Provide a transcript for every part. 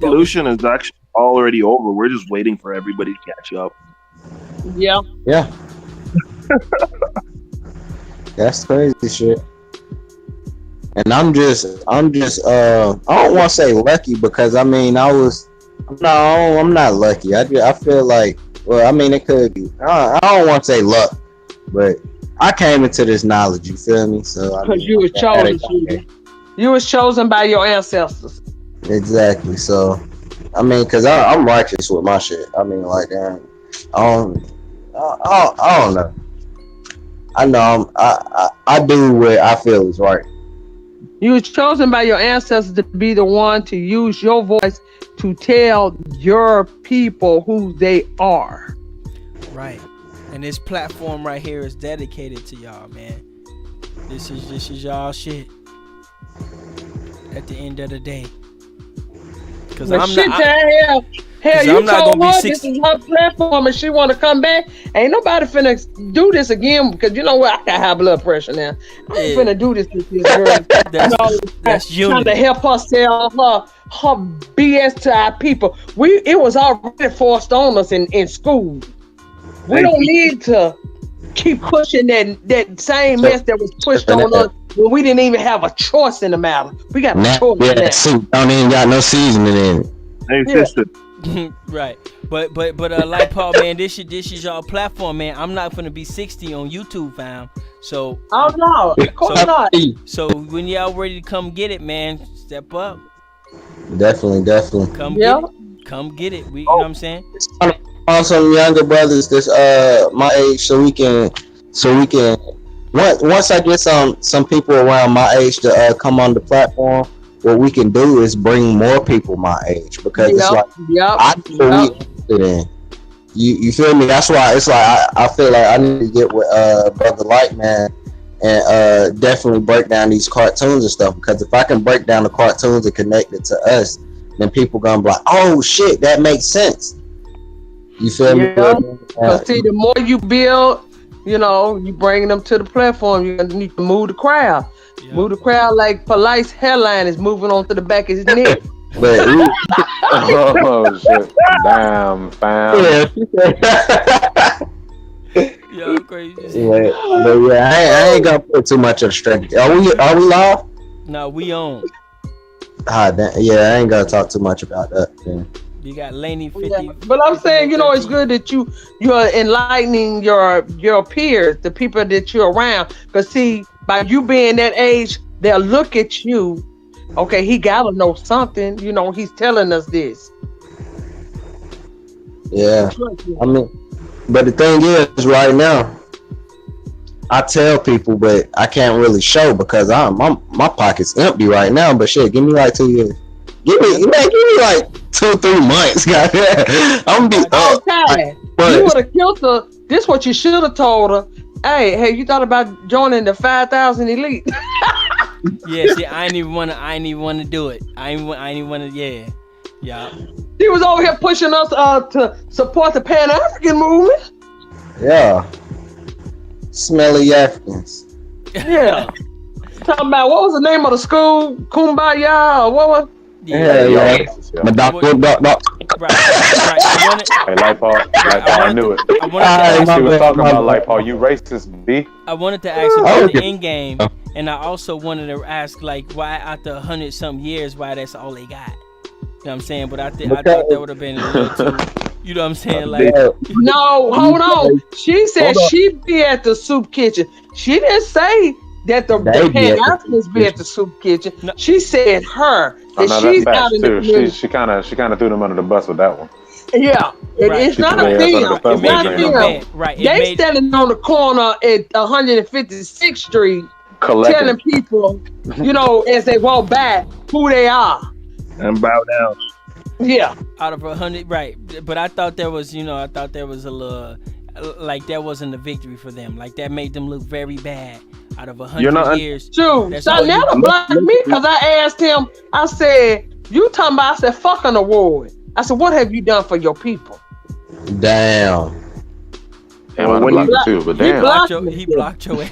Evolution is actually already over. We're just waiting for everybody to catch up. Yeah. Yeah. That's crazy shit. And I'm just I don't want to say lucky because I mean I'm not lucky. I feel like, well, I mean it could be. I don't want to say luck, but I came into this knowledge. You feel me? So I Because mean, you were chosen. okay. You was chosen by your ancestors. Exactly. So I mean, cause I'm righteous with my shit. I mean, like I don't I don't know. I know I do what I feel is right. You was chosen by your ancestors to be the one to use your voice to tell your people who they are. Right. And this platform right here is dedicated to y'all, man. This is y'all shit. At the end of the day. Cause I'm shit not. Hell, you told her 60. this is her platform and she want to come back. Ain't nobody finna do this again because you know what? I got high blood pressure now. I ain't finna do this with this girl. That's trying to help her sell her BS to our people. It was already forced on us in school. We don't need to keep pushing that same mess that was pushed on us when we didn't even have a choice in the matter. We got a choice. Yeah, that soup don't even got no seasoning in it. Hey, sister. Right, but like Paul, man, this is y'all platform, man. I'm not gonna be 60 on YouTube, fam. So oh no, of course not. So when y'all ready to come get it, man, step up. Definitely. Come get it. You know what I'm saying? On some younger brothers that's my age, so we can once I get some people around my age to come on the platform. What we can do is bring more people my age because it's like I know we in. You feel me? That's why it's like I feel like I need to get with Brother Light, man, and definitely break down these cartoons and stuff, because if I can break down the cartoons and connect it to us, then people gonna be like, oh shit, that makes sense. You feel me? Because see, the more you build, you bring them to the platform, you're gonna need to move the crowd. Yeah. Move the crowd like Polite's hairline is moving on to the back of his neck. Oh shit! Damn, fam. Yo, crazy. But yeah, I ain't gonna put too much of the strategy. Are we live? No, we on. Yeah, I ain't gonna talk too much about that. Then. You got Laney 50. Yeah. But I'm saying, it's good that you're enlightening your peers, the people that you're around. Because see, by you being that age, they'll look at you. Okay, he gotta know something. He's telling us this. Yeah, I mean, but the thing is, right now, I tell people, but I can't really show because my pocket's empty right now. But shit, give me like 2 years. Give me like 2-3 months, goddamn. I'm gonna be okay. You would have killed her. This what you should have told her. Hey, you thought about joining the 5,000 elite? Yeah, see, I ain't even want to do it. I ain't even want to. Yeah. She was over here pushing us to support the Pan African movement. Yeah. Smelly Africans. Yeah. Talking about what was the name of the school? Kumbaya or what was? Yeah. My doctor. Right. Hey, Light Paul, I knew it. She was talking about Light Paul. You racist, B. I wanted to ask about the end game, and I also wanted to ask, like, why after 100-something years, why that's all they got? You know what I'm saying? But I thought that would have been a little too. You know what I'm saying? Like, no, hold on. She said she'd be at the soup kitchen. She didn't say that the Pan Africans be at the soup kitchen. No. She said her. She's out in the community. She kind of threw them under the bus with that one. Yeah, it's not a thing. It's not a thing. Right. They standing on the corner at 156th Street, telling people, as they walk by, who they are. And bow down. Yeah. Out of 100, right? But I thought there was, a little, like that wasn't a victory for them. Like that made them look very bad. Out of 100 years. Dude, so never blocked me because I asked him. I said, "You talking about?" I said, "Fuck an award." I said, "What have you done for your people?" Damn. Damn, I blocked you too, but damn. He blocked your ass.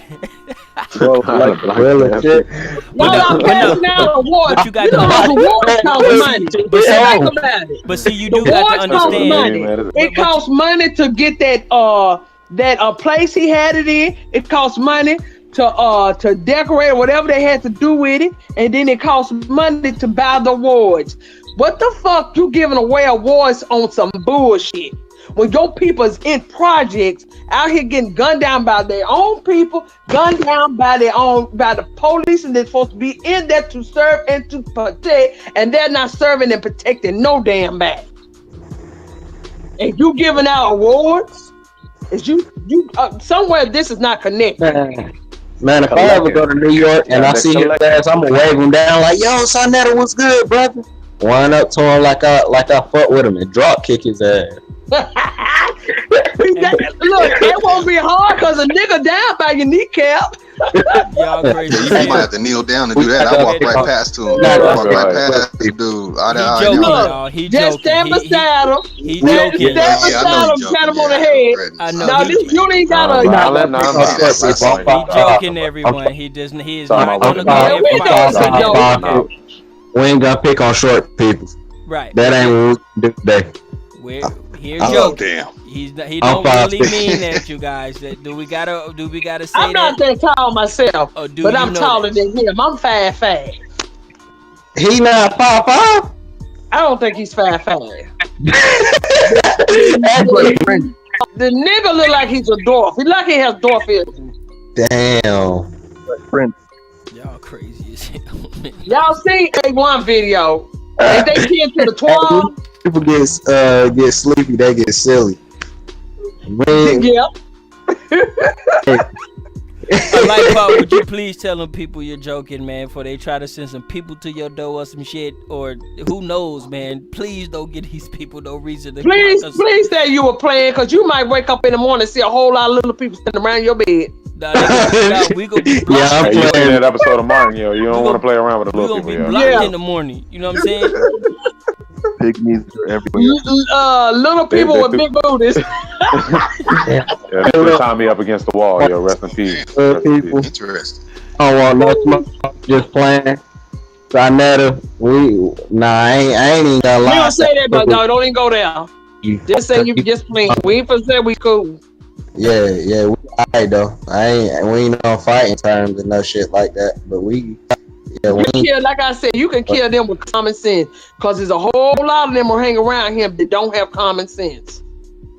Bro, like real shit. Y'all are passing out awards. But you got those awards cost money. But see, think about it. But see, you do got to understand. It costs money to get that place he had it in. It costs money to decorate whatever they had to do with it, and then it costs money to buy the awards. What the fuck you giving away awards on some bullshit? When your people is in projects out here getting gunned down by their own people, gunned down by the police, and they're supposed to be in there to serve and to protect, and they're not serving and protecting no damn body. And you giving out awards? Is you somewhere this is not connected. Man, if I ever go to New York and I see his ass, I'm gonna wave him down like, "Yo, Sonetta, what's good, brother?" Wind up to him like I fuck with him and drop kick his ass. Look, it won't be hard because a nigga down by your kneecap. Y'all crazy. Yeah, you might have to kneel down to do that. I walk right past to him. I walk right past the dude. He joking, just stand beside him. He joking. Stand beside him, pat him on the head. I know. Now you ain't gotta. He joking, everyone. He is not gonna go. We ain't gonna pick on short people. Right. That ain't what we do today. We're joking. Damn. He don't really mean that, you guys. Do we gotta say I'm not that tall myself, but I'm taller than him. I'm 5'5". He not 5'5"? I don't think he's 5'5". The nigga look like he's a dwarf. He like he has dwarfism. Damn. Y'all crazy as hell. Y'all seen A1 video? If they get to the 12, people get sleepy, they get silly. Man. Yeah. Like, Paul, would you please tell them people you're joking, man, before they try to send some people to your door or some shit, or who knows, man? Please don't give these people no reason to. Please say you were playing, because you might wake up in the morning and see a whole lot of little people standing around your bed. We gonna be blocked. Yeah, I'm playing that episode of Mario. You don't want to play around with the little people. We gonna be blocked in the morning. You know what I'm saying? Pygmies are everywhere. Little people with big booties. Yeah, they tie me up against the wall. Yo, rest in peace. People. Interesting. I don't want no smoke. Just playing. Sonetta, I ain't even gonna lie. We don't say that, but no, don't even go there. Just say you just playing. We ain't for say we cool. Yeah, we alright though. We ain't on fighting terms and no shit like that. But like I said, you can kill them with common sense, cause there's a whole lot of them will hang around him that don't have common sense.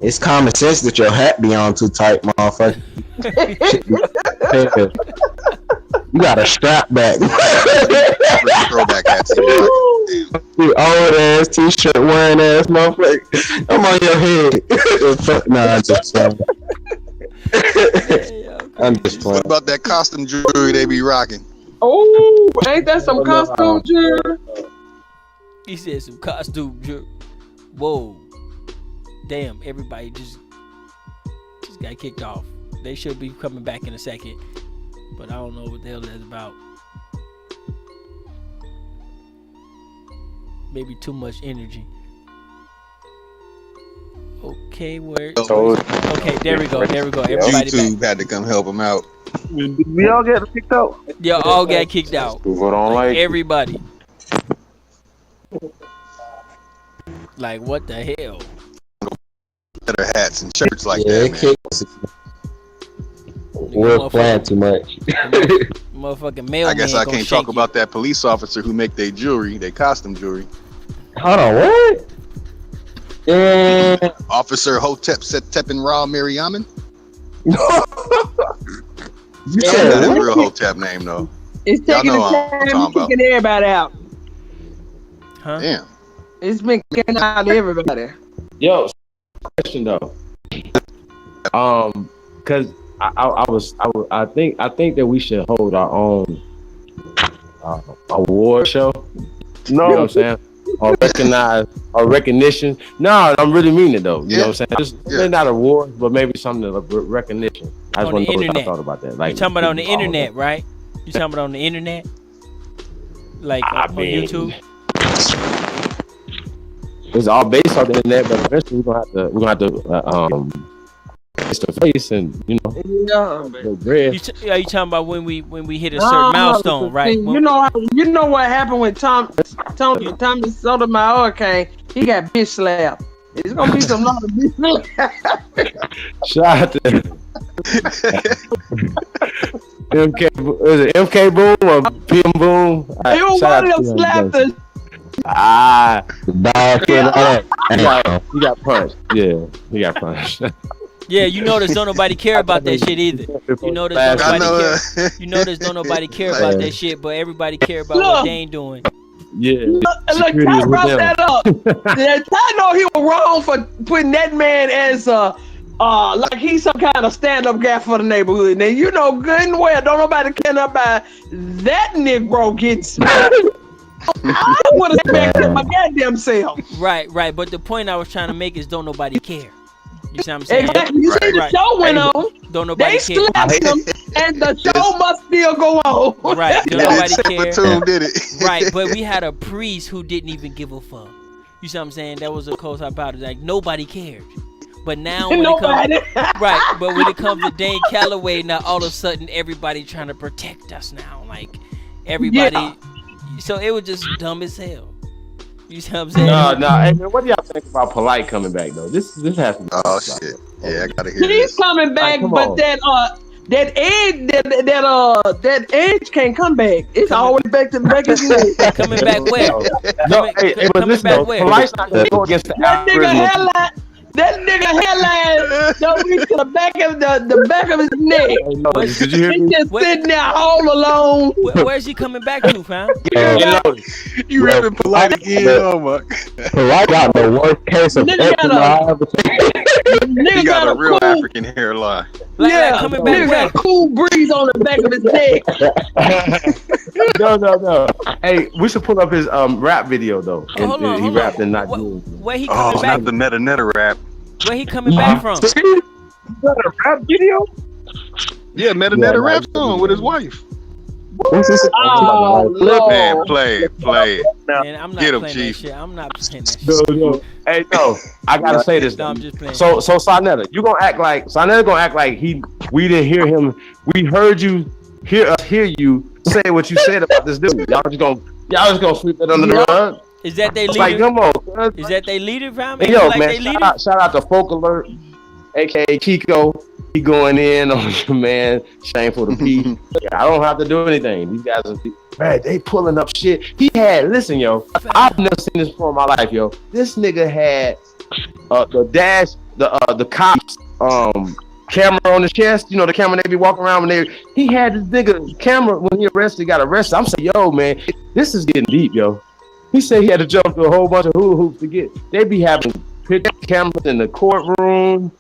It's common sense that your hat be on too tight, motherfucker. You got a strap back. Throwback hats. You old ass t-shirt wearing ass motherfucker. I'm on your head. Nah, I'm just playing. I'm just playing. What about that costume jewelry they be rocking? Oh, ain't that some costume jewelry? He said some costume jewelry. Whoa. Damn, everybody just got kicked off. They should be coming back in a second. But I don't know what the hell that's about. Maybe too much energy. Okay, where? Okay, there we go. Everybody YouTube back. had to come help them out. Did we all get kicked out? Yeah, all got kicked out. Everybody. Like, what the hell? Better hats and shirts like that, man. We're playing too much. Motherfucking mailman. I guess I can't talk about that police officer who make their jewelry, their costume jewelry. Hold on, what? Officer Hotep Setep Ra Mariaman. That's a real Hotep name though. It's taking the time to kicking everybody out. Huh? Damn. It's been kicking out everybody. Yo, question though. Cause I think that we should hold our own award show. You know what I'm saying? Or recognition. No, I'm really meaning it though. You know what I'm saying? Just maybe not awards, but maybe something of recognition. I just want to know what I thought about that. Like, you talking about on the internet, right? You talking about on the internet? Like on YouTube? It's all based on the internet, but eventually we're gonna have to face to face, and you know. Yeah. Are you talking about when we hit a certain milestone, right? You know what happened when Tommy Sotomayor came? He got bitch slapped. It's gonna be some lot of bitch slapped. Shout out to MK Boom or PM Boom? He was one of them slappers. He got punched. Yeah, he got punched. Yeah, you notice don't nobody care about that shit either. You notice don't nobody care about that shit, but everybody care about what Dane doing. Yeah. Look, I brought that up. I know he was wrong for putting that man as like he's some kind of stand-up guy for the neighborhood. Now you know good and well don't nobody care about that Negro getting smacked. I would have smacked him my goddamn self. Right. But the point I was trying to make is don't nobody care. You see what I'm saying? Exactly. You see the show went on. Don't nobody they care. slapped him, and the show must still go on. Right. Don't nobody care. Did it. Right. But we had a priest who didn't even give a fuck. You see what I'm saying? That was a close about it. Like nobody cared. But now when it comes to Dane Calloway, now all of a sudden everybody trying to protect us now. Like everybody. Yeah. So it was just dumb as hell. You see what I'm saying? No. Hey, man, what do y'all think about Polite coming back though? This has to be. Oh shit! Yeah, I gotta hear He's coming back, but that edge can't come back. It's always back to back his leg. Coming back where? But listen, Polite's not gonna go against the Aboriginal. That nigga hairline don't reach to the back of the back of his neck. Did you hear me? He's just sitting there all alone. Where's he coming back to, fam? You rapping Polite again? Oh my God. Polite got the worst case of eczema I ever seen. He got a real African hairline. Like coming back. Nigga got a cool breeze on the back of his neck. No. Hey, we should pull up his rap video though. Hold on. He rapped in not June. Where he coming back? Not the meta rap. Where he coming back from? Is that a rap video? Yeah, meta rap song with his wife. What's this? Man, play. Man, I'm not Get him, playing Chief. that shit. I'm not playing that shit. No. Hey, no. I gotta say this. No, I'm just playing. So Sarnetta, you gonna act like we didn't hear him. We heard you hear you say what you said about this dude. Y'all just gonna sweep that under the rug. Is that they leader? Like, come on. Is that they leader, fam? Hey, yo, man, shout out to Folk Alert, aka Kiko. He going in on you, man. Shameful to Pete. I don't have to do anything. These guys are, man, they pulling up shit. Listen, yo, I've never seen this before in my life, yo. This nigga had the cops camera on his chest. You know the camera they be walking around when he had this nigga camera when he got arrested. I'm saying, yo, man, this is getting deep, yo. He said he had to jump through a whole bunch of hula hoops to get. They be having picture cameras in the courtroom,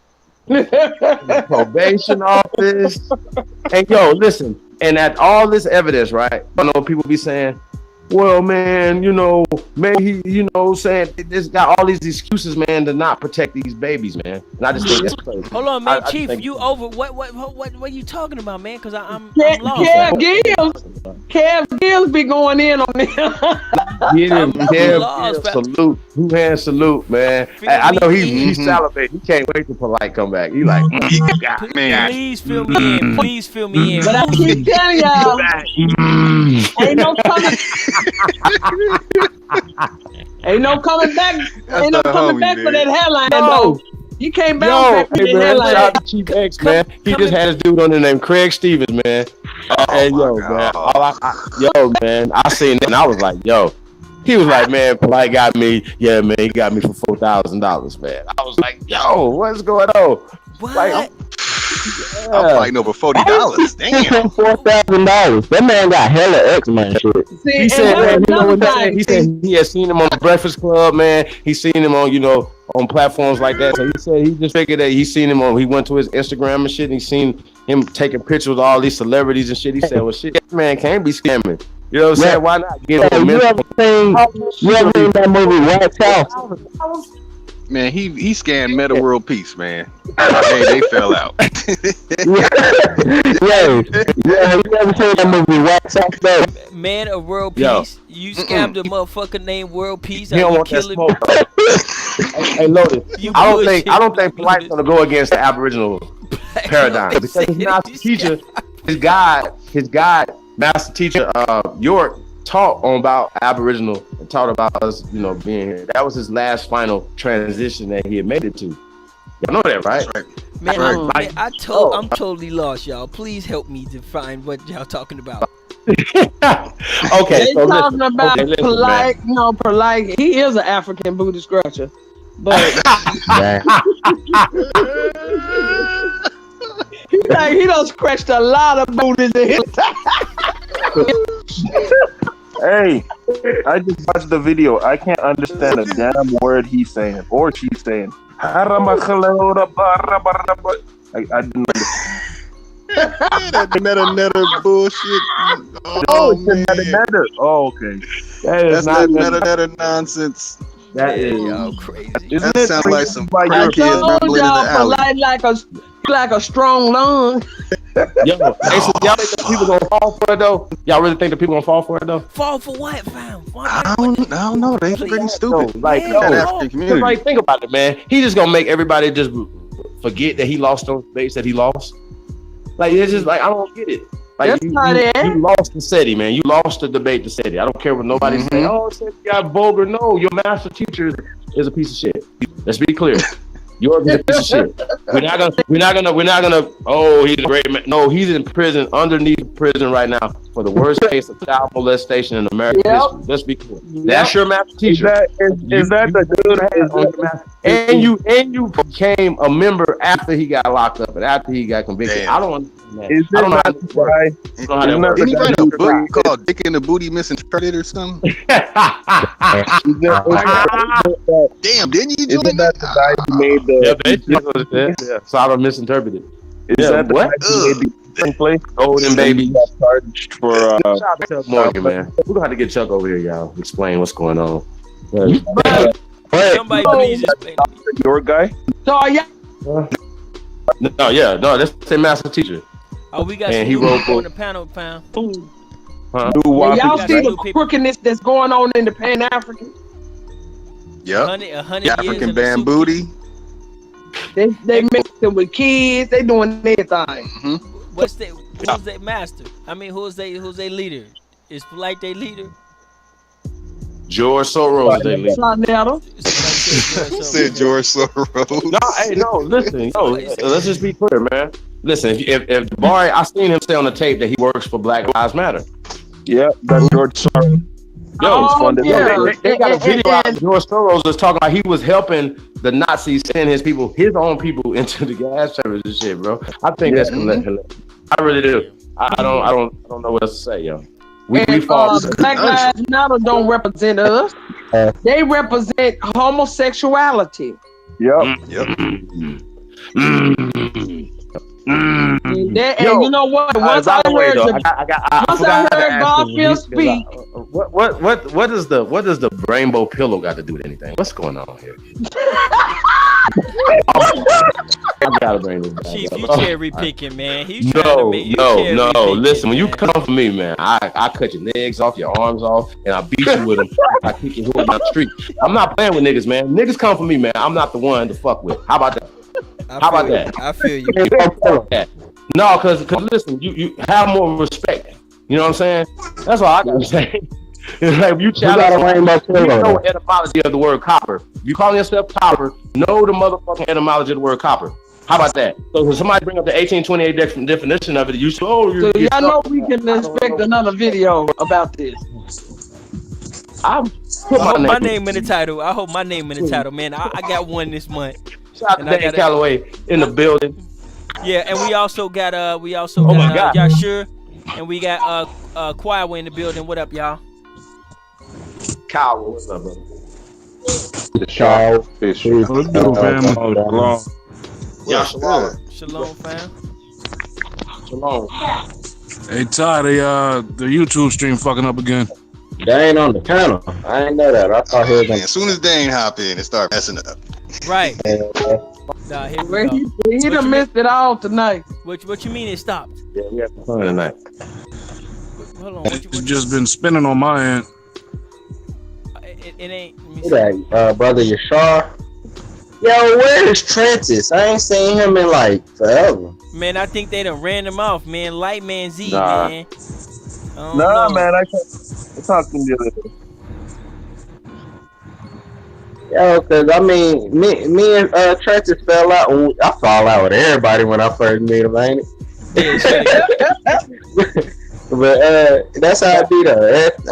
the probation office. And yo, listen, and at all this evidence, right? You know, people be saying, well, man, you know, saying this got all these excuses, man, to not protect these babies, man. And I just think that's crazy. Hold on, man, Chief, you over? What are you talking about, man? Because I'm lost. Kev Gills be going in on them. Get him, Kev. Salute, two hand salute, man. I know he's salivating. He can't wait to Polite come back. He like, man. Please fill me in. Please fill me in. But I keep telling y'all, ain't no coming. Ain't no coming back. Ain't no coming back for that hairline, though. You can't bounce back with that hairline. Shout out to Chief X, man. He just had his dude on there named Craig Stevens, man. And man, man, I seen it and I was like, yo. He was like, man, Polite got me. Yeah, man, he got me for $4,000, man. I was like, yo, what's going on? What? Like, I'm fighting over $40. Damn. $4,000. That man got hella X-Man shit. He said, man, you know what that said? He said he had seen him on the Breakfast Club, man. He seen him on, on platforms like that. So he said he just figured that he seen him he went to his Instagram and shit, and he seen him taking pictures with all these celebrities and shit. He said, well, shit, this man can't be scamming. You know what I'm saying? Why not get him? You ever seen that movie Wax House? Man, he scanned Meta World Peace, man. Hey, they fell out. You ever seen that movie Wax House, though? Man of World Peace. You scammed a motherfucker named World Peace. He don't want that smoke. Hey, Lotus. I don't think Polite's gonna go against the Aboriginal paradigm. Because his master teacher, his guide, master teacher, York, taught on about Aboriginal and taught about us, being here. That was his last final transition that he had made it to. Y'all know that, right? That's right. Man, Right. I'm totally lost, y'all. Please help me define what y'all talking about. Okay, They so talking about listen, polite, polite. He is an African booty scratcher, but he done scratched a lot of booties in his time. Hey, I just watched the video. I can't understand a damn word he's saying or she's saying. I didn't understand. That meta bullshit. Oh, it's meta. Oh, okay. That's that meta nonsense. That is Y'all crazy. That sounds like some I crackheads told rambling in the y'all alley. polite like a strong lung. Yo, hey, so y'all think the people gonna fall for it though? Y'all really think the people gonna fall for it though? Fall for what, fam? I don't know. They pretty stupid. Like, in that African community. Right, think about it, man. He just gonna make everybody just forget that he lost those debates that he lost. Like, it's just like, I don't get it. Like, That's not it. you lost the SETI, man. You lost the debate to SETI. I don't care what nobody say. Oh, SETI got vulgar. No, your master teacher is a piece of shit. Let's be clear. You're a piece of shit. We're not gonna. Oh, he's a great man. No, he's in prison, underneath prison right now for the worst case of child molestation in American history. Let's be clear. That's your master teacher. Is that the good? And you became a member after he got locked up and after he got convicted. Damn. I don't understand that. Is I don't know how that that works. Didn't he write a book called Dick in the Booty Misinterpreted or something? Damn, didn't you join Isn't that the guy who made the? Yeah, so I don't misinterpret it. Is that the what? guy who made the play? Golden baby. Got charged for. Shout out to Chuck Morgan, man. We're gonna have to get Chuck over here, y'all. Explain what's going on. Somebody please explain to me. Your guy? So are y'all No, that's the master teacher. Oh, we got And some he wrote people on the panel, fam. Huh? y'all see the crookedness that's going on in the Pan African? Yep. 100 The African years in the band soup. booty. They mixing with kids. They doing everything. Who's their master? I mean, who's their leader? Is Polite their leader? George Soros is their leader. Sonetta. Said George Soros. No, listen, let's just be clear, man. Listen, if Barry, I seen him say on the tape that he works for Black Lives Matter. Yeah, that's George Soros. Yo, Oh, yeah. they got a video out of George Soros that's talking about he was helping the Nazis send his own people into the gas chambers and shit, bro. I think that's hilarious. I really do. I don't know what else to say, yo. We fall. Black Lives Matter don't represent us. They represent homosexuality. Yep. And you know what? Once I heard Garfield speak, what does the rainbow pillow got to do with anything? What's going on here? I gotta bring this back. Chief, you cherry picking, man. He's No. Listen, when you man. come for me, man, I cut your legs off, your arms off, and I beat you with them. I kick your hood down the street. I'm not playing with niggas, man. Niggas come for me, man. I'm not the one to fuck with. How about that? I feel you. No, because listen, you have more respect. You know what I'm saying? That's all I gotta say. It's like if you challenge, you know etymology of the word copper. If you call yourself copper, know the motherfucking etymology of the word copper. How about that? So when somebody bring up the 1828 definition of it, you say, so y'all know we can expect another video about this. I hope my name in the title. I hope my name in the title, man. I got one this month. Shout out to Dane Calloway in the building. Yeah, and we also got Yashur, and we got Calloway in the building. What up, y'all? Kyle, what's up, brother? Shalom. Shalom, fam. Shalom. Hey Todd, the YouTube stream fucking up again. Dane on the panel. I ain't know that. I thought he was gonna... As soon as Dane hop in, it start messing up. Right. Nah, here we go. He done missed it all tonight. What you mean it stopped? Yeah, we have fun tonight. Hold on. It's just been spinning on my end. It ain't. Let me Who that, brother Yashar? Yo, where's Trentis? I ain't seen him in like forever. Man, I think they done ran him off, man. Light Man Z, man. Man, I talked to him the other day. Yo, cause I mean, me and Trentis fell out. I fall out with everybody when I first meet him, ain't it? But that's how I do though.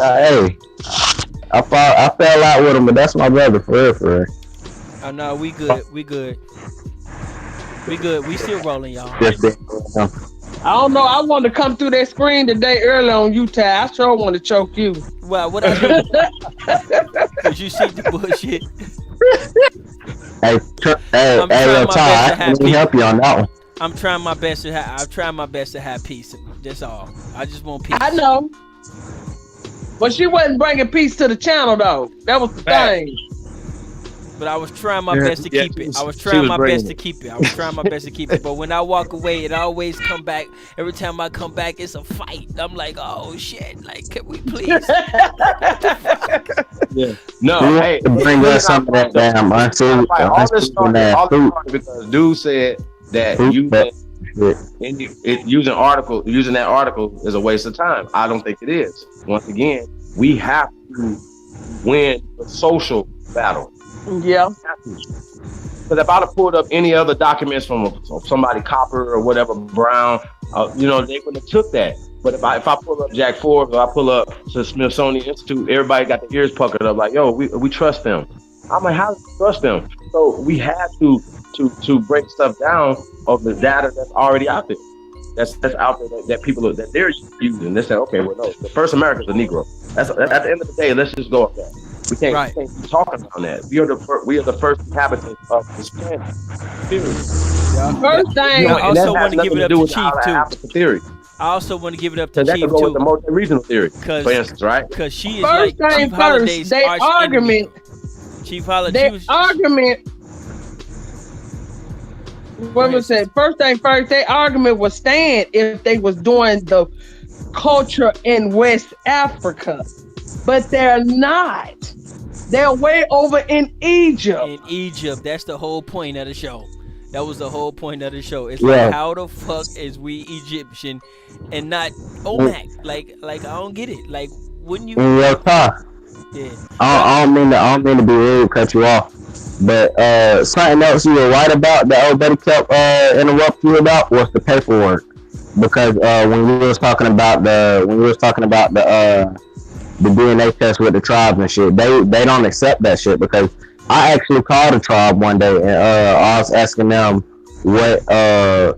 Hey, I fell out with him, but that's my brother for real, for real. Oh no, we good. We still rolling, y'all. I don't know. I wanted to come through that screen today early on Utah. I sure want to choke you. Well, what I do? Cause you see the bullshit. Hey, Ty, I can help you on that one. I'm trying my best to have peace. That's all. I just want peace. I know. But she wasn't bringing peace to the channel though. That was the thing. But I was trying my best to keep it. I was trying my best to keep it. But when I walk away, it always come back. Every time I come back, it's a fight. I'm like, oh shit! Like, can we please? Yeah. No. Hey, bring us some of that damn until all this started because dude said that using that article is a waste of time. I don't think it is. Once again, we have to win the social battle. Yeah. Because if I'd have pulled up any other documents from somebody Copper or whatever Brown, they wouldn't have took that. But if I pull up Jack Forbes or I pull up the Smithsonian Institute, everybody got the ears puckered up like, yo, we trust them. I'm like, how do we trust them? So we have to break stuff down of the data that's already out there. That's out there that people that they're using. They say, okay, well, no, the first American's a Negro. That's at the end of the day. Let's just go with that. We can't keep talking about that. We are the first inhabitants of this planet. Period. Yeah. First thing, I also want to give it up to Chief too. Theory. I also want to give it up to Chief too. That can go with the multi-regional theory, for instance, right? Because she is first like Chief Holiday's arch argument. Chief Holiday. Argument. What was it? First thing first, their argument was stand if they was doing the culture in West Africa, but they're not. They're way over in Egypt. In Egypt, that's the whole point of the show. That was the whole point of the show. It's like, how the fuck is we Egyptian and not OMAC? Like I don't get it. Like, wouldn't you? Yeah. I don't mean to be rude, cut you off. But something else you were right about that old Betty kept interrupt you about was the paperwork. Because when we was talking about the DNA test with the tribes and shit, they don't accept that shit. Because I actually called a tribe one day and I was asking them to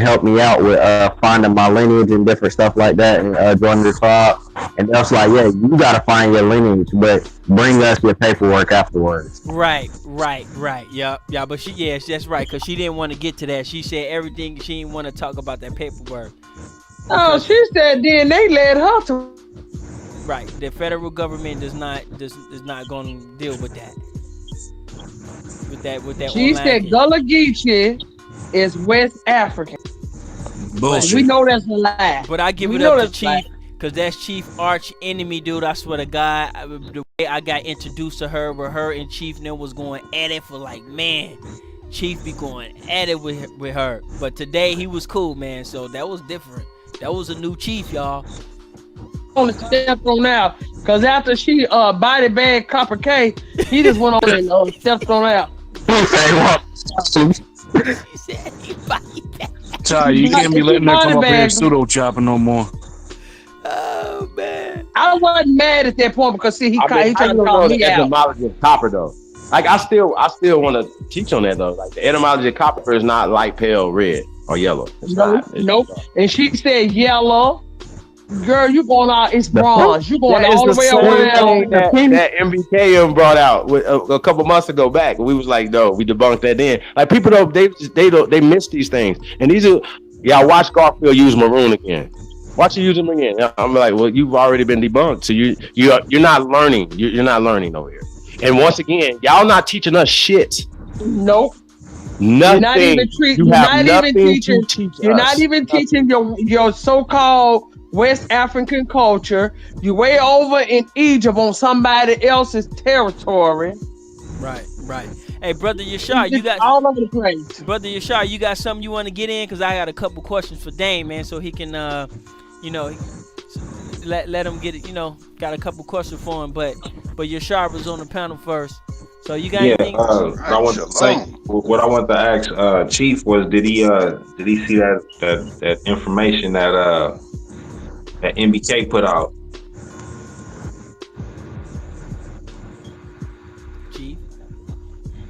help me out with finding my lineage and different stuff like that and joining the tribe. And they was like, yeah, you gotta find your lineage, but bring us your paperwork afterwards. Right. Yeah, but that's right, because she didn't want to get to that. She said everything, she didn't want to talk about that paperwork. Oh, she said DNA led her to. Right, the federal government is not going to deal with that. With that. She said Gullah Geechee is West African. Bullshit. We know that's a lie. But I give it up to Chief, because that's Chief arch enemy, dude. I swear to God, the way I got introduced to her, where her and Chief now was going at it for like, man, Chief be going at it with her. But today he was cool, man. So that was different. That was a new Chief, y'all. On the step on now, because after she body bag Copper K, he just went on and stepped on out. Ty, you can't be letting her come up here pseudo chopping no more. Oh man, I wasn't mad at that point because see he tried to call me out. Etymology of copper though, like I still want to teach on that though. Like the etymology of copper is not light pale red or yellow. Nope. And she said yellow. Girl, you going out? It's bronze. You going all the way around. That MBKM brought out a couple months ago back. We was like, no, we debunked that then. Like people don't, they miss these things. And these are, watch Garfield use maroon again. Watch you use them again. I'm like, well, you've already been debunked. So you're not learning. You're not learning over here. And once again, y'all not teaching us shit. Nope. Nothing. You're not even teaching your so-called West African culture. You way over in Egypt on somebody else's territory. Right. Right. Hey, brother Yashar, you got all over the place. Brother Yashar, you got something you want to get in? Cause I got a couple questions for Dane, man, so he can, let him get it. Got a couple questions for him, but Yashar was on the panel first. So you got anything? I want to say what I want to ask Chief was did he see that information that MBK put out?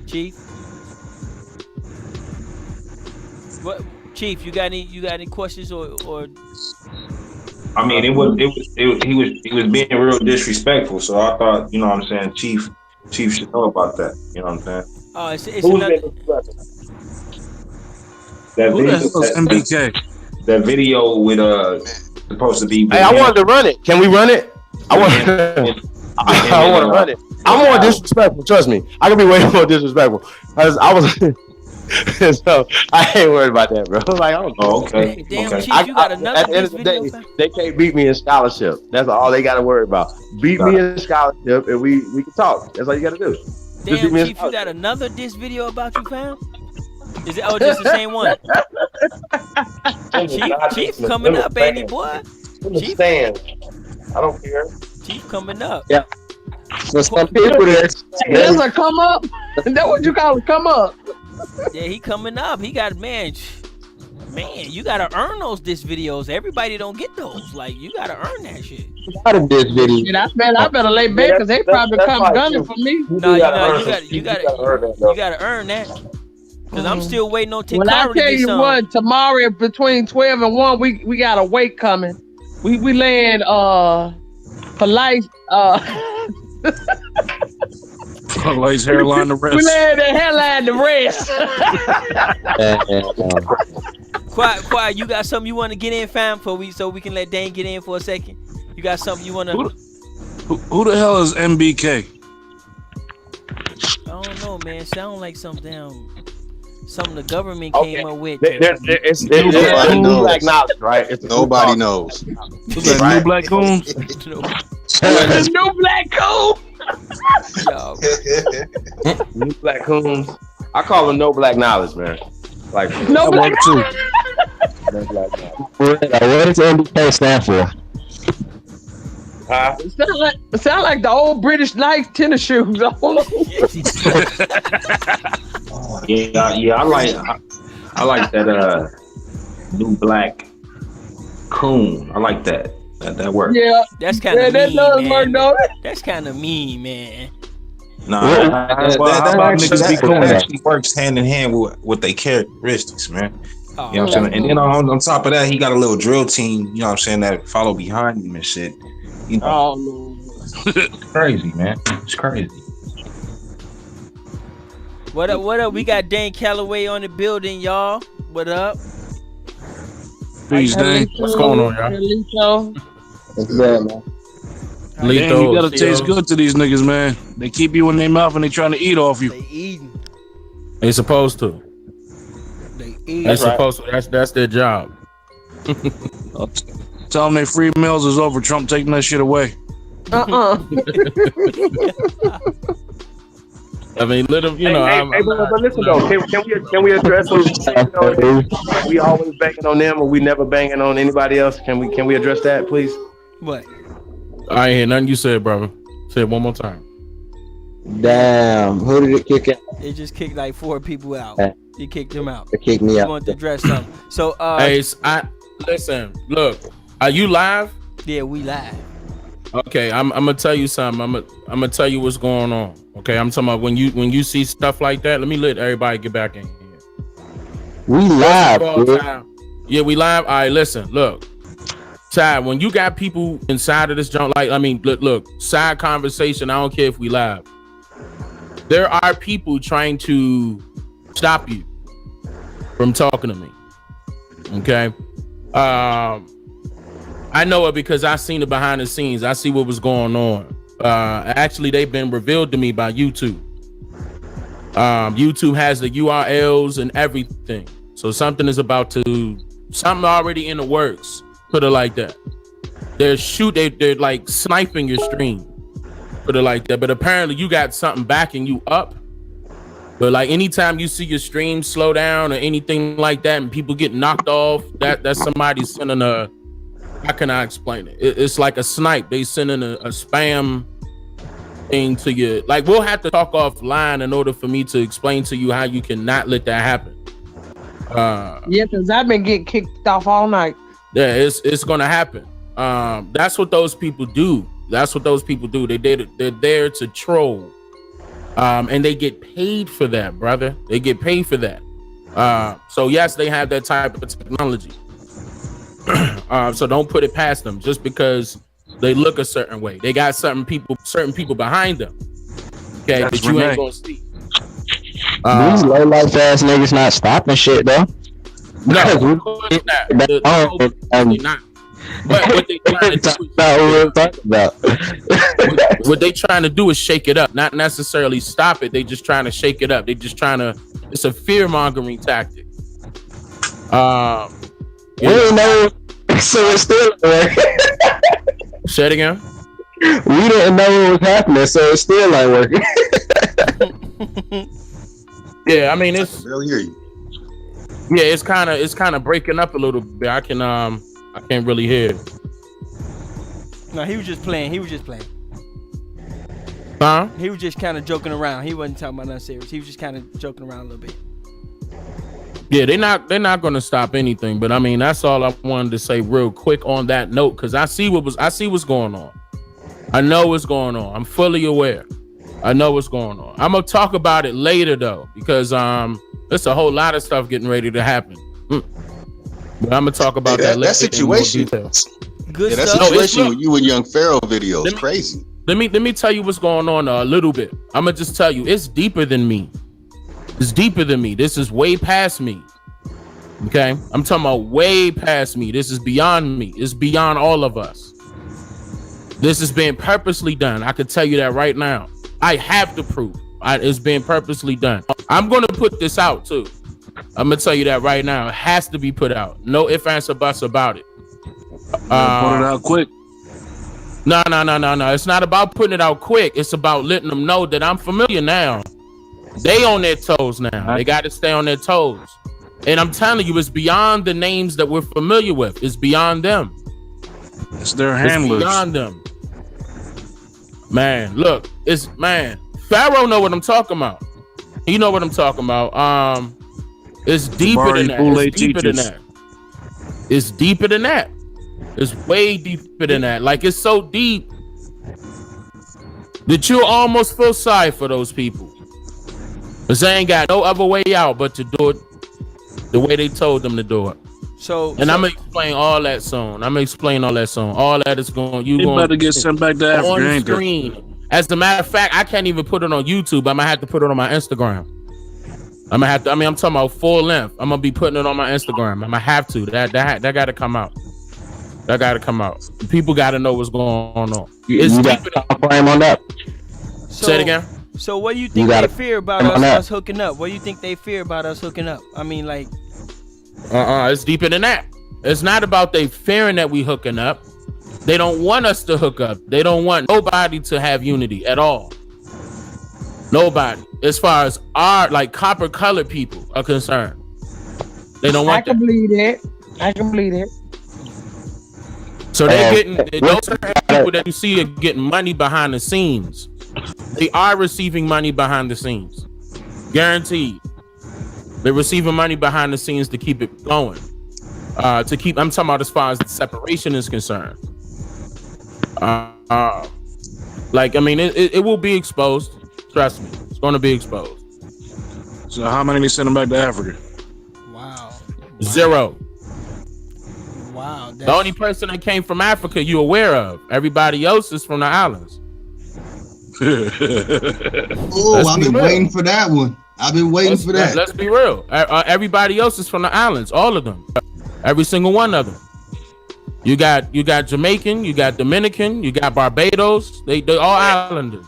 Chief. What, Chief? You got any questions or? I mean, he was being real disrespectful. So I thought, what I'm saying, Chief should know about that. You know what I'm saying? Oh, it's another. That Who the hell is MBK? That video with supposed to be. Hey, I wanted to run it. Can we run it? I want to run it. I'm more disrespectful. Trust me, I can be way more disrespectful. I was. So I ain't worried about that, bro. Like, I don't know. Oh, okay. Damn, okay. Chief, you got another. At the end of the day, they can't beat me in scholarship. That's all they got to worry about. Beat me in scholarship, and we can talk. That's all you got to do. Damn, Chief, you got another diss video about you, fam? Is it? Oh, just the same one. Chief coming up, ain't he, boy? Chief, I don't care. Chief coming up. Yeah. So some people there's a come up. Is that what you call it? Come up. Yeah, he coming up. He got man. You gotta earn those diss videos. Everybody don't get those. Like, you gotta earn that shit. Out of this video. I better lay back because they probably come gunning for me. No, you gotta earn that. Cause I'm still waiting on Tick. Well, I tell you what, tomorrow between 12 and 1, we got a weight coming. We laying for life. Lays hairline the rest. We laying the hairline the rest. Quiet. You got something you want to get in, fam? So we can let Dane get in for a second. You got something you want to? Who the hell is MBK? I don't know, man. Sound like something the government came up with. It's new black knowledge, right? Nobody knows. Who's that, new black coon? The new black coon. New black coons. I call them no black knowledge, man. Like no black too. No black knowledge. What does MBK stand for? It sound like the old British Knights tennis shoes. Yeah, I like that new black coon. I like that. That works. Yeah, that's kind of mean, man. That's kind of mean, man. Nah, that actually works hand in hand with their characteristics, man. You know what I'm saying? And then on top of that, he got a little drill team, you know what I'm saying, that follow behind him and shit. You know, it's crazy, man. It's crazy. What up? We got Dane Calloway on the building, y'all. What up? Peace, Dane. What's going on, y'all? What's good, man? Damn, you gotta taste good to these niggas, man. They keep you in their mouth and they trying to eat off you. They eating. They supposed to. They eating. They supposed to. That's their job. Tell them their free meals is over. Trump taking that shit away. I mean, let them, but listen though, can we address what we always banging on them, or we never banging on anybody else? Can we address that, please? What? I ain't hear nothing you said, brother. Say it one more time. Damn, who did it kick out? They just kicked like 4 people out. You kicked them out. They kicked me out. You want to address something? So, hey, listen. Look, are you live? Yeah, we live. Okay, I'm gonna tell you something. I'm gonna tell you what's going on. Okay, I'm talking about when you see stuff like that. Let me let everybody get back in here. We live, dude. Yeah, we live. All right, listen, look. Ty, when you got people inside of this junk, look, side conversation. I don't care if we live. There are people trying to stop you from talking to me. Okay. I know it because I seen it behind the scenes. I see what was going on. Actually, they've been revealed to me by YouTube. YouTube has the URLs and everything. So something already in the works. Put it like that. They're like sniping your stream. Put it like that. But apparently you got something backing you up. But like anytime you see your stream slow down or anything like that, and people get knocked off, that's somebody sending a. How can I explain it? It's like a snipe. They sending a spam thing to you. Like we'll have to talk offline in order for me to explain to you how you cannot let that happen. Yeah, because I've been getting kicked off all night. Yeah, it's gonna happen. That's what those people do. That's what those people do. They're there to troll. And they get paid for that, brother. They get paid for that. So yes, they have that type of technology. So don't put it past them just because they look a certain way. They got certain people behind them. Okay, that you ain't gonna see. These low life ass niggas not stopping shit though. No, of course not. But what they trying to what they trying to do is shake it up, not necessarily stop it. They just trying to shake it up. They just trying to. It's a fear mongering tactic. We didn't know, so it's still working. Say it again. We didn't know what was happening, so it's still not working. Yeah, I mean it's. I barely hear you. Yeah, it's kind of breaking up a little bit. I can't really hear. No, he was just playing. Huh? He was just kind of joking around. He wasn't talking about nothing serious. He was just kind of joking around a little bit. Yeah, they're not gonna stop anything. But I mean, that's all I wanted to say real quick on that note, because I see what's going on. I know what's going on. I'm fully aware. I know what's going on. I'm gonna talk about it later though, because there's a whole lot of stuff getting ready to happen. But I'm gonna talk about that later. That situation. Good that stuff. situation with you and Young Pharaoh video is crazy. Let me tell you what's going on a little bit. I'm gonna just tell you, it's deeper than me. It's deeper than me. This is way past me. Okay, I'm talking about way past me. This is beyond me. It's beyond all of us. This is being purposely done. I can tell you that right now. I have the proof. It's being purposely done. I'm gonna put this out too. I'm gonna tell you that right now. It has to be put out. No ifs, ands, or buts about it. Put it out quick. No. It's not about putting it out quick. It's about letting them know that I'm familiar now. They on their toes now. They got to stay on their toes. And I'm telling you, it's beyond the names that we're familiar with. It's beyond them. It's their handlers. It's beyond them. Man, look, Pharaoh know what I'm talking about. You know what I'm talking about. It's deeper than that. It's deeper than that. It's deeper than that. It's way deeper than that. Like, it's so deep that you almost feel sorry for those people. Because they ain't got no other way out but to do it the way they told them to do it. I'm gonna explain all that soon. All that is going. You better get sent back to Africa on screen. As a matter of fact, I can't even put it on YouTube. I'm gonna have to put it on my Instagram. I'm talking about full length. I'm gonna be putting it on my Instagram. I'm gonna have to. That gotta come out. That gotta come out. People gotta know what's going on. It's deeper than on that. Say it again. So what do you think they fear about us hooking up? What do you think they fear about us hooking up? I mean, like, it's deeper than that. It's not about they fearing that we hooking up. They don't want us to hook up. They don't want nobody to have unity at all. Nobody. As far as our like copper colored people are concerned, they don't want. I can believe that. So they're getting those people that you see are getting money behind the scenes. They are receiving money behind the scenes, guaranteed. They're receiving money behind the scenes to keep it going. I'm talking about as far as the separation is concerned. It will be exposed. Trust me, it's going to be exposed. So how many they send them back to Africa? Wow. 0. Wow. The only person that came from Africa you aware of. Everybody else is from the islands. Oh, I've been waiting for that one. Let's be real. Everybody else is from the islands. All of them. Every single one of them. You got Jamaican, you got Dominican, you got Barbados. They all islanders.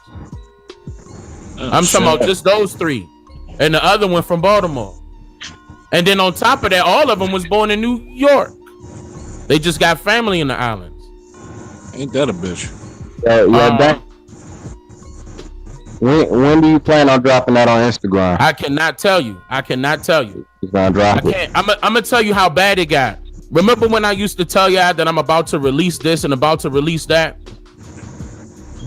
I'm talking about just those 3. And the other one from Baltimore. And then on top of that, all of them was born in New York. They just got family in the islands. Ain't that a bitch? When do you plan on dropping that on Instagram? I cannot tell you. You're gonna drop it. I'm gonna tell you how bad it got. Remember when I used to tell y'all that I'm about to release this and about to release that?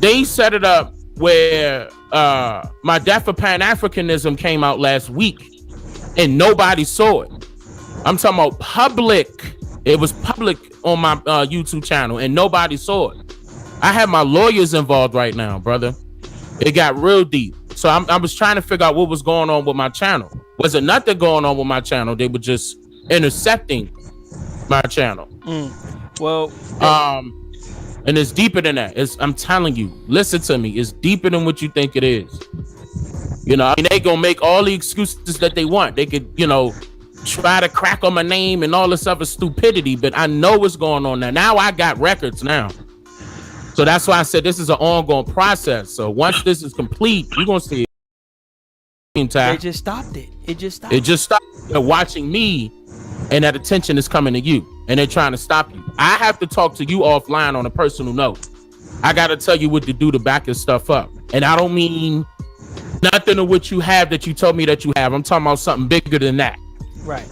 They set it up where my Death of Pan-Africanism came out last week and nobody saw it. I'm talking about public. It was public on my YouTube channel and nobody saw it. I have my lawyers involved right now, brother. It got real deep. So I was trying to figure out what was going on with my channel. Was it nothing going on with my channel? They were just intercepting my channel. Well, and it's deeper than that. I'm telling you, listen to me. It's deeper than what you think it is. You know, I mean, they gonna make all the excuses that they want. They could, you know, try to crack on my name and all this other stupidity, but I know what's going on now. Now I got records now. So that's why I said this is an ongoing process. So once this is complete, you're gonna see it. They just stopped it. It just stopped. They're watching me, and that attention is coming to you, and they're trying to stop you. I have to talk to you offline on a personal note. I gotta tell you what to do to back your stuff up, and I don't mean nothing of what you have that you told me that you have. I'm talking about something bigger than that. Right.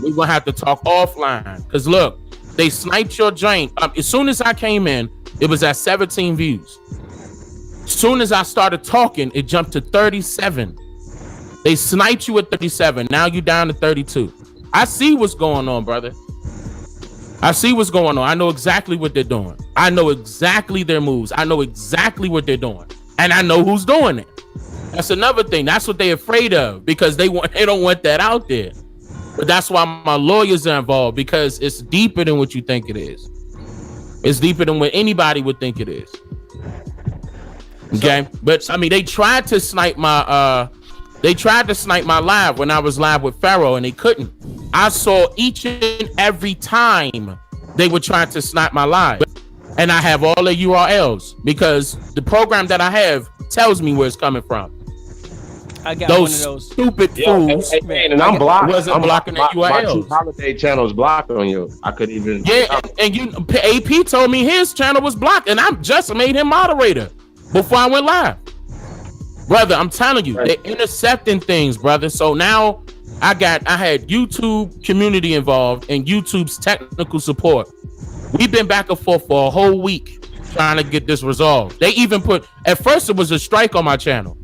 We're gonna have to talk offline, because look, they sniped your joint. As soon as I came in, it was at 17 views. As soon as I started talking, it jumped to 37. They sniped you at 37. Now you down to 32. I see what's going on, brother. I see what's going on. I know exactly what they're doing. I know exactly their moves. I know exactly what they're doing. And I know who's doing it. That's another thing. That's what they're afraid of, because they don't want that out there. But that's why my lawyers are involved, because it's deeper than what you think it is. It's deeper than what anybody would think it is. Okay, but I mean, they tried to snipe my live when I was live with Pharaoh, and they couldn't. I saw each and every time they were trying to snipe my live, and I have all the URLs because the program that I have tells me where it's coming from. I got those one of those stupid fools. And I'm blocked. Wasn't blocking the URLs. My holiday channel is blocked on you. I couldn't even. Yeah, and you, AP told me his channel was blocked, and I just made him moderator before I went live. Brother, I'm telling you, they're intercepting things, brother. So now I had YouTube community involved and YouTube's technical support. We've been back and forth for a whole week trying to get this resolved. They even at first it was a strike on my channel.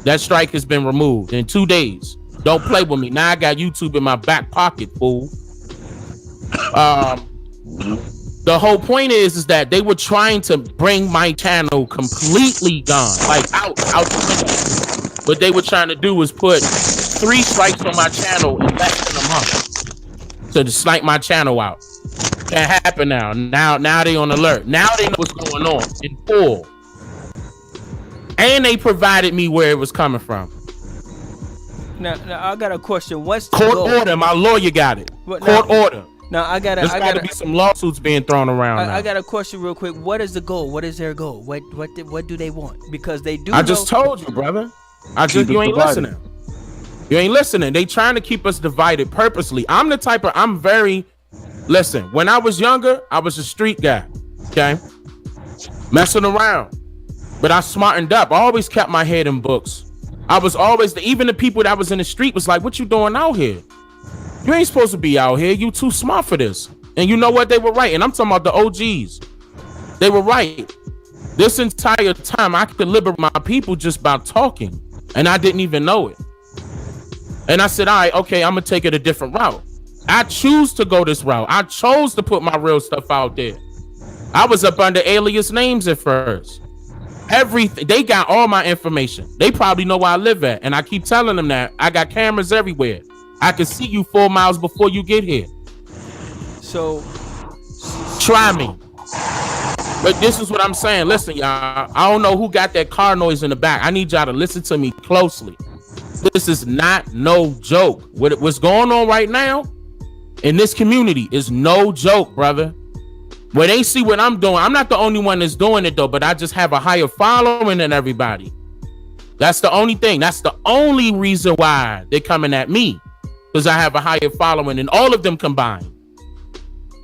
That strike has been removed in 2 days. Don't play with me. Now I got YouTube in my back pocket, fool. The whole point is that they were trying to bring my channel completely gone, like out the window. What they were trying to do was put 3 strikes on my channel in less than a month. So to snipe my channel out. Can't happen now. Now they on alert. Now they know what's going on in full. And they provided me where it was coming from. Now I got a question. What's the court goal? order? My lawyer got it. Court order. Now I gotta be some lawsuits being thrown around. I got a question real quick. What is the goal? What is their goal? What do they want? Because they do. I just told you, brother. You ain't listening. You ain't listening. They trying to keep us divided purposely. I'm the type of listen. When I was younger, I was a street guy. Okay, messing around. But I smartened up. I always kept my head in books. I was always even the people that was in the street was like, "What you doing out here? You ain't supposed to be out here. You too smart for this." And you know what? They were right. And I'm talking about the OGs. They were right. This entire time, I could liberate my people just by talking, and I didn't even know it. And I said, "All right, okay, I'm gonna take it a different route." I choose to go this route. I chose to put my real stuff out there. I was up under alias names at first. Everything, they got all my information. They probably know where I live at, and I keep telling them that I got cameras everywhere. I can see you 4 miles before you get here. So try me. But this is what I'm saying. Listen, y'all. I don't know who got that car noise in the back. I need y'all to listen to me closely. This is not no joke. What's going on right now in this community is no joke, brother. When they see what I'm doing, I'm not the only one that's doing it though, but I just have a higher following than everybody. That's the only thing. That's the only reason why they're coming at me, because I have a higher following than all of them combined.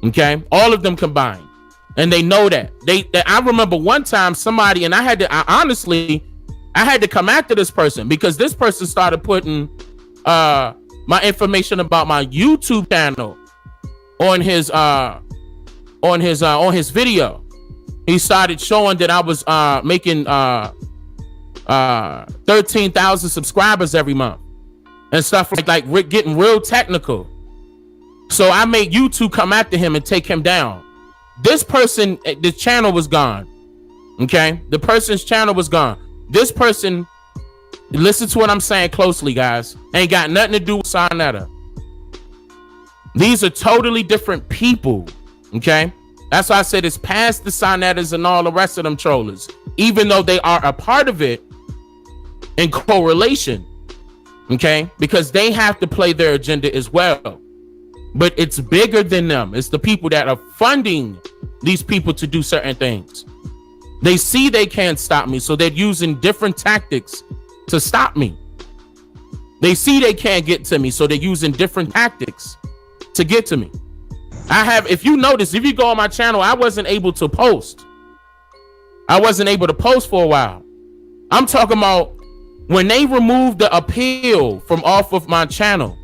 Okay, all of them combined, and they know that. I remember one time somebody, and I honestly, I had to come after this person because this person started putting my information about my YouTube channel on his video. He started showing that I was making 13,000 subscribers every month and stuff like getting real technical. So I made YouTube come after him and take him down. This person, the channel was gone. Okay, the person's channel was gone. This person, listen to what I'm saying closely, guys. Ain't got nothing to do with Sarnetta. These are totally different people. Okay, that's why I said it's past the Sarnettas and all the rest of them trollers, even though they are a part of it in correlation. Okay, because they have to play their agenda as well. But it's bigger than them. It's the people that are funding these people to do certain things. They see they can't stop me, so they're using different tactics to stop me. They see they can't get to me, so they're using different tactics to get to me. If you notice, if you go on my channel, I wasn't able to post. I wasn't able to post for a while. I'm talking about when they removed the appeal from off of my channel,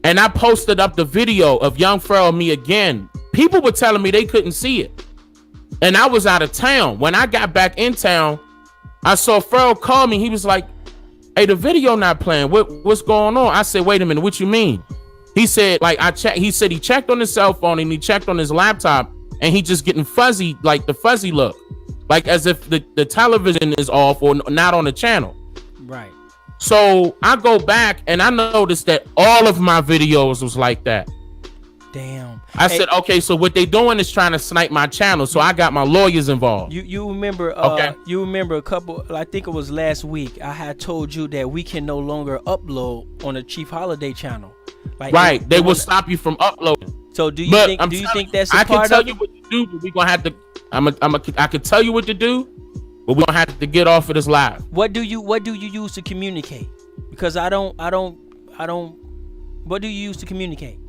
and I posted up the video of Young Pharrell Me Again, people were telling me they couldn't see it. And I was out of town. When I got back in town, I saw Pharrell call me. He was like, hey, the video not playing. What's going on? I said, wait a minute, what you mean? He said, he said he checked on his cell phone and he checked on his laptop and he just getting fuzzy, like the fuzzy look. Like as if the television is off or not on the channel. Right. So I go back and I noticed that all of my videos was like that. Damn. I said, okay, so what they doing is trying to snipe my channel. So I got my lawyers involved. You remember you remember a couple, I think it was last week, I had told you that we can no longer upload on the Chief Holiday channel. Like right. They will stop you from uploading. So do you think that's a part of it? I can tell you what to do, but we're gonna have to I can tell you what to do, but we're gonna have to get off of this live. What do you use to communicate? Because I don't what do you use to communicate?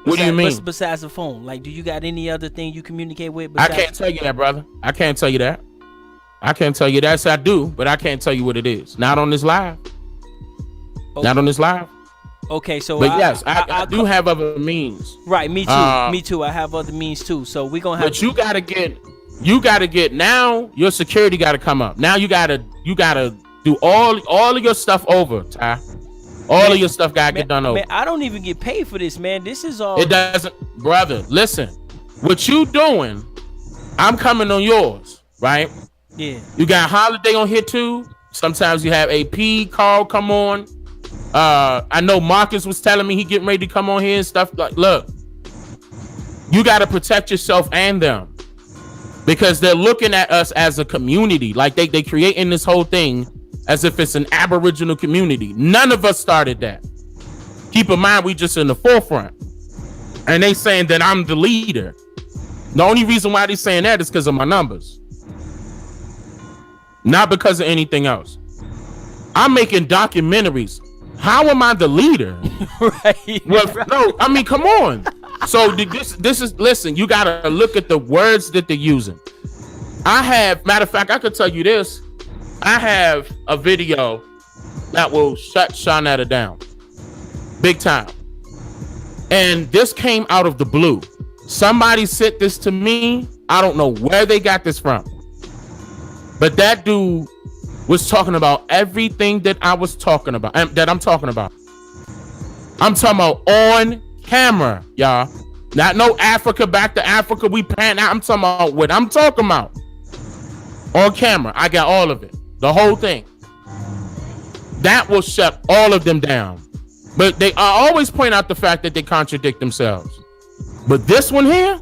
What do you mean? Besides the phone, like, do you got any other thing you communicate with? I can't tell you that, brother. I can't tell you that. I can't tell you that. So I do, but I can't tell you what it is. Not on this live. Okay. Not on this live. Okay, so but yes, I do have other means. Right, me too. Me too. I have other means too. So we're gonna have. But you gotta get now. Your security gotta come up. Now you gotta do all of your stuff over, Ty. All of your stuff gotta get done over. Man, I don't even get paid for this, man. This is all. It doesn't, brother. Listen, what you doing? I'm coming on yours, right? Yeah. You got Holiday on here too. Sometimes you have AP, Carl come on. I know Marcus was telling me he getting ready to come on here and stuff. Like, look, you got to protect yourself and them because they're looking at us as a community. Like they creating this whole thing as if it's an Aboriginal community. None of us started that. Keep in mind, we just in the forefront. And they saying that I'm the leader. The only reason why they saying that is because of my numbers. Not because of anything else. I'm making documentaries. How am I the leader? Right. Well, no, I mean, come on. So this is, listen, you got to look at the words that they're using. Matter of fact, I could tell you this. I have a video that will shut Sarnetta down. Big time. And this came out of the blue. Somebody sent this to me. I don't know where they got this from. But that dude was talking about everything that I was talking about, that I'm talking about. I'm talking about on camera, y'all. Not no Africa, back to Africa, we pan out. I'm talking about what I'm talking about. On camera, I got all of it. The whole thing. That will shut all of them down. But I always point out the fact that they contradict themselves. But this one here,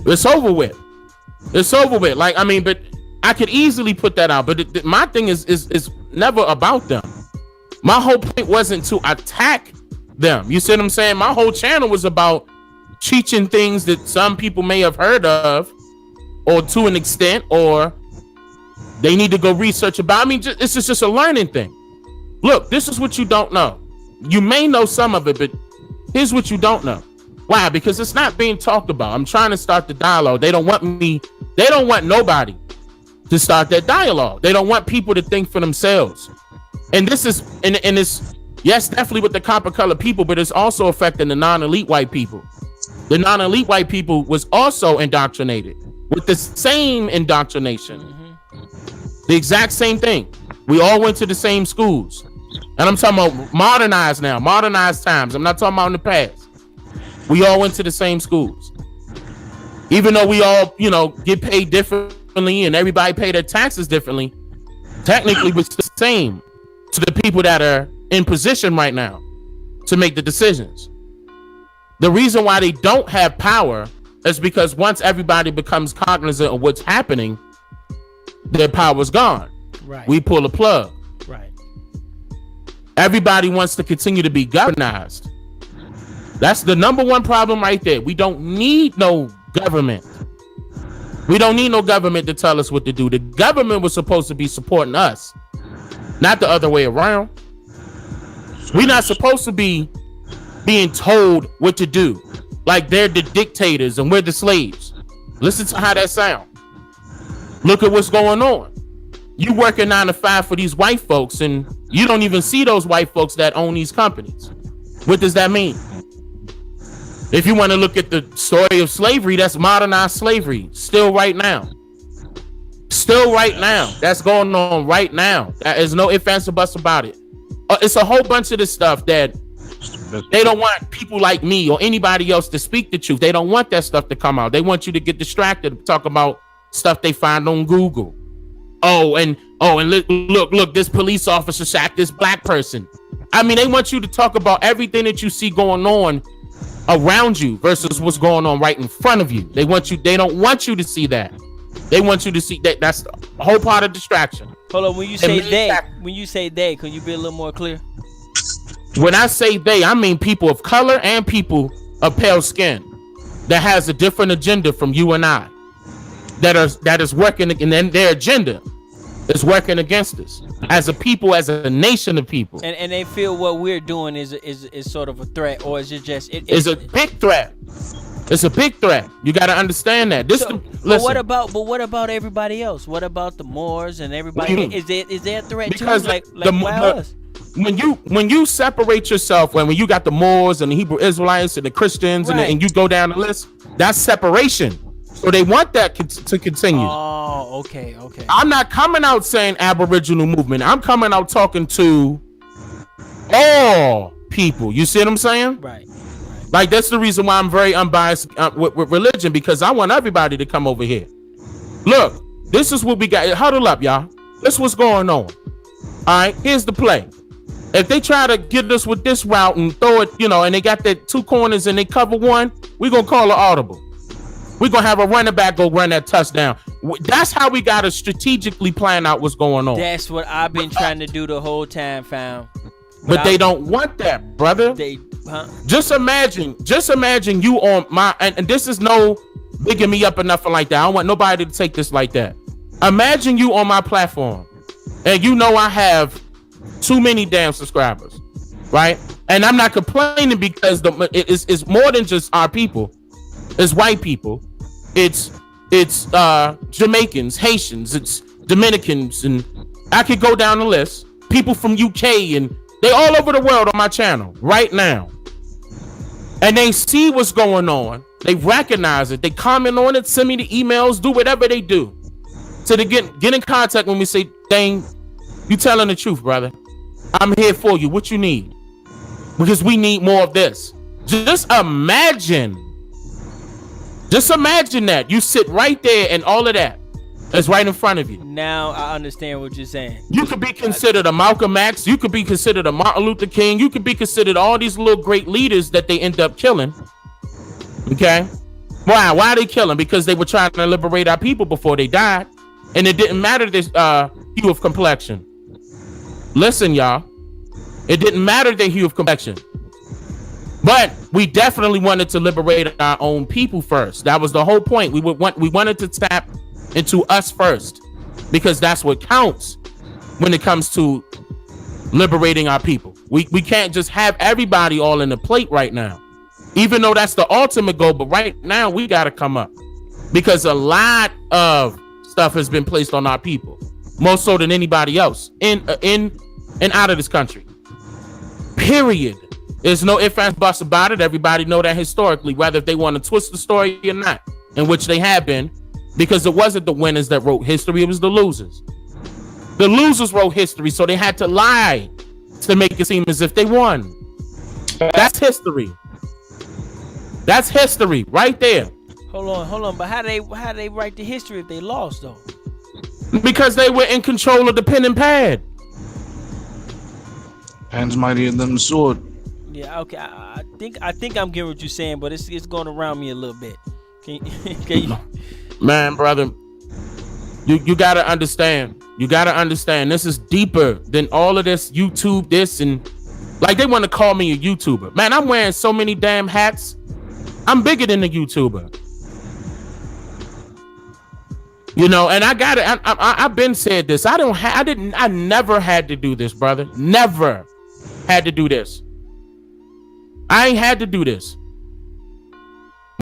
it's over with. It's over with. Like, I mean, but I could easily put that out. But my thing is never about them. My whole point wasn't to attack them. You see what I'm saying? My whole channel was about teaching things that some people may have heard of, or to an extent, or they need to go research about. I mean, this is just a learning thing. Look, this is what you don't know. You may know some of it, but here's what you don't know. Why? Because it's not being talked about. I'm trying to start the dialogue. They don't want nobody to start that dialogue. They don't want people to think for themselves. And this is, and it's, yes, definitely with the copper color people, but it's also affecting the non-elite white people. The non-elite white people was also indoctrinated with the same indoctrination. The exact same thing. We all went to the same schools. And I'm talking about modernized now, modernized times. I'm not talking about in the past. We all went to the same schools. Even though we all, you know, get paid differently and everybody pay their taxes differently, technically it's the same to the people that are in position right now to make the decisions. The reason why they don't have power is because once everybody becomes cognizant of what's happening, their power's gone. Right. We pull a plug. Right. Everybody wants to continue to be governized. That's the number one problem right there. We don't need no government. We don't need no government to tell us what to do. The government was supposed to be supporting us, not the other way around. We're not supposed to be being told what to do, like they're the dictators and we're the slaves. Listen to how that sounds. Look at what's going on. You working 9 to 5 for these white folks, and you don't even see those white folks that own these companies. What does that mean? If you want to look at the story of slavery, that's modernized slavery. Still right now. Still right now. That's going on right now. There's no ifs, ands, or buts about it. It's a whole bunch of this stuff that they don't want people like me or anybody else to speak the truth. They don't want that stuff to come out. They want you to get distracted, talk about stuff they find on Google. And look, this police officer shot this black person. I mean, they want you to talk about everything that you see going on around you versus what's going on right in front of you. They don't want you to see that. They want you to see that. That's a whole part of distraction. Hold on, when you say they, can you be a little more clear? When I say they, I mean people of color and people of pale skin that has a different agenda from you and I, that is working, and then their agenda is working against us as a people, as a nation of people. And they feel what we're doing is sort of a threat, or is it just it's a big threat. It's a big threat. You got to understand that. But what about everybody else? What about the Moors and everybody? Is there a threat because too? Like when you separate yourself, when you got the Moors and the Hebrew Israelites and the Christians, right, and you go down the list, that's separation. So they want that to continue. Oh, okay. I'm not coming out saying Aboriginal movement. I'm coming out talking to all people. You see what I'm saying? Right. Like, that's the reason why I'm very unbiased with religion, because I want everybody to come over here. Look, this is what we got. Huddle up, y'all. This is what's going on. All right, here's the play. If they try to get us with this route and throw it, and they got that 2 corners and they cover one, we're going to call it audible. We're going to have a running back go run that touchdown. That's how we got to strategically plan out what's going on. That's what I've been trying to do the whole time, fam. But they don't want that, brother. Just imagine you on my, and this is no bigging me up or nothing like that. I don't want nobody to take this like that. Imagine you on my platform and I have too many damn subscribers, right? And I'm not complaining because it's more than just our people. It's white people. It's Jamaicans, Haitians, it's Dominicans, and I could go down the list. People from UK, and they all over the world on my channel right now. And they see what's going on. They recognize it. They comment on it, send me the emails, do whatever they do. So they get in contact when we say, Dane, you telling the truth, brother. I'm here for you. What you need? Because we need more of this. Just imagine that. You sit right there and all of that is right in front of you. Now I understand what you're saying. You could be considered a Malcolm X. You could be considered a Martin Luther King. You could be considered all these little great leaders that they end up killing. Okay? Why? Why they killing? Because they were trying to liberate our people before they died. And it didn't matter this hue of complexion. Listen, y'all. It didn't matter the hue of complexion. But we definitely wanted to liberate our own people first. That was the whole point. We wanted to tap into us first, because that's what counts when it comes to liberating our people. We can't just have everybody all in the plate right now, even though that's the ultimate goal. But right now we got to come up, because a lot of stuff has been placed on our people, more so than anybody else in and out of this country. Period. There's no ifs, ands, buts about it. Everybody know that historically, whether if they want to twist the story or not, in which they have been, because it wasn't the winners that wrote history, it was the losers. The losers wrote history, so they had to lie to make it seem as if they won. That's history. That's history right there. Hold on. But how they write the history if they lost though? Because they were in control of the pen and pad. Hands mightier than the sword. Yeah, okay. I think I'm getting what you're saying, but it's going around me a little bit. Can you? Man, brother, you gotta understand. You gotta understand. This is deeper than all of this YouTube, this and like they want to call me a YouTuber. Man, I'm wearing so many damn hats. I'm bigger than a YouTuber. You know, and I got it. I've been said this. I never had to do this, brother. Never had to do this. I ain't had to do this.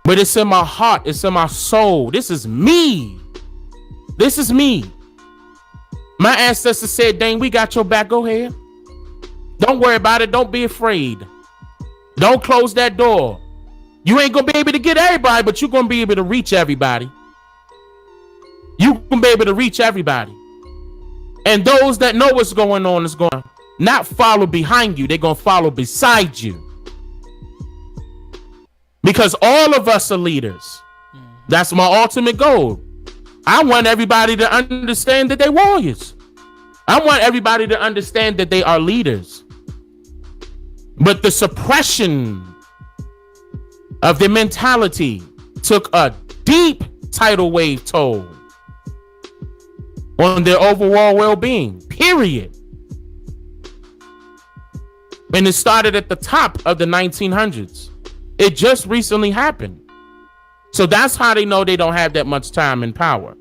But it's in my heart. It's in my soul. This is me. This is me. My ancestors said, Dane, we got your back. Go ahead. Don't worry about it. Don't be afraid. Don't close that door. You ain't going to be able to get everybody, but you're going to be able to reach everybody. You can be able to reach everybody. And those that know what's going on is going to not follow behind you. They're going to follow beside you. Because all of us are leaders. That's my ultimate goal. I want everybody to understand that they're warriors. I want everybody to understand that they are leaders. But the suppression of their mentality took a deep tidal wave toll on their overall well-being, period. And it started at the top of the 1900s. It just recently happened. So that's how they know they don't have that much time and power.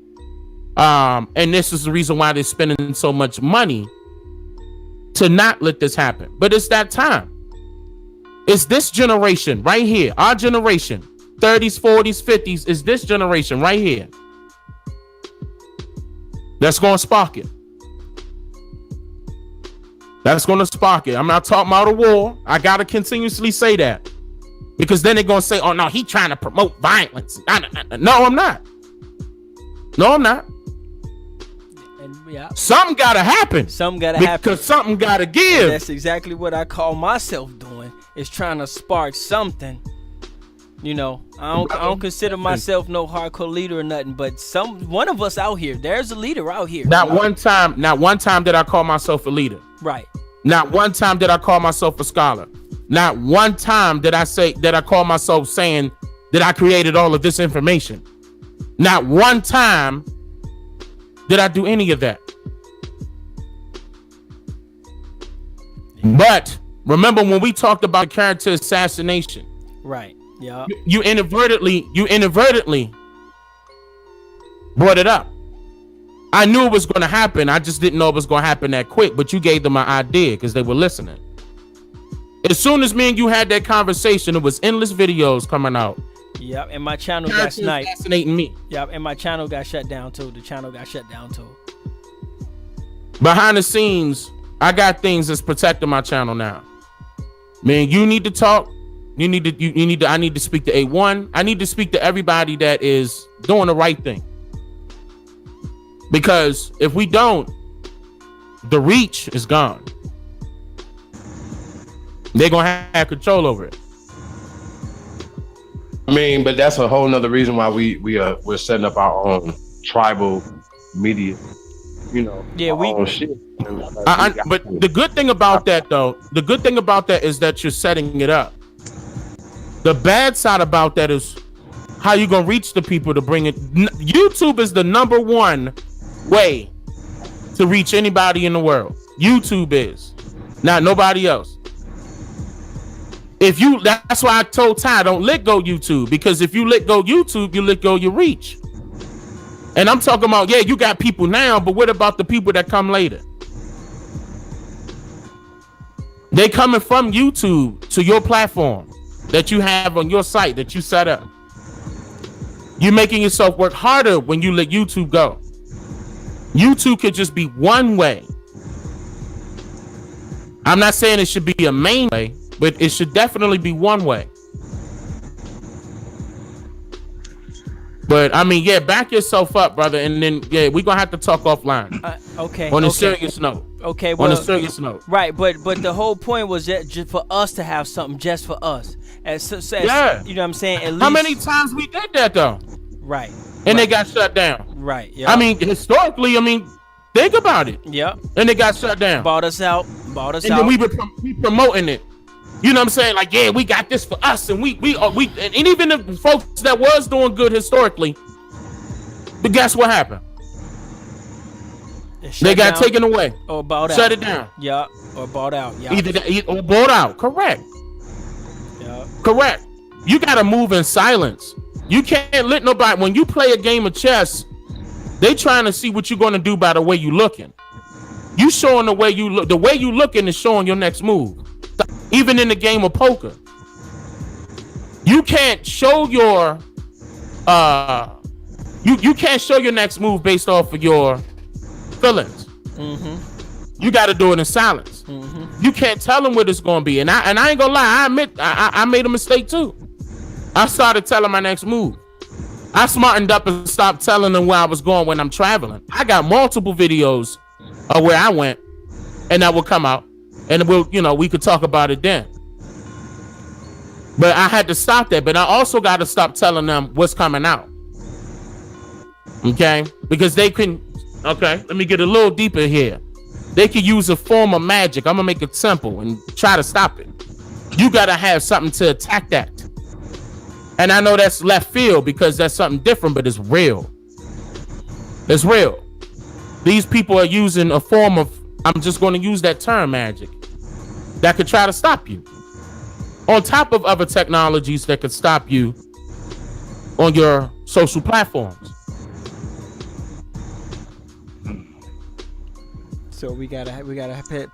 And this is the reason why they're spending so much money to not let this happen. But it's that time. It's this generation right here, our generation, 30s, 40s, 50s, is this generation right here that's going to spark it. That's going to spark it. I'm not talking about a war. I got to continuously say that. Because then they're going to say, oh, no, he trying to promote violence. No, I'm not. No, I'm not. And yeah. Something got to happen. Something got to happen. Because something got to give. And that's exactly what I call myself doing, is trying to spark something. You know, I don't consider myself no hardcore leader or nothing, but one of us out here, there's a leader out here. Not one time did I call myself a leader. Right. Not one time did I call myself a scholar. Not one time did I say that I call myself saying that I created all of this information. Not one time did I do any of that. But remember when we talked about character assassination. Right. Yeah. You inadvertently brought it up. I knew it was going to happen. I just didn't know it was going to happen that quick. But you gave them an idea because they were listening. As soon as me and you had that conversation, it was endless videos coming out. Yep, and my channel got sniped. Fascinating me. Yep, and my channel got shut down too. The channel got shut down too. Behind the scenes, I got things that's protecting my channel now. Man, you need to talk. I need to speak to A1. I need to speak to everybody that is doing the right thing. Because if we don't, the reach is gone. They're gonna have control over it. I mean, but that's a whole nother reason why we're setting up our own tribal media. You know, yeah, shit. But the good thing about that, though, is that you're setting it up. The bad side about that is how you gonna reach the people to bring it. YouTube is the number one way to reach anybody in the world. YouTube is, not nobody else. That's why I told Ty, don't let go YouTube, because if you let go YouTube, you let go your reach. And I'm talking about, yeah, you got people now, but what about the people that come later? They coming from YouTube to your platform that you have on your site that you set up. You're making yourself work harder when you let YouTube go. YouTube could just be one way. I'm not saying it should be a main way, but it should definitely be one way. But I mean, yeah, back yourself up, brother, and then we're gonna have to talk offline. Okay. On a serious note. Okay. Well, on a serious note. Right, but the whole point was that just for us to have something just for us. Yeah. You know what I'm saying? At least, how many times we did that though? Right. And they got shut down. Right. Yeah. I mean, historically, think about it. Yep. And they got shut down. Bought us out. And then we promoting it. You know what I'm saying? Like, yeah, we got this for us, and we and even the folks that was doing good historically, but guess what happened? They got taken away. Or bought out. Shut it down. Yeah. Or bought out. Yeah. Either that, or bought out. Correct. Yeah. Correct. You gotta move in silence. You can't let nobody. When you play a game of chess, they trying to see what you're gonna do by the way you looking. You showing the way you look. The way you looking is showing your next move. Even in the game of poker, you can't show your you can't show your next move based off of your feelings. Mm-hmm. You got to do it in silence. Mm-hmm. You can't tell them what it's going to be. And I ain't gonna lie, I admit I made a mistake too. I started telling my next move. I smartened up and stopped telling them where I was going when I'm traveling. I got multiple videos of where I went, and that will come out. And we could talk about it then. But I had to stop that. But I also got to stop telling them what's coming out. Okay? Because they can. Okay, let me get a little deeper here. They can use a form of magic. I'm gonna make it simple and try to stop it. You gotta have something to attack that. And I know that's left field because that's something different, but it's real. It's real. These people are using a form of, I'm just going to use that term, magic, that could try to stop you. On top of other technologies that could stop you on your social platforms. So we gotta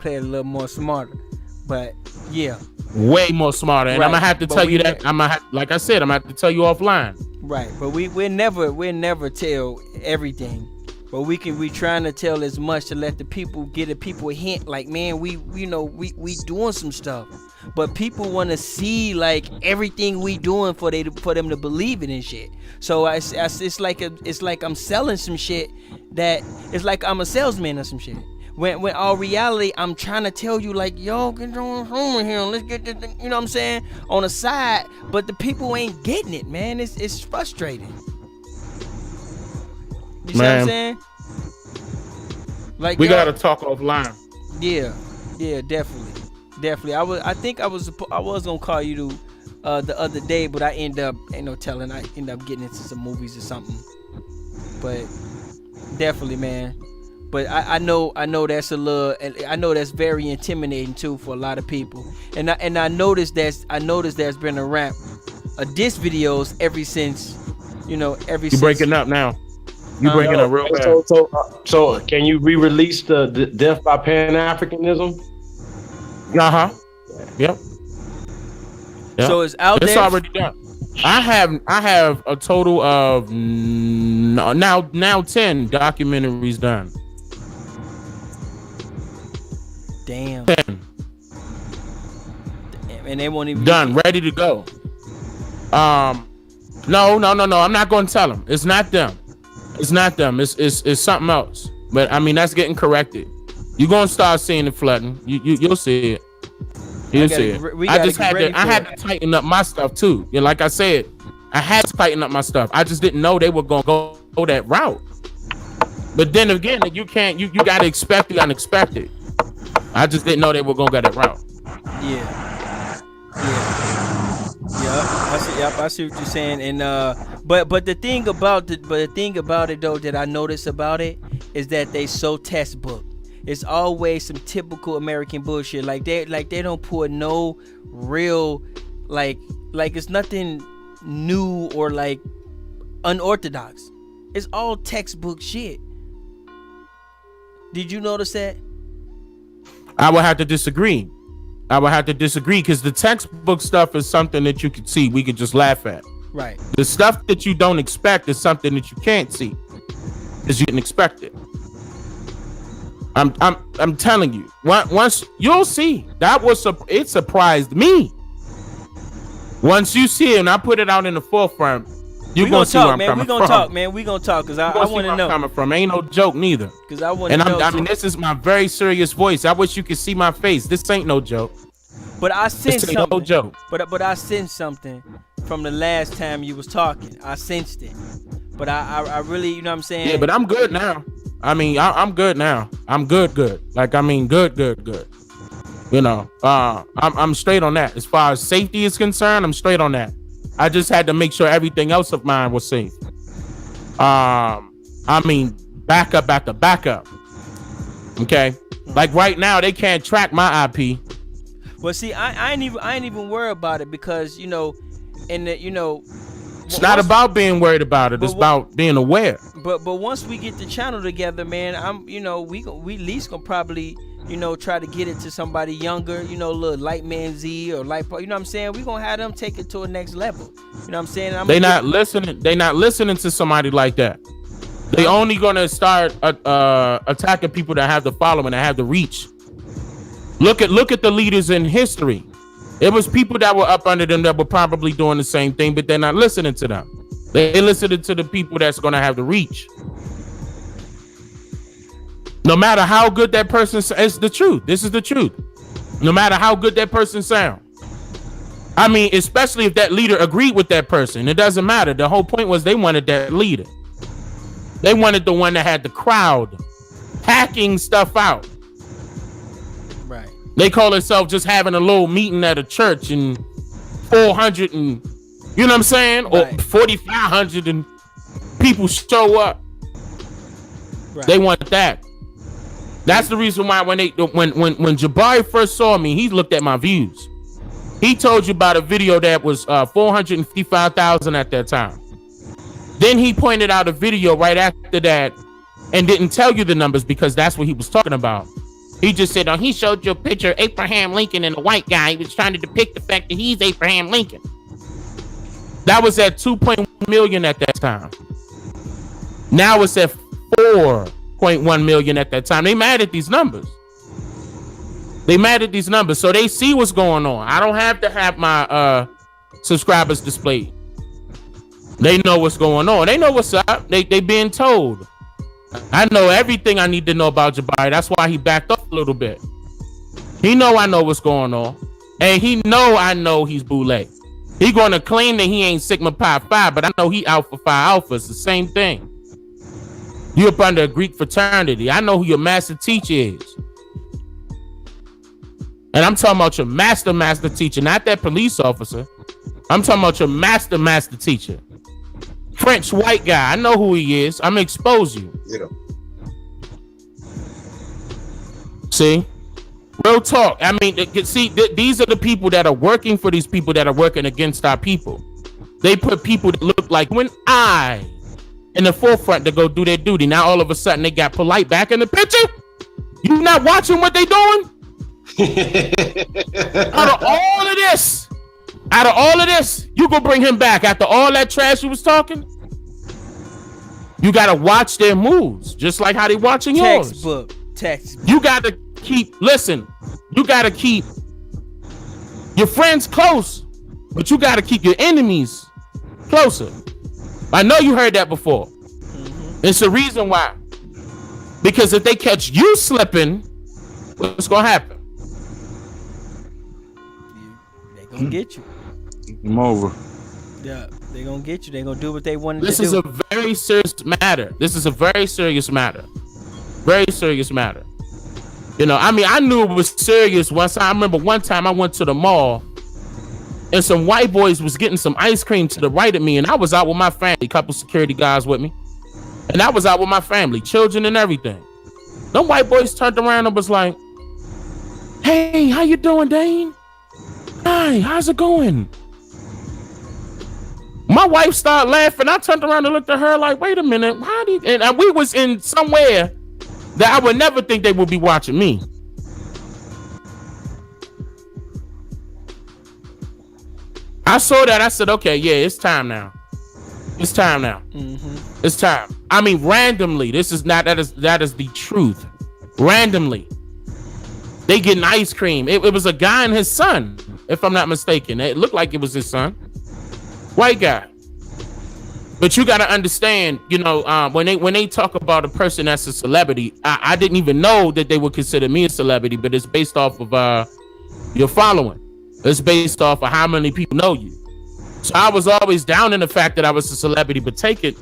play it a little more smarter, but yeah, way more smarter. And right. I'm gonna have to tell you that. Like I said, I'm gonna have to tell you offline. Right, but we'll never tell everything. But we trying to tell as much to let the people get a hint. Like, man, we doing some stuff, but people want to see like everything we doing for them to believe it and shit. So it's like I'm selling some shit that it's like I'm a salesman or some shit. When all reality, I'm trying to tell you like, yo, get on home here, let's get this thing, you know what I'm saying, on the side. But the people ain't getting it, man. It's frustrating. You see what I'm saying? Like, we gotta talk offline. Yeah, definitely. I was gonna call you the other day, but I end up getting into some movies or something. But definitely, man. But I know that's that's very intimidating too for a lot of people. And I noticed there's been a ramp of diss videos ever since. You breaking up now. You breaking up real bad. So can you re-release the Death by Pan-Africanism? Yep. So it's out there. It's already done. I have a total of now 10 documentaries done. Damn. And they won't even done, ready to go. No. I'm not going to tell them. It's not them. It's something else. But I mean, that's getting corrected. You're gonna start seeing it flooding. You'll see it. You'll see it. I had to tighten up my stuff too. Like I said, I had to tighten up my stuff. I just didn't know they were gonna go that route. But then again, you gotta expect the unexpected. I just didn't know they were gonna go that route. Yeah. I see what you're saying. And but the thing about it though that I notice about it is that they so textbook. It's always some typical American bullshit. Like they don't put no real like it's nothing new or like unorthodox. It's all textbook shit. Did you notice that? I would have to disagree. Because the textbook stuff is something that you could see. We could just laugh at. Right. The stuff that you don't expect is something that you can't see because you didn't expect it. I'm telling you. Once you'll see, it surprised me. Once you see it, and I put it out in the forefront, you're gonna see where I'm coming from. We gonna talk, because I want to know. Coming from ain't no joke neither. Because I want to know. I mean, this is my very serious voice. I wish you could see my face. This ain't no joke. But I sensed something. No joke. But I sensed something from the last time you was talking. I sensed it. But I really, you know what I'm saying? Yeah, but I'm good now. I mean, I'm good now. I'm good. Like, I mean, good. You know, I'm straight on that. As far as safety is concerned, I'm straight on that. I just had to make sure everything else of mine was safe. I mean, backup after backup. Okay, like right now they can't track my IP. Well, see, I ain't even worried about it, because you know, it's not about being worried about it. It's about being aware. But once we get the channel together, man, we at least gonna probably, try to get it to somebody younger, little Light Man Z or Light, you know what I'm saying? We gonna have them take it to a next level. You know what I'm saying? They not listening to somebody like that. They only gonna start attacking people that have the following, that have the reach. Look at the leaders in history. It was people that were up under them that were probably doing the same thing, but they're not listening to them. They listening to the people that's gonna have the reach. No matter how good that person, it's the truth. This is the truth. No matter how good that person sounds. I mean, especially if that leader agreed with that person, it doesn't matter. The whole point was they wanted that leader. They wanted the one that had the crowd hacking stuff out. Right. They call themselves just having a little meeting at a church and 400 and, you know what I'm saying? Right. Or 4,500 and people show up. Right. They want that. That's the reason why when Jabari first saw me, he looked at my views. He told you about a video that was 455,000 at that time. Then he pointed out a video right after that and didn't tell you the numbers, because that's what he was talking about. He just said, he showed you a picture of Abraham Lincoln and a white guy. He was trying to depict the fact that he's Abraham Lincoln. That was at 2.1 million at that time. Now it's at 4.1 million at that time. They mad at these numbers. So they see what's going on. I don't have to have my subscribers displayed. They know what's going on. They know what's up. They being told. I know everything I need to know about Jabari. That's why he backed up a little bit. He know I know what's going on. And he know I know he's Boule. He gonna claim that he ain't Sigma Pi Phi, but I know he Alpha Phi Alpha. It's the same thing. You up under a Greek fraternity. I know who your master teacher is. And I'm talking about your master teacher, not that police officer. I'm talking about your master teacher. French white guy. I know who he is. I'm gonna expose you. Yeah. See? Real talk. I mean, see, these are the people that are working for these people that are working against our people. They put people that look like when I in the forefront to go do their duty. Now all of a sudden they got polite back in the picture. You not watching what they doing? Out of all of this, you gonna bring him back after all that trash you was talking? You gotta watch their moves, just like how they watching yours. Textbook. You gotta keep your friends close, but you gotta keep your enemies closer. I know you heard that before. Mm-hmm. It's the reason why. Because if they catch you slipping, what's gonna happen? They gonna get you. I'm over. Yeah, they gonna get you. They gonna do what they wanted to do. This is a very serious matter. Very serious matter. You know, I mean, I knew it was serious once. I remember one time I went to the mall and some white boys was getting some ice cream to the right of me, and I was out with my family, a couple security guys with me, and I was out with my family, children and everything. Them white boys turned around and was like, "Hey, how you doing, Dane? Hi, how's it going?" My wife started laughing. I turned around and looked at her like, "Wait a minute, how do you?" And we was in somewhere that I would never think they would be watching me. I saw that. I said, "Okay, yeah, it's time now. It's time now. Mm-hmm. It's time." I mean, randomly. This is not. That is the truth. randomly. They getting ice cream. It was a guy and his son, if I'm not mistaken. It looked like it was his son. White guy. But you got to understand, you know, when they talk about a person that's a celebrity, I didn't even know that they would consider me a celebrity, but it's based off of your following. It's based off of how many people know you. So I was always down in the fact that I was a celebrity, but take it,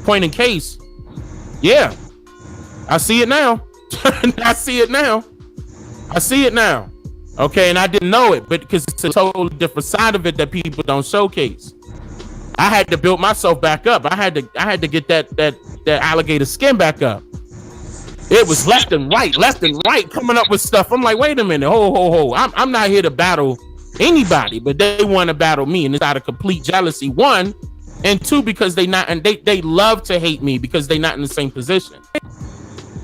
point in case, yeah, I see it now. I see it now. Okay, and I didn't know it, but because it's a totally different side of it that people don't showcase. I had to build myself back up. I had to get that alligator skin back up. It was left and right coming up with stuff. I'm like, wait a minute, ho. I'm not here to battle anybody, but they want to battle me, and it's out of complete jealousy. One, and two, because they love to hate me because they not in the same position.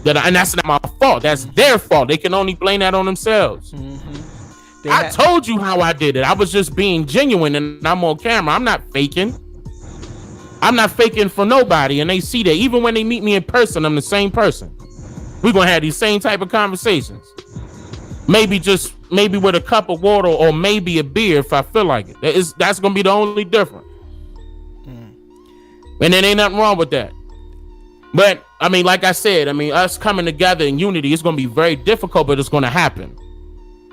And that's not my fault. That's their fault. They can only blame that on themselves. Mm-hmm. I told you how I did it. I was just being genuine, and I'm on camera. I'm not faking. I'm not faking for nobody, and they see that. Even when they meet me in person, I'm the same person. We're gonna have these same type of conversations. Maybe with a cup of water or maybe a beer if I feel like it. That's gonna be the only difference. And there ain't nothing wrong with that. But I mean, like I said, us coming together in unity is gonna be very difficult, but it's gonna happen.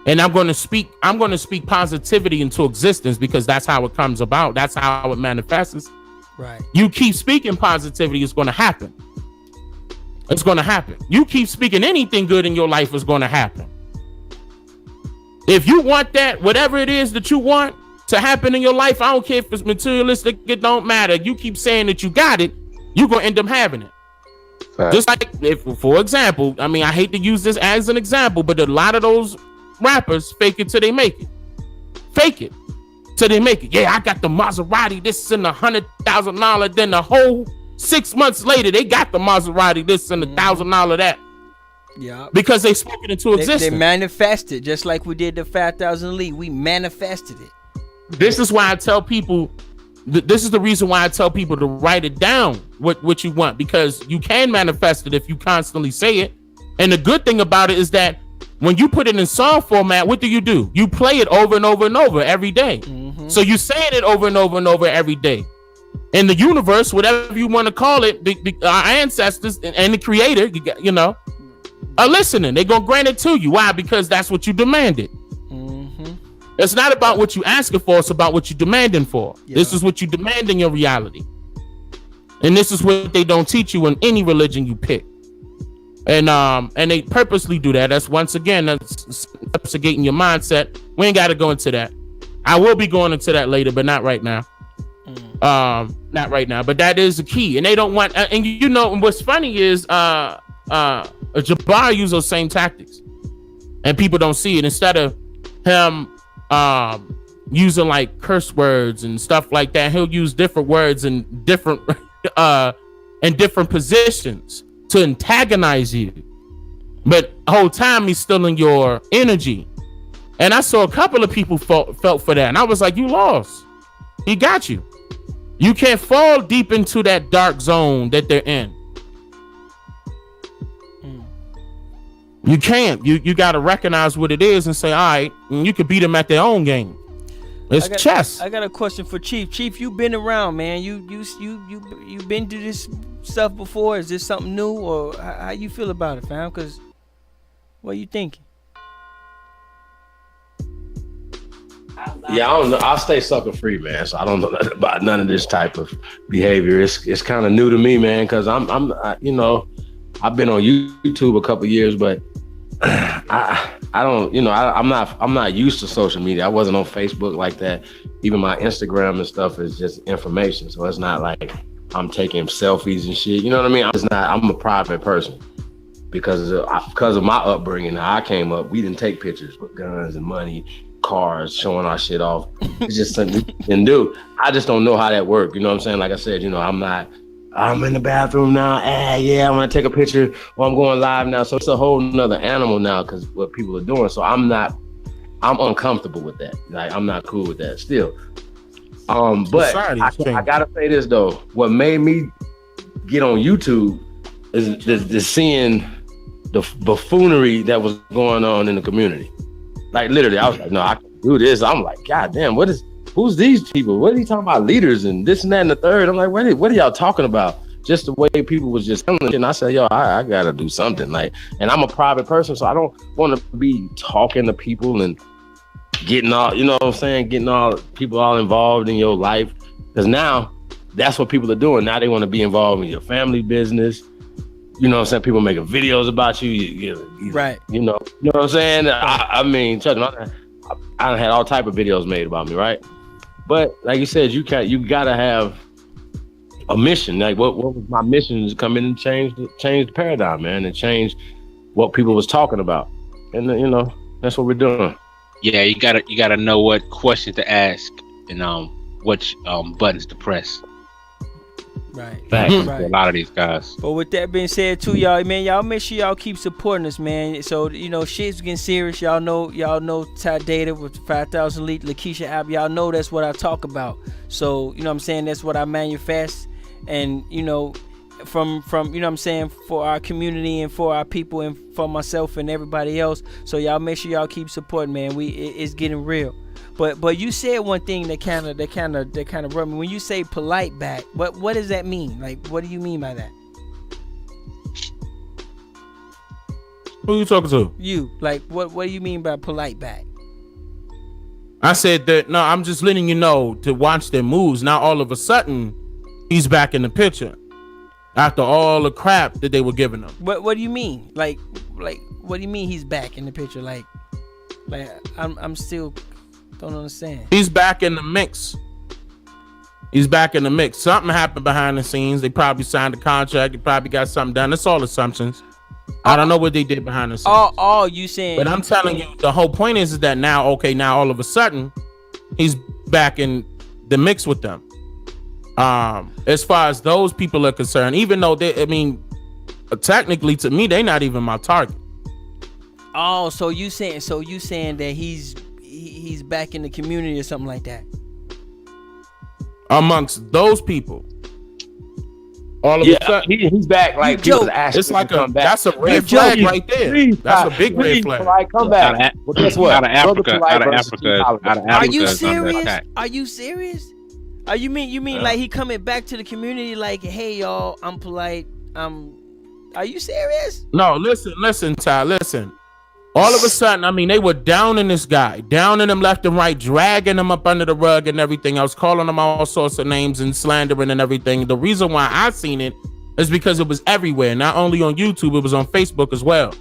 And I'm gonna speak positivity into existence because that's how it comes about. That's how it manifests. Right. You keep speaking positivity, it's gonna happen. It's gonna happen. You keep speaking anything good in your life, is gonna happen. If you want that, whatever it is that you want to happen in your life, I don't care if it's materialistic, it don't matter. You keep saying that you got it, you're gonna end up having it. Right. Just like if, for example, I hate to use this as an example, but a lot of those rappers fake it till they make it. Fake it till they make it. Yeah, I got the Maserati, this and $100,000. Then the whole 6 months later, they got the Maserati, this and $1,000 that. Yeah. Because they spoke it into existence. They manifested, just like we did the 5,000 League. We manifested it. This is why I tell people. This is the reason why I tell people to write it down, what you want, because you can manifest it if you constantly say it. And the good thing about it is that when you put it in song format, what do? You play it over and over and over every day. Mm-hmm. So you're saying it over and over and over every day. And the universe, whatever you want to call it, our ancestors and the creator, you know, are listening. They're going to grant it to you. Why? Because that's what you demanded. Mm-hmm. It's not about what you asking for. It's about what you're demanding for. Yeah. This is what you demand in your reality. And this is what they don't teach you in any religion you pick. And they purposely do that. That's once again, that's subjugating your mindset. We ain't got to go into that. I will be going into that later, but not right now. Not right now. But that is the key. And they don't want. And you know, what's funny is Jabbar used those same tactics, and people don't see it. Instead of him using like curse words and stuff like that, he'll use different words and different positions to antagonize you. But the whole time he's stealing your energy. And I saw a couple of people felt for that, and I was like, you lost. He got you. You can't fall deep into that dark zone that they're in. You can't. You got to recognize what it is and say, all right, and you can beat them at their own game. It's chess. I got a question for Chief. Chief, you've been around, man. You been through this stuff before. Is this something new, or how you feel about it, fam? Because what are you thinking? Yeah, I don't know. I'll stay sucker free, man. So I don't know nothing about none of this type of behavior. It's kind of new to me, man. Because I've been on YouTube a couple years, but I don't, I'm not used to social media. I wasn't on Facebook like that. Even my Instagram and stuff is just information. So it's not like I'm taking selfies and shit. You know what I mean? I'm a private person because of my upbringing. How I came up, we didn't take pictures with guns and money, cars, showing our shit off. It's just something you can do. I just don't know how that works. You know what I'm saying? Like I said, I'm in the bathroom now. I'm gonna take a picture or I'm going live now. So it's a whole nother animal now because what people are doing. So I'm uncomfortable with that. Like I'm not cool with that still. But I gotta say this though. What made me get on YouTube is the seeing the buffoonery that was going on in the community. Like literally, I was like, no, I can do this. I'm like, God damn, who's these people? What are you talking about? Leaders and this and that and the third. I'm like, what are y'all talking about? Just the way people was just telling it. And I said, yo, I gotta do something. Like, and I'm a private person, so I don't want to be talking to people and getting all, you know what I'm saying, getting all people all involved in your life. Because now that's what people are doing. Now they want to be involved in your family business. You know what I'm saying? People making videos about you. Right. You know what I'm saying? I mean, trust me, I had all type of videos made about me, right? But like you said, you gotta have a mission. Like what was my mission? To come in and change the paradigm, man, and change what people was talking about. And you know, that's what we're doing. Yeah, you gotta know what questions to ask and which buttons to press. Right. Right. A lot of these guys. But with that being said, too, y'all, man, y'all make sure y'all keep supporting us, man. So you know, shit's getting serious. Y'all know Ty Data with 5,000 Elite, Lakeisha app. Y'all know that's what I talk about. So you know what I'm saying, that's what I manifest, and you know, from you know what I'm saying, for our community and for our people and for myself and everybody else. So y'all make sure y'all keep supporting, man. It's getting real. But you said one thing that kind of rubbed me. When you say polite back, what does that mean? Like, what do you mean by that? Who you talking to? You. Like, what do you mean by polite back? I said that, no, I'm just letting you know to watch their moves. Now all of a sudden, he's back in the picture after all the crap that they were giving him. What do you mean? Like, what do you mean he's back in the picture? Like I'm still don't understand. He's back in the mix. Something happened behind the scenes. They probably signed a contract. They probably got something done. It's all assumptions. I don't know what they did behind the scenes. All you saying. But I'm telling you, the whole point is that now all of a sudden, he's back in the mix with them. As far as those people are concerned, even though technically to me, they're not even my target. Oh, so you saying that he's back in the community or something like that? Amongst those people, all of a sudden he's back. Like it's like that's a red flag right there. That's a big red flag. Like, come back. Well, guess what? Out of Africa. Are you serious? Are you serious? You mean like he coming back to the community? Like, hey y'all, I'm polite. Are you serious? No, listen, Ty, listen. All of a sudden, they were downing this guy, downing him left and right, dragging him up under the rug and everything else, calling him all sorts of names and slandering and everything. The reason why I seen it is because it was everywhere, not only on YouTube, it was on Facebook as well.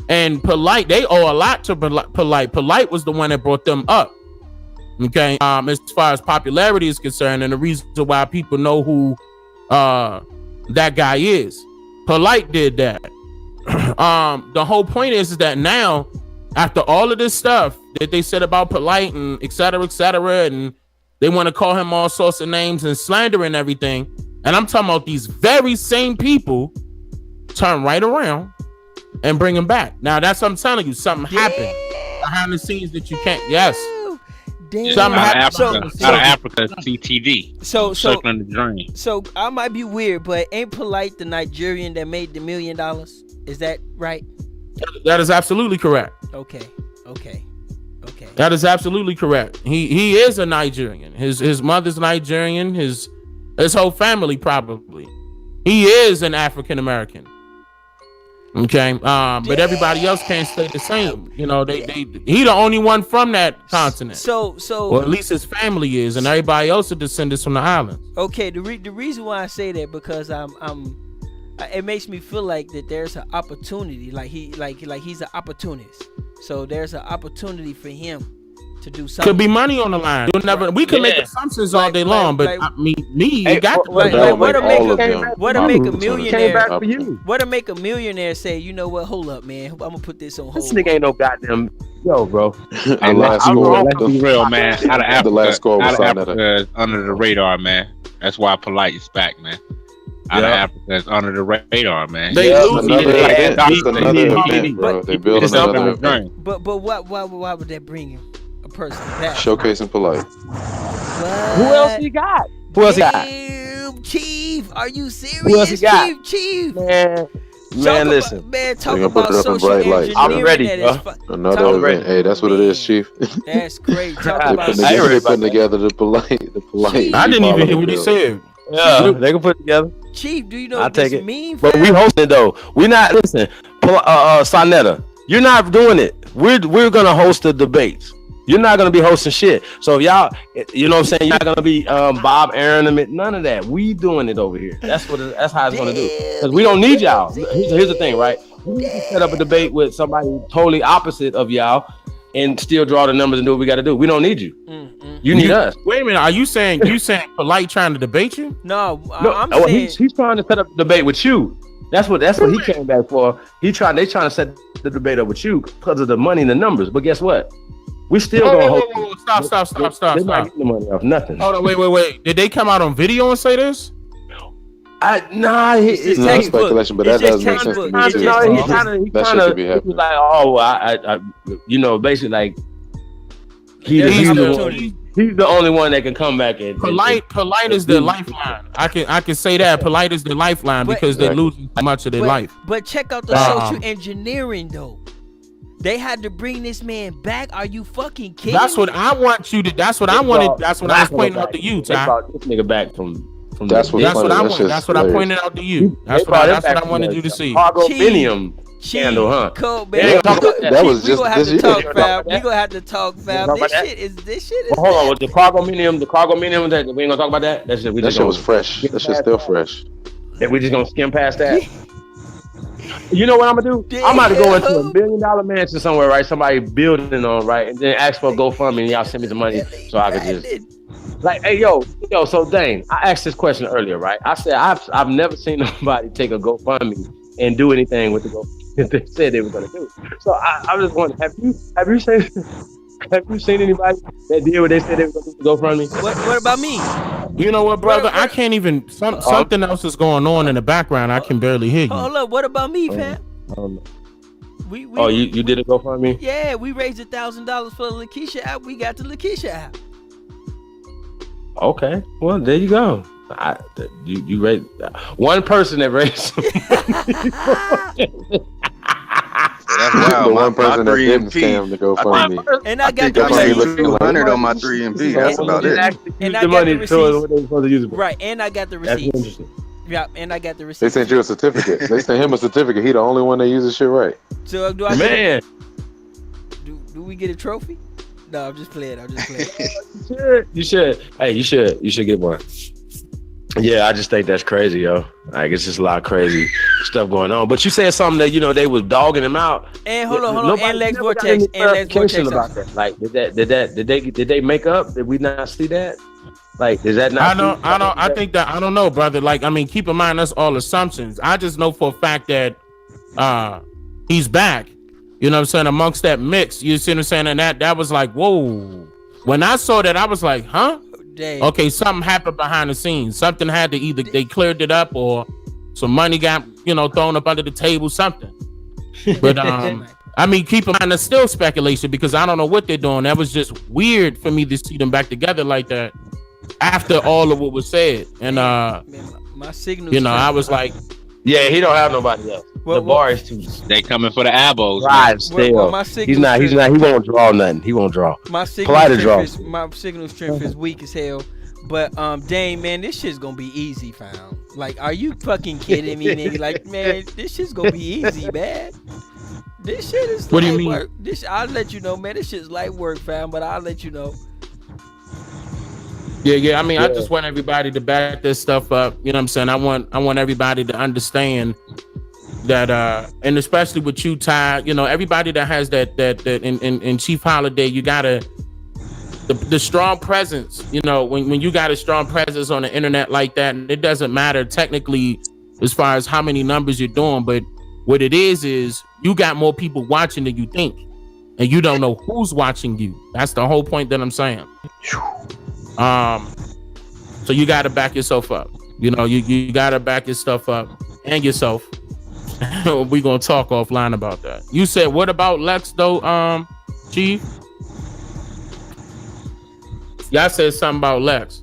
And Polite, they owe a lot to Polite. Polite was the one that brought them up. Okay, as far as popularity is concerned, and the reason why people know who that guy is. Polite did that. The whole point is that now, after all of this stuff that they said about Polite and et cetera, and they want to call him all sorts of names and slander and everything, and I'm talking about these very same people turn right around and bring him back. Now that's what I'm telling you, something happened behind the scenes that you can't. Yes. Something out of Africa, CTD. So circling the drain. So I might be weird, but ain't Polite the Nigerian that made the $1 million? Is that right? That is absolutely correct. Okay. That is absolutely correct. He is a Nigerian. His mother's Nigerian. His whole family probably. He is an African American. Okay. But everybody else can't stay the same. You know, he the only one from that continent. So or at least his family is, and everybody else are descendants from the islands. Okay. The reason why I say that because it makes me feel like that there's an opportunity, like he's an opportunist. So there's an opportunity for him to do something. Could be money on the line. We can make assumptions all day long, but you got to what to make a millionaire? What to make a millionaire say? You know what? Hold up, man. I'm gonna put this on hold. This nigga ain't no goddamn bro. Hey, let's be real, man. Out of Africa, under the radar, man. That's why Polite is back, man. Out of Africa is under the radar, man. They build another event. But why would that bring him? A person back? Showcasing Polite. Who else he got? Chief, are you serious? Who else he got? Chief. Man, Man, listen. Man, talk about social engineering. I'm ready. Another event. Hey, that's what it is, Chief. That's great. Talk about they're putting together the polite. I didn't even hear what he said. Yeah, they can put it together. Chief, do you know what this means? But we hosting though. We're not listen. Sonetta, you're not doing it. We're gonna host the debates. You're not gonna be hosting shit. So if y'all, you know what I'm saying, you're not gonna be Bob, Aaron, none of that. We doing it over here. That's how it's gonna do. Because we don't need y'all. Here's the thing, right? We need to set up a debate with somebody totally opposite of y'all and still draw the numbers and do what we got to do. We don't need you. You need us. Wait a minute. Are you saying Polite trying to debate you? No, I'm saying he's trying to set up a debate with you. That's what he came back for. They trying to set the debate up with you because of the money and the numbers. But guess what? We still gonna hold. Stop. They're not getting the money off nothing. Hold on, wait. Did they come out on video and say this? It's not speculation, but that doesn't make sense to me. That should be happening. Like, basically like he's the only one that can come back and Polite is the lifeline. I can say that Polite is the lifeline because they're losing so much of their life. But check out the social engineering though. They had to bring this man back. Are you fucking kidding? That's what I want you to. That's what I wanted. That's what I was pointing out to you, Ty. Brought this nigga back from that's what I wanted. That's what I pointed out to you. That's what I wanted you to see. Cargominium scandal, huh? Cool, man. That was just this year. We gonna have to talk, fam. This shit is. Hold on, with the Cargominium, that we ain't gonna talk about that. That shit was fresh. That shit's still fresh. And we just gonna skim past that. You know what I'm gonna do? I'm about to go into $1 billion mansion somewhere, right? Somebody building on, right? And then ask for a GoFundMe and y'all send me some money so I could just like, hey, yo. So Dane, I asked this question earlier, right? I said I've never seen nobody take a GoFundMe and do anything with the GoFundMe they said they were gonna do. So I was just wondering, have you seen anybody that did what they said they were gonna do to GoFundMe? What about me? You know what, brother? I can't even. Something else is going on in the background. I can barely hear you. Hold up. What about me, fam? You did a GoFundMe? Yeah, we raised $1,000 for the Lakeisha app. We got the Lakeisha app. Okay, well there you go. You raised one person that raised some money. That's wild. One person that didn't scam to GoFundMe. And I got the receipt. 200 on my 3MP. That's about it. And I got the receipt. Right, and I got the receipt. Yeah, and I got the receipt. They sent you a certificate. They sent him a certificate. He the only one that uses shit right. So do I? Man, do we get a trophy? No, I'm just playing. You should. Hey, you should get one. Yeah, I just think that's crazy, yo. Like it's just a lot of crazy stuff going on. But you said something that they was dogging him out. And hold on. And Lex Vortex. About that. Like did they make up? Did we not see that? Like is that not? I think that I don't know, brother. Like I mean, keep in mind that's all assumptions. I just know for a fact that he's back. You know what I'm saying? Amongst that mix, you see what I'm saying? And that was like, whoa. When I saw that, I was like, huh? Dang. Okay, something happened behind the scenes. Something had to either they cleared it up or some money got thrown up under the table. Something. But I mean, keep in mind that's still speculation because I don't know what they're doing. That was just weird for me to see them back together like that after all of what was said. And my signal. I was like, yeah, he don't have nobody else. The bar is too. They coming for the abos. Right, still. He's not. He won't draw nothing. He won't draw. My signal strength is weak as hell. But Dane, man, this shit's gonna be easy, fam. Like, are you fucking kidding me, nigga? Like, man, this shit's gonna be easy, man. This shit is. What do you mean? Work. I'll let you know, man. This shit's light work, fam. But I'll let you know. Yeah. I mean, I just want everybody to back this stuff up. You know what I'm saying? I want everybody to understand that, and especially with you, Ty. Everybody that has that in Chief Holiday, you gotta the strong presence. When you got a strong presence on the internet like that, and it doesn't matter technically as far as how many numbers you're doing, but what it is you got more people watching than you think, and you don't know who's watching you. That's the whole point that I'm saying. So you got to back yourself up. You got to back your stuff up and yourself. We're going to talk offline about that. You said, what about Lex though, Chief? Y'all said something about Lex.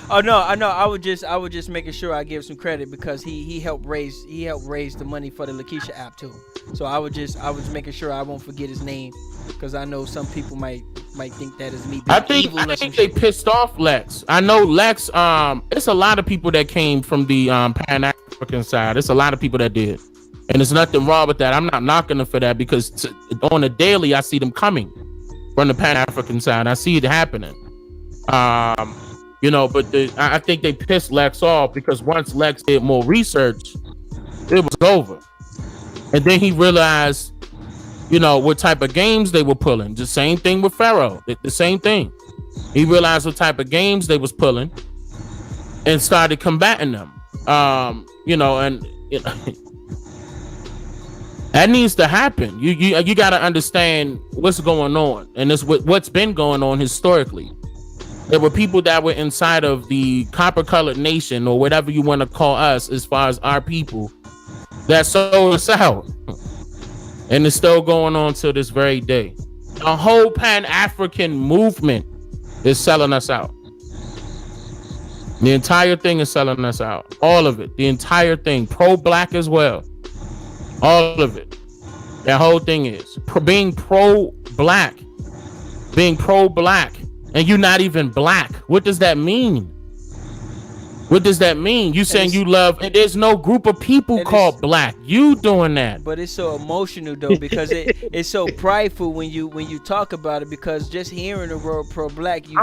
Oh no, I know. I would just making sure I give some credit because he helped raise the money for the Lakeisha app too. So I was making sure I won't forget his name because I know some people might think that is me. I think they pissed off Lex. I know Lex. It's a lot of people that came from the Pan African side. It's a lot of people that did, and there's nothing wrong with that. I'm not knocking them for that because on a daily I see them coming from the Pan African side. I see it happening. But I think they pissed Lex off because once Lex did more research, it was over. And then he realized, what type of games they were pulling. The same thing with Pharaoh. The same thing. He realized what type of games they was pulling and started combating them. That needs to happen. You got to understand what's going on. And it's what's been going on historically. There were people that were inside of the copper-colored nation or whatever you want to call us as far as our people that sold us out. And it's still going on to this very day. The whole Pan-African movement is selling us out. The entire thing is selling us out. All of it. The entire thing. Pro-black as well. All of it. That whole thing is. Being pro-black. And you're not even black. What does that mean? What does that mean? You saying you love, and there's no group of people called black. You doing that. But it's so emotional though, because it's so prideful when you talk about it, because just hearing the word pro-black, you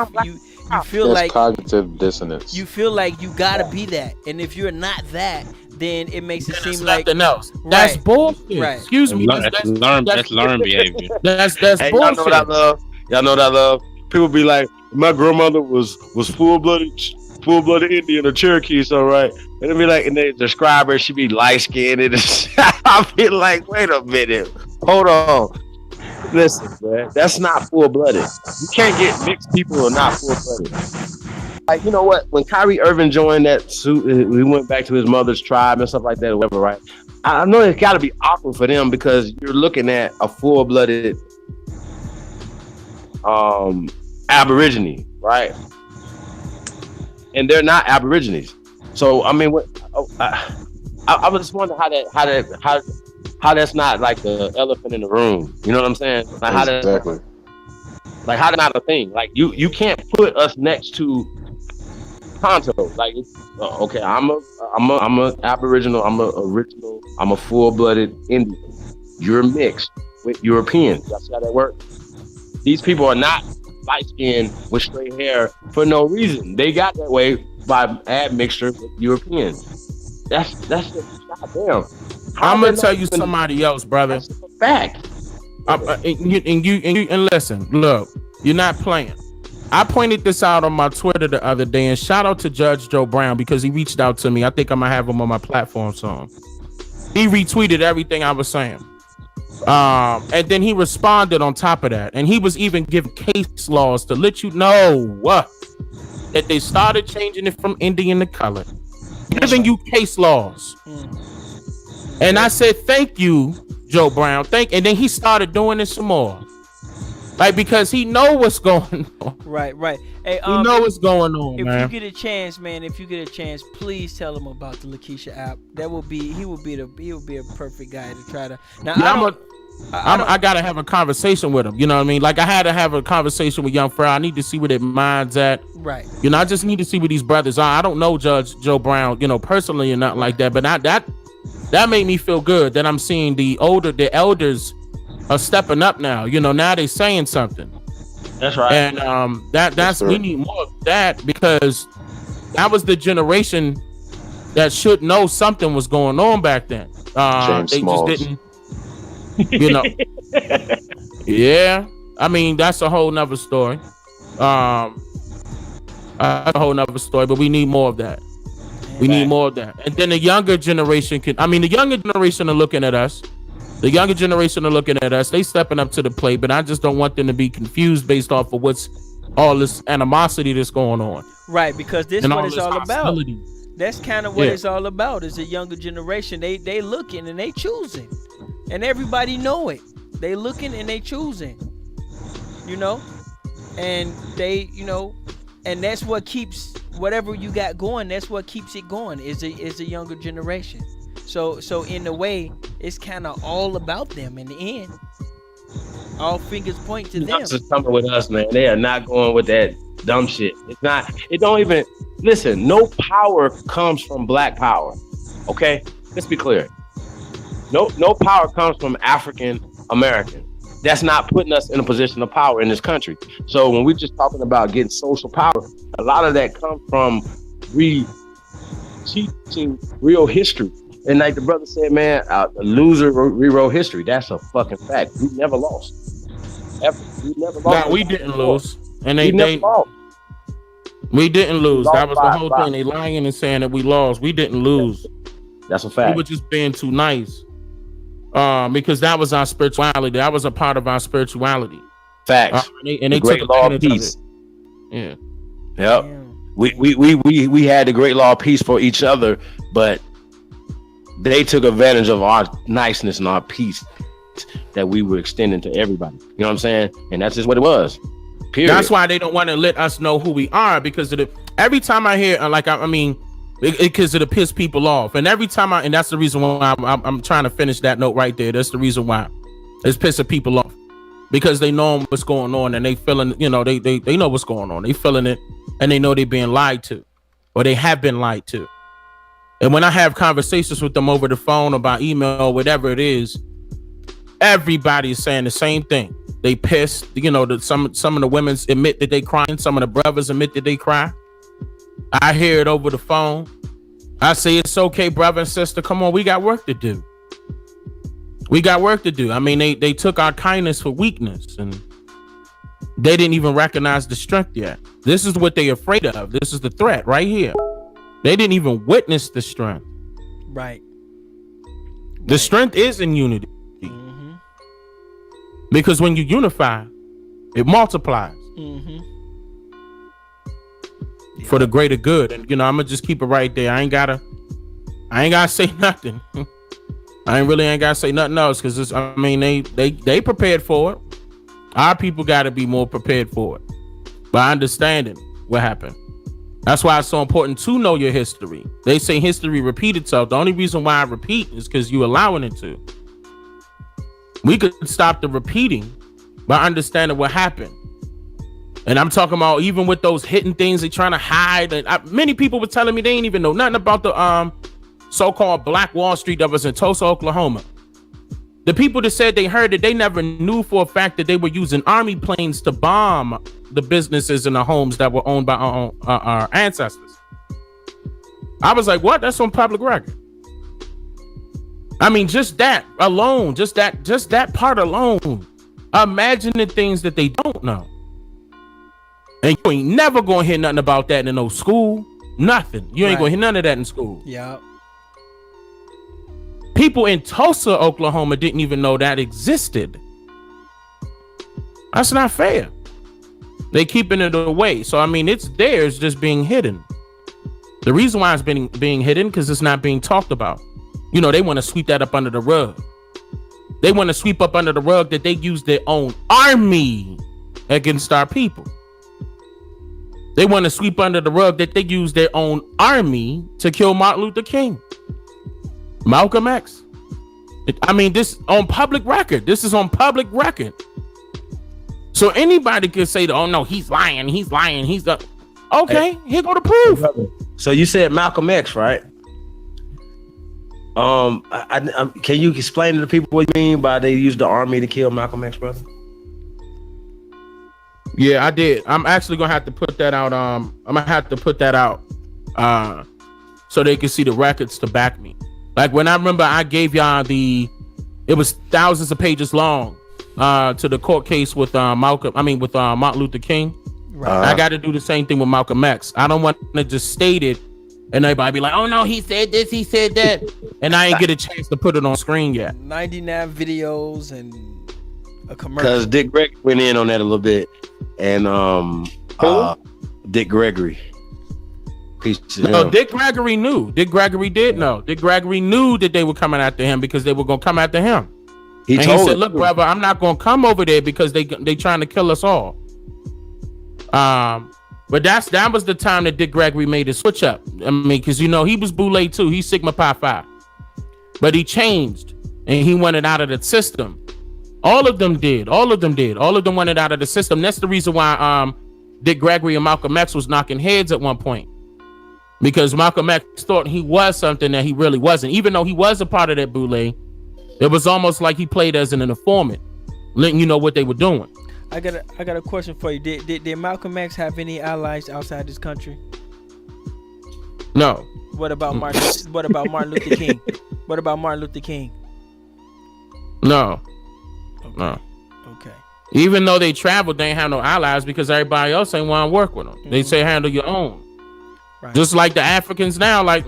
feel like cognitive dissonance. You feel like you gotta be that. And if you're not that, then it makes it seem like something else. Right. That's bullshit. Right. Excuse me. That's learned behavior. That's hey, bullshit. Y'all know what I love? People be like, my grandmother was full-blooded Indian or Cherokee, so right. And they be like, and they describe her, she be light-skinned. And I be like, wait a minute. Hold on. Listen, man, that's not full-blooded. You can't get mixed people who are not full-blooded. Like, you know what? When Kyrie Irving joined that suit, he went back to his mother's tribe and stuff like that or whatever, right? I know it's got to be awkward for them because you're looking at a full-blooded Aborigine, right? And they're not Aborigines. So I mean, I was just wondering how that's not like the elephant in the room. You know what I'm saying? Like exactly. How that's not a thing. Like you can't put us next to Tonto. Like okay, I'm a Aboriginal. I'm a original. I'm a full-blooded Indian. You're mixed with Europeans. Y'all see how that works? These people are not light-skinned with straight hair for no reason. They got that way by admixture with Europeans. That's just goddamn. I'm gonna tell you somebody else, brother. That's a fact. And listen, look, you're not playing. I pointed this out on my Twitter the other day, and shout out to Judge Joe Brown because he reached out to me. I think I'm gonna have him on my platform soon. He retweeted everything I was saying. And then he responded on top of that, and he was even giving case laws to let you know that they started changing it from Indian to color, giving you case laws. And I said, thank you, Joe Brown. And then he started doing it some more, like because he know what's going on. Right. Hey, you know what's going on, if man. you get a chance, please tell him about the Lakeisha app. He would be a perfect guy to try to. Now I gotta have a conversation with him. You know what I mean? Like I had to have a conversation with Young Pharaoh. I need to see where their minds at. Right. I just need to see where these brothers are. I don't know Judge Joe Brown, personally or nothing like that. But that made me feel good that I'm seeing the elders are stepping up now. Now they saying something. That's right. And we need more of that because that was the generation that should know something was going on back then. They Smalls. just didn't. Yeah. I mean, that's a whole nother story. But we need more of that. We need more of that. And then the younger generation are looking at us. They stepping up to the plate, but I just don't want them to be confused based off of what's all this animosity that's going on. Right, because this is what it's all about. That's kind of what it's all about. Is the younger generation. They looking and they choosing. And everybody know it. They looking and they choosing. And they, and that's what keeps whatever you got going, that's what keeps it going. Is a younger generation. So in a way, it's kind of all about them in the end. All fingers point to them. Just coming with us, man. They are not going with that dumb shit. It's not. It don't even listen. No power comes from black power. Okay, let's be clear. No power comes from African American. That's not putting us in a position of power in this country. So when we're just talking about getting social power, a lot of that comes from teaching real history. And like the brother said, man, a loser rewrote history. That's a fucking fact. We never lost. Ever. We never lost. No, we didn't lose. And we didn't lose. That was the whole thing. They lying and saying that we lost. We didn't lose. That's a fact. We were just being too nice. Because that was our spirituality. That was a part of our spirituality. Facts. And they took law of peace. Yeah. Yep. We had the great law of peace for each other, but they took advantage of our niceness and our peace that we were extending to everybody. You know what I'm saying? And that's just what it was. Period. That's why they don't want to let us know who we are, because every time I hear, because it'll piss people off. And every time and that's the reason why I'm trying to finish that note right there. That's the reason why it's pissing people off, because they know what's going on and they feeling, they know what's going on. They feeling it and they know they're being lied to, or they have been lied to. And when I have conversations with them over the phone or by email, whatever it is, everybody is saying the same thing. They pissed. Some of the women admit that they crying. Some of the brothers admit that they cry. I hear it over the phone. I say, it's okay, brother and sister. Come on, we got work to do. We got work to do. I mean, they took our kindness for weakness, and they didn't even recognize the strength yet. This is what they're afraid of. This is the threat right here. They didn't even witness the strength. Right. The strength is in unity. Mm-hmm. Because when you unify, it multiplies. Mm-hmm. Yeah. For the greater good. And I'm gonna just keep it right there. I ain't gotta say nothing. I ain't gotta say nothing else, because they prepared for it. Our people gotta be more prepared for it by understanding what happened. That's why it's so important to know your history. They say history repeats itself. The only reason why I repeat is because you're allowing it to. We could stop the repeating by understanding what happened. And I'm talking about even with those hidden things they're trying to hide. And many people were telling me they ain't even know nothing about the so-called Black Wall Street that was in Tulsa, Oklahoma. The people that said they heard it, they never knew for a fact that they were using army planes to bomb the businesses and the homes that were owned by our ancestors. I was like, what? That's on public record. I mean, just that alone, just that part alone. Imagine the things that they don't know. And you ain't never gonna hear nothing about that in no school. Nothing. You ain't gonna hear none of that in school. Yeah. People in Tulsa, Oklahoma didn't even know that existed. That's not fair. They keeping it away. So it's there, it's just being hidden. The reason why it's being hidden, because it's not being talked about. They want to sweep that up under the rug. They want to sweep up under the rug that they use their own army against our people. They want to sweep under the rug that they use their own army to kill Martin Luther King, Malcolm X. This on public record. This is on public record. So anybody could say, "Oh no, he's lying. He's lying. He's the." Okay, here go the proof. So you said Malcolm X, right? Can you explain to the people what you mean by they used the army to kill Malcolm X, brother? Yeah, I did. I'm actually gonna have to put that out. I'm gonna have to put that out, so they can see the records to back me. Like when I remember, I gave y'all it was thousands of pages long, to the court case with Martin Luther King. Right. I got to do the same thing with Malcolm X. I don't want to just state it and everybody be like, "Oh no, he said this, he said that," and I ain't get a chance to put it on screen yet. 99 videos and a commercial. Because Dick Gregory went in on that a little bit, and Dick Gregory. No, Dick Gregory knew. Dick Gregory did know. Dick Gregory knew that they were coming after him because they were gonna come after him. He said, "Look, brother, I'm not gonna come over there because they trying to kill us all." that was the time that Dick Gregory made his switch up. I mean, because he was Boule too. He's Sigma Pi Phi, but he changed and he wanted out of the system. All of them did. All of them wanted out of the system. That's the reason why Dick Gregory and Malcolm X was knocking heads at one point, because Malcolm X thought he was something that he really wasn't. Even though he was a part of that Boule, it was almost like he played as an informant, letting you know what they were doing. I got a question for you. Did Malcolm X have any allies outside this country? No. What about Martin? What about Martin Luther King? What about Martin Luther King? No. Okay. No. Okay. Even though they traveled, they ain't have no allies because everybody else ain't want to work with them. Mm-hmm. They say handle your own. Right. Just like the Africans now, like,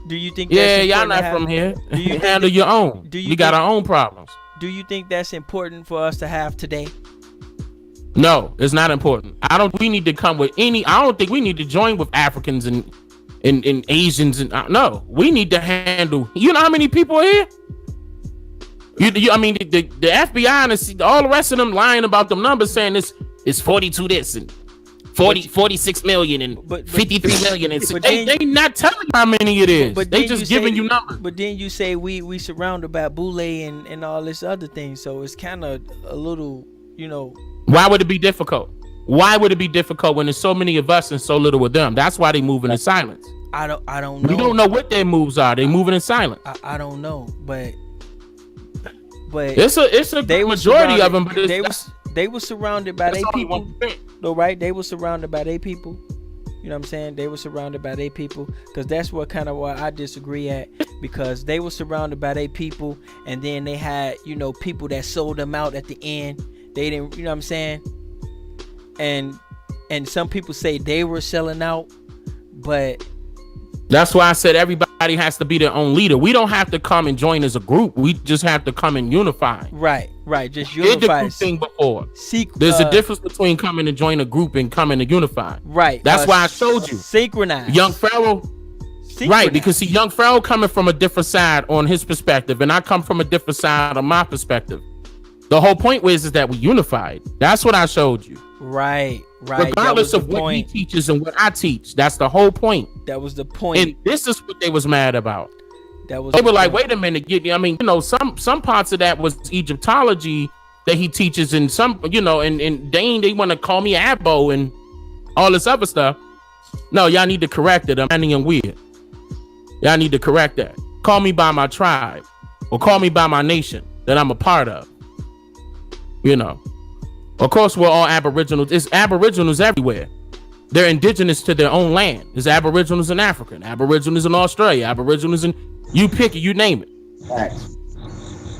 do you think? Yeah, y'all not from here. Do you handle your own? We got our own problems. Do you think that's important for us to have today? No, it's not important. I don't think we need to join with Africans and Asians and no. We need to handle. You know how many people are here? I mean, the FBI and all the rest of them lying about them numbers, saying it's 42 this and 46 million and 53 million. And they not telling you how many it is. But they just giving you numbers. But then you say we surrounded by Boule and all this other thing. So it's kind of a little, Why would it be difficult? Why would it be difficult when there's so many of us and so little of them? That's why they moving in silence. I don't know. We don't know what their moves are. They moving in silence. I don't know, but it's a majority of them. But they were surrounded by their people. Though, right? They were surrounded by their people. You know what I'm saying? They were surrounded by their people, because that's what I disagree at, because they were surrounded by their people, and then they had people that sold them out at the end. They didn't, you know what I'm saying? And some people say they were selling out, but that's why I said everybody has to be their own leader. We don't have to come and join as a group. We just have to come and unify. Right. Just unify. Did the thing before. There's a difference between coming and join a group and coming to unify. Right. That's why I showed you. Synchronize. Young Pharaoh. Right, because see, Young Pharaoh coming from a different side on his perspective, and I come from a different side on my perspective. The whole point is that we unified. That's what I showed you. Right. Regardless of what he teaches and what I teach, that's the whole point. That was the point. And this is what they was mad about. They were like, wait a minute, some parts of that was Egyptology that he teaches, and some, and Dane, they want to call me Abbo and all this other stuff. No, y'all need to correct it. I'm ending weird. Y'all need to correct that. Call me by my tribe, or call me by my nation that I'm a part of. Of course, we're all Aboriginals. It's Aboriginals everywhere. They're indigenous to their own land. There's Aboriginals in Africa, Aboriginals in Australia, Aboriginals in, you pick it, you name it. Right.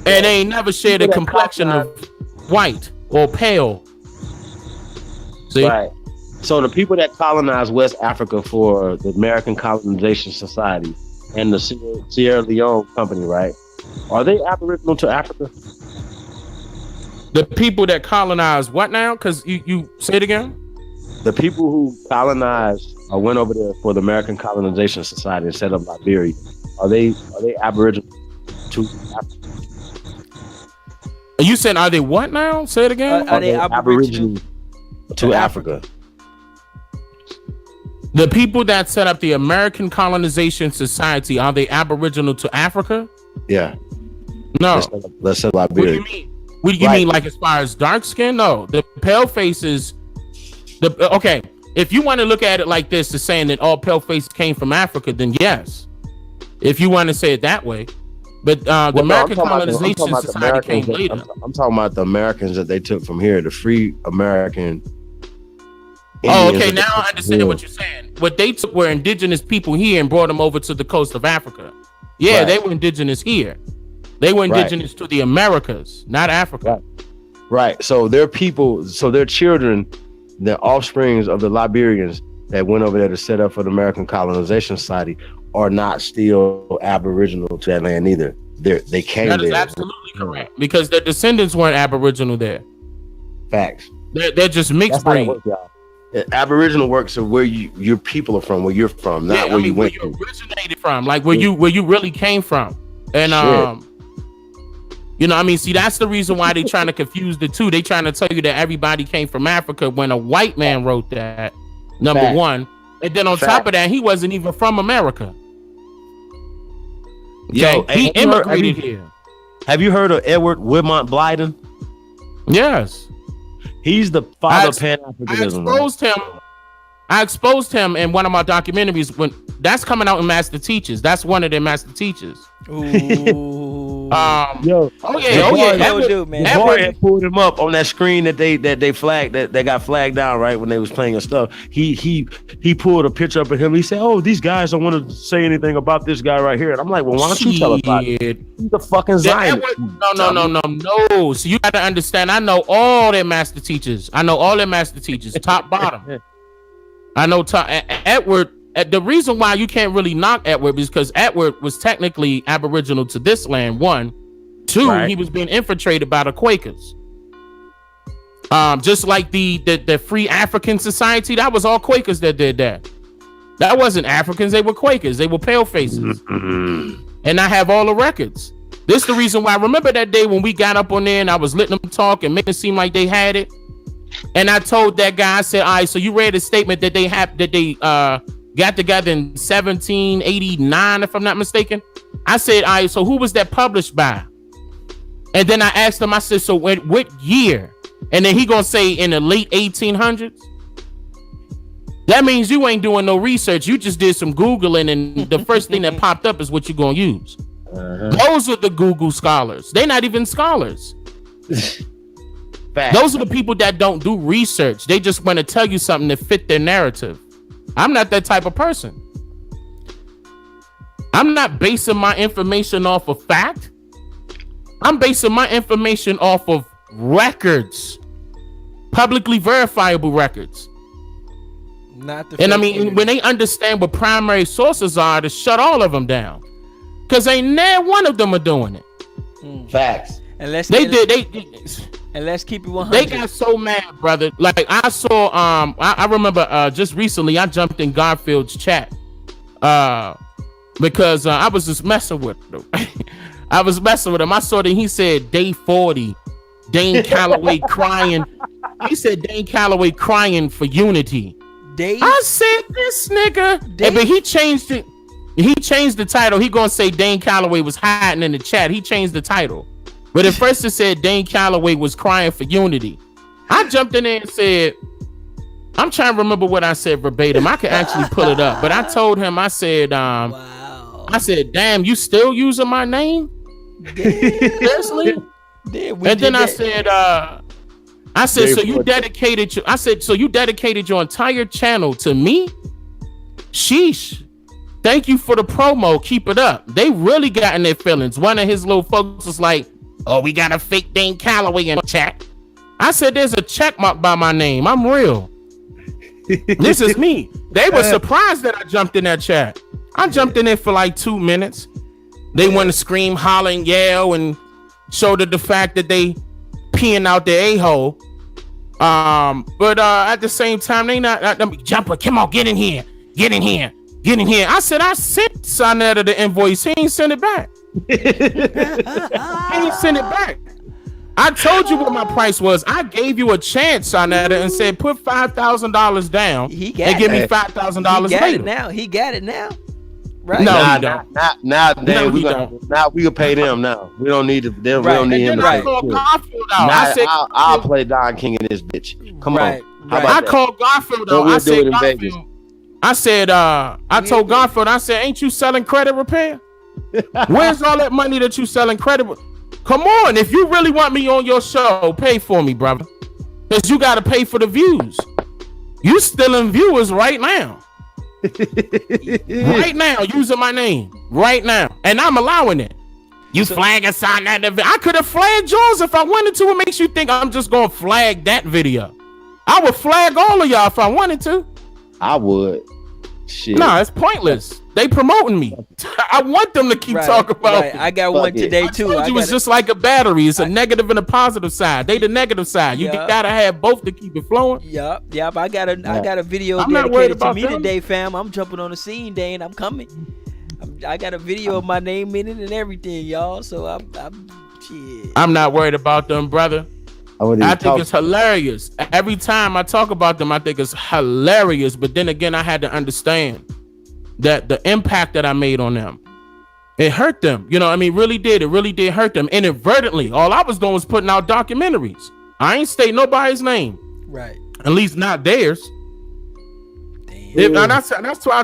And they ain't never shared a complexion of white or pale. See? Right. So the people that colonized West Africa for the American Colonization Society and the Sierra Leone Company, right? Are they Aboriginal to Africa? The people that colonized what now? Because you say it again? The people who colonized or went over there for the American Colonization Society and set up Liberia, are they Aboriginal to Africa? You said, are they what now? Say it again. Are they Aboriginal to Africa? The people that set up the American Colonization Society, are they Aboriginal to Africa? Yeah. No. Let's set up Liberia. What do you mean? What do you mean, like as far as dark skin? No, the pale faces. Okay, if you want to look at it like this, to saying that all pale faces came from Africa, then yes. If you want to say it that way, but the American Colonization Society came later. I'm talking about the Americans that they took from here, the free American. Oh, okay. Now I understand what you're saying. What they took were indigenous people here and brought them over to the coast of Africa. Yeah, they were indigenous here. They were indigenous to the Americas, not Africa. Right. So their people, so their children, the offsprings of the Liberians that went over there to set up for the American Colonization Society are not still Aboriginal to that land either. They came there. That is absolutely correct, because their descendants weren't Aboriginal there. Facts. They're just mixed breed. Aboriginal works of where your people are from, where you're from, not where you went to. Originated from, like where you really came from. And You know what I mean? See, that's the reason why they trying to confuse the two. They trying to tell you that everybody came from Africa when a white man wrote that, number one. And then on top of that, he wasn't even from America. Yo, he immigrated here. Have you heard of Edward Wilmot Blyden? Yes. He's the father of Pan-Africanism. I exposed him in one of my documentaries when that's coming out in Master Teachers. That's one of their Master Teachers. Ooh. Edward pulled him up on that screen that they flagged that got flagged down right when they was playing his stuff. He pulled a picture up of him. He said, "Oh, these guys don't want to say anything about this guy right here." And I'm like, "Well, why don't you tell us about it? He's the fucking Zionist." No. So you got to understand. I know all their Master Teachers. Top bottom. I know Edward. The reason why you can't really knock Edward is because Edward was technically Aboriginal to this land. 1, 2, he was being infiltrated by the Quakers. Just like the Free African Society, that was all Quakers that did that. That wasn't Africans, they were Quakers. They were pale faces. And I have all the records. This is the reason why. Remember that day when we got up on there and I was letting them talk and making it seem like they had it? And I told that guy, I said, all right, so you read a statement that they got together in 1789, if I'm not mistaken. I said, all right, so who was that published by? And then I asked him, I said, so what year? And then he gonna say in the late 1800s. That means you ain't doing no research. You just did some Googling and the first thing that popped up is what you're gonna use. Those are the Google scholars. They're not even scholars. Those are the people that don't do research. They just want to tell you something to fit their narrative. I'm not that type of person. I'm not basing my information off of fact. I'm basing my information off of records, publicly verifiable records. And I mean, when they understand what primary sources are, to shut all of them down, because ain't near one of them are doing it. Facts. And let's keep it 100. They got so mad, brother. Like I saw, I remember just recently I jumped in Garfield's chat because I was just messing with him. I saw that he said day 40, Dane Calloway crying. He said Dane Calloway crying for unity. I said this nigga, but he changed it. He changed the title. He gonna say Dane Calloway was hiding in the chat. He changed the title. But at first it said Dane Calloway was crying for unity. I jumped in there and said, I'm trying to remember what I said verbatim. I can actually pull it up. But I told him, I said, I said, damn, you still using my name? Seriously? And then I said, so you dedicated your entire channel to me? Sheesh. Thank you for the promo. Keep it up. They really got in their feelings. One of his little folks was like, oh, we got a fake Dane Calloway in the chat. I said, there's a check mark by my name. I'm real. This is me. They were surprised that I jumped in that chat. I jumped in there for like 2 minutes. They want to scream, holler, and yell, and show the fact that they peeing out their a-hole. But at the same time, they not jumper. Come on, get in here. Get in here. Get in here. I said, I sent Sonetta the invoice. He ain't sent it back. He ain't sent it back. I told you what my price was. I gave you a chance, Sonetta, and said put $5,000 down and give me $5,000 later. He got it now. Right? No, he don't. Now we can pay them now. We don't need them. Right. We don't need him. I called Garfield out. I said, I'll play Don King in this bitch. Come on. I called Garfield out. I said, Garfield. I told Garfield, I said, ain't you selling credit repair? Where's all that money that you selling credit? Come on, if you really want me on your show, pay for me, brother. Because you got to pay for the views. You stealing viewers right now. Right now, using my name. Right now. And I'm allowing it. You flag aside that video. I could have flagged yours if I wanted to. It makes you think I'm just going to flag that video. I would flag all of y'all if I wanted to. I would. Shit. No, it's pointless. They promoting me. I want them to keep talking about me. I got one today too. It was just like a battery. It's a negative and a positive side. They the negative side. You gotta have both to keep it flowing. Yep. I got a video dedicated to me today, fam. I'm jumping on the scene, Dane. I'm coming. I got a video of my name in it and everything, y'all. So I'm I'm not worried about them, brother. I think it's hilarious. Every time I talk about them, I think it's hilarious. But then again, I had to understand that the impact that I made on them, it hurt them. You know, I mean, really did. It really did hurt them inadvertently. All I was doing was putting out documentaries. I ain't state nobody's name, right? At least not theirs. That's why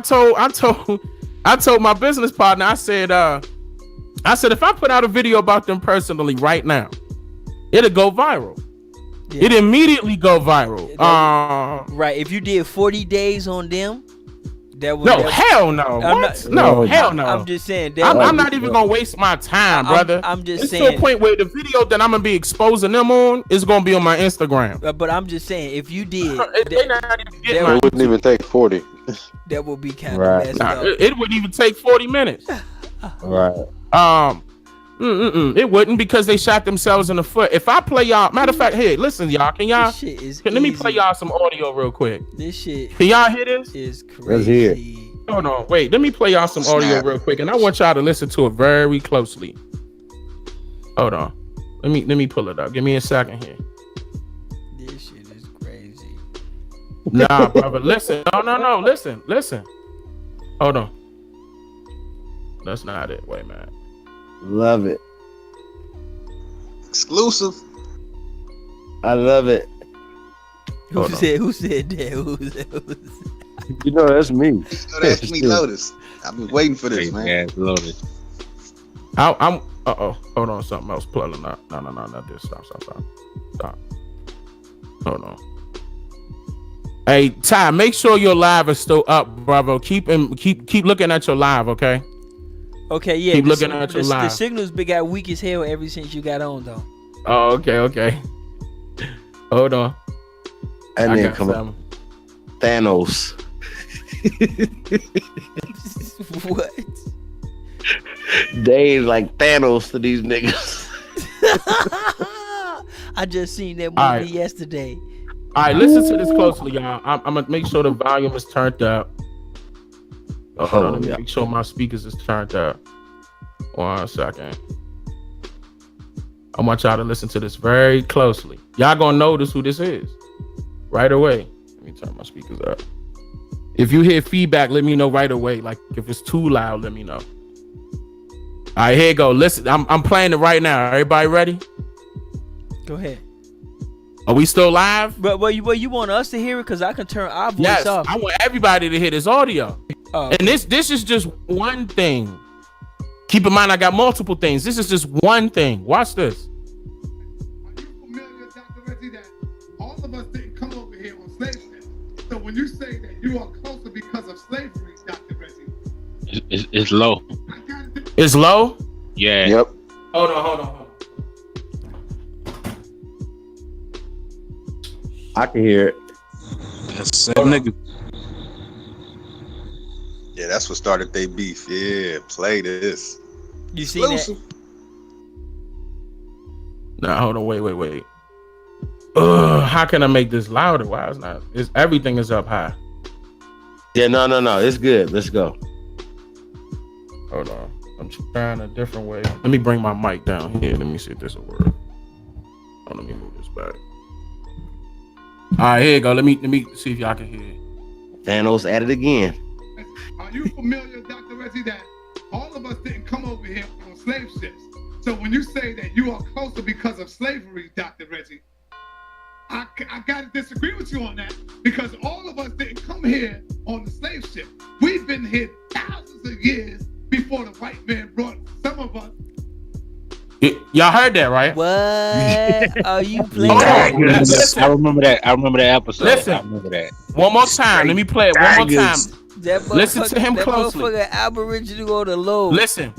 I told my business partner. I said, if I put out a video about them personally right now, it'll go viral. Yeah. It immediately go viral. Right. If you did 40 days on them, hell no. Hell no. I'm just saying. I'm not even gonna waste my time, brother. I'm just saying. It's to a point where the video that I'm gonna be exposing them on is gonna be on my Instagram. But I'm just saying, if you did, it wouldn't even take 40. That would be kind of messed up. It wouldn't even take 40 minutes. Right. It wouldn't, because they shot themselves in the foot. If I play y'all, matter of fact, here, listen, y'all. Can y'all? Let me play y'all some audio real quick. This shit. Can y'all hear this? Is crazy. Let's hear it. Hold on, wait. Let me play y'all some audio real quick, and I want y'all to listen to it very closely. Hold on. Let me pull it up. Give me a second here. This shit is crazy. Nah, brother. Listen. No. Listen. Hold on. That's not it. Wait, man. Love it. Exclusive. I love it. Who said that? You know, that's me. You know, that's me, Lotus. I've been waiting for this, man. Yeah, Lotus. I'm. Hold on. Something else pulling up. No, not this. Stop. Hold on. Hey, Ty, make sure your live is still up, bravo. Keep looking at your live, okay? Okay, yeah. Keep looking at your live. The signal's been got weak as hell ever since you got on, though. Oh, okay. Hold on. And then come on. Thanos. What? They like Thanos to these niggas. I just seen that movie yesterday. All right, listen to this closely, y'all. I'm gonna make sure the volume is turned up. Hold on, let me make sure my speakers is turned up. 1 second. I want y'all to listen to this very closely. Y'all gonna notice who this is right away. Let me turn my speakers up. If you hear feedback, let me know right away. Like if it's too loud, let me know. All right, here you go. Listen, I'm playing it right now. Everybody ready? Go ahead. Are we still live? But you want us to hear it? Because I can turn our voice off. I want everybody to hear this audio. And this is just one thing. Keep in mind, I got multiple things. This is just one thing. Watch this. Are you familiar, Dr. Reggie, that all of us didn't come over here on slave ships? So when you say that you are closer because of slavery, Dr. Reggie, it's low. It's low? Yeah. Yep. Hold on. I can hear it. That's that nigga. Yeah, that's what started their beef. Yeah, play this. You see that? Nah, hold on. Wait. How can I make this louder? Why is not? Everything is up high. Yeah, no. It's good. Let's go. Hold on. I'm trying a different way. Let me bring my mic down here. Let me see if this will work. Oh, let me move this back. All right, here you go. Let me see if y'all can hear it. Thanos at it again. Are you familiar, Dr. Reggie, that all of us didn't come over here on slave ships? So when you say that you are closer because of slavery, Dr. Reggie, I gotta disagree with you on that, because all of us didn't come here on the slave ship. We've been here thousands of years before the white man brought some of us. Y'all heard that, right? What are you playing? I remember that episode. Listen, I remember that. One more time. Let me play it one more time. Listen to him closely. Aboriginal on the low. Listen.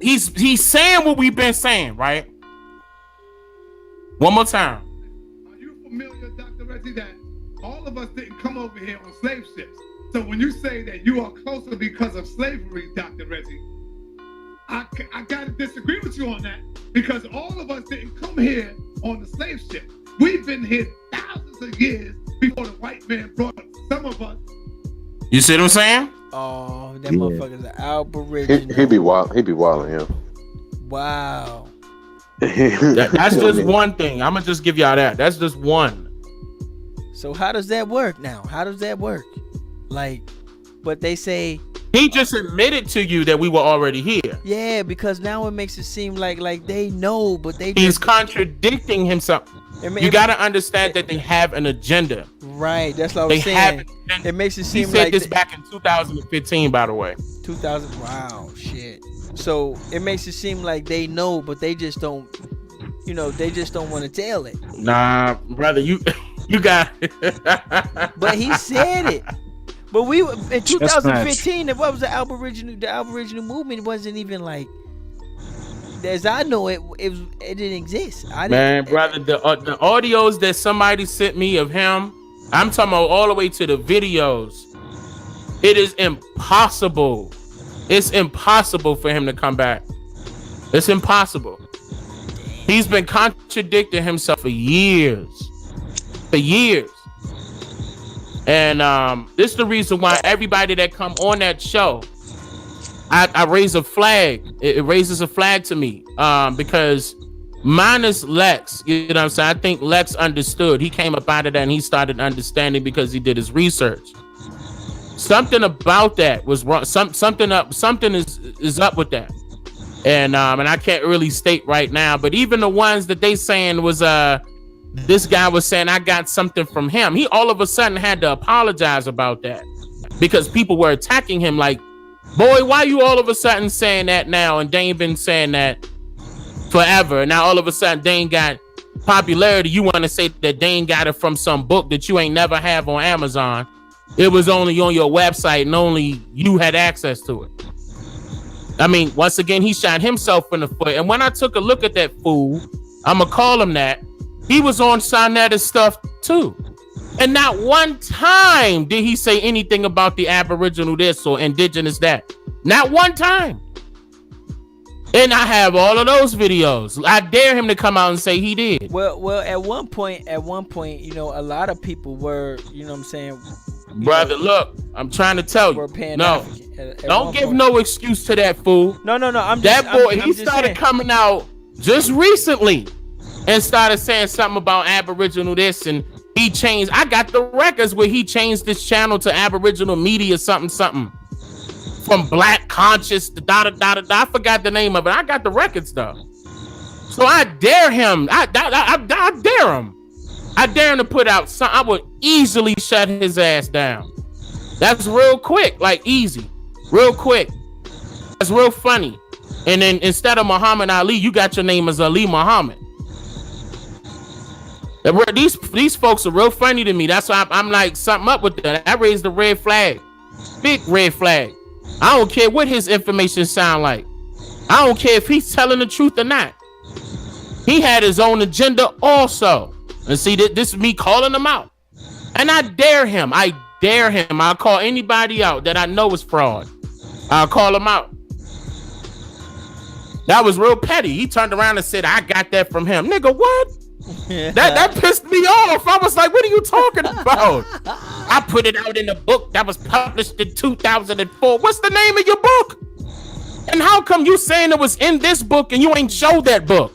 He's saying what we've been saying, right? One more time. Are you familiar, Dr. Reggie, that all of us didn't come over here on slave ships? So when you say that you are closer because of slavery, Dr. Reggie, I gotta disagree with you on that, because all of us didn't come here on the slave ship. We've been here thousands of years before the white man brought some of us. You see what I'm saying? Oh, that motherfucker's an Aboriginal. He be wilding, yeah. Wow. That's just one thing. I'm gonna just give y'all that. That's just one. So how does that work now? How does that work? Like, but they say he just admitted to you that we were already here. Yeah, because now it makes it seem like they know, but he's contradicting himself. You gotta understand that they have an agenda. Right, that's what I was saying. It makes it seem he said like this back in 2015, by the way. 2000. Wow, shit. So it makes it seem like they know, but they just don't. They just don't want to tell it. Nah, brother, you got it. But he said it. But we in 2015, what was the Aboriginal movement wasn't even like, as I know it didn't exist. Brother, the audios that somebody sent me of him, I'm talking about all the way to the videos. It is impossible. It's impossible for him to come back. It's impossible. He's been contradicting himself for years. And this is the reason why everybody that come on that show, I raise a flag. It raises a flag to me because minus Lex, you know what I'm saying? I think Lex understood. He came up out of that and he started understanding because he did his research. Something about that was wrong. Something is up with that. And I can't really state right now, but even the ones that they saying was this guy was saying I got something from him. He all of a sudden had to apologize about that because people were attacking him like, boy, why you all of a sudden saying that now? And Dane been saying that forever. And now all of a sudden Dane got popularity. You want to say that Dane got it from some book that you ain't never have on Amazon. It was only on your website and only you had access to it. I mean, once again, he shot himself in the foot. And when I took a look at that fool, I'm going to call him that, he was on Sonetta's stuff too. And not one time did he say anything about the Aboriginal this or indigenous that. Not one time. And I have all of those videos. I dare him to come out and say he did. Well, at one point, a lot of people were, you know what I'm saying? Brother, look, I'm trying to tell you. No. Don't give no excuse to that fool. No. He started coming out just recently and started saying something about Aboriginal this, and he changed. I got the records where he changed this channel to Aboriginal Media something from Black Conscious to da. I forgot the name of it. I got the records though. So I dare him. I dare him. I dare him to put out something. I would easily shut his ass down. That's real quick, like easy. Real quick. That's real funny. And then instead of Muhammad Ali, you got your name as Ali Muhammad. These folks are real funny to me. That's why I'm like something up with that. I raised the red flag. Big red flag. I don't care what his information sound like. I don't care if he's telling the truth or not. He had his own agenda also. And see, this is me calling him out. And I dare him. I'll call anybody out that I know is fraud. I'll call him out. That was real petty. He turned around and said, I got that from him. Nigga, what? That pissed me off. I was like, what are you talking about? I put it out in a book that was published in 2004. What's the name of your book? And how come you saying it was in this book and you ain't showed that book?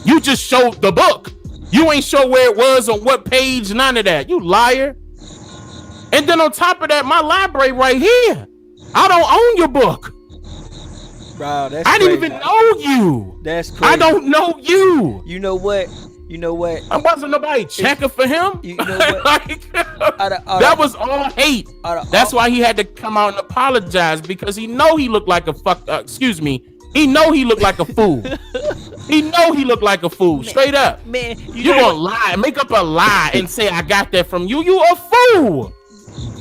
You just showed the book. You ain't show where it was, on what page, none of that. You liar. And then on top of that, my library right here. I don't own your book. Bro, that's I didn't even know you. That's crazy. I don't know you. You know what? I wasn't nobody checking for him. You know what? That was all hate. That's why he had to come out and apologize, because he know he looked like a he know he looked like a fool. He know he looked like a fool. Straight up. Man, you gonna lie, make up a lie and say I got that from you. You a fool.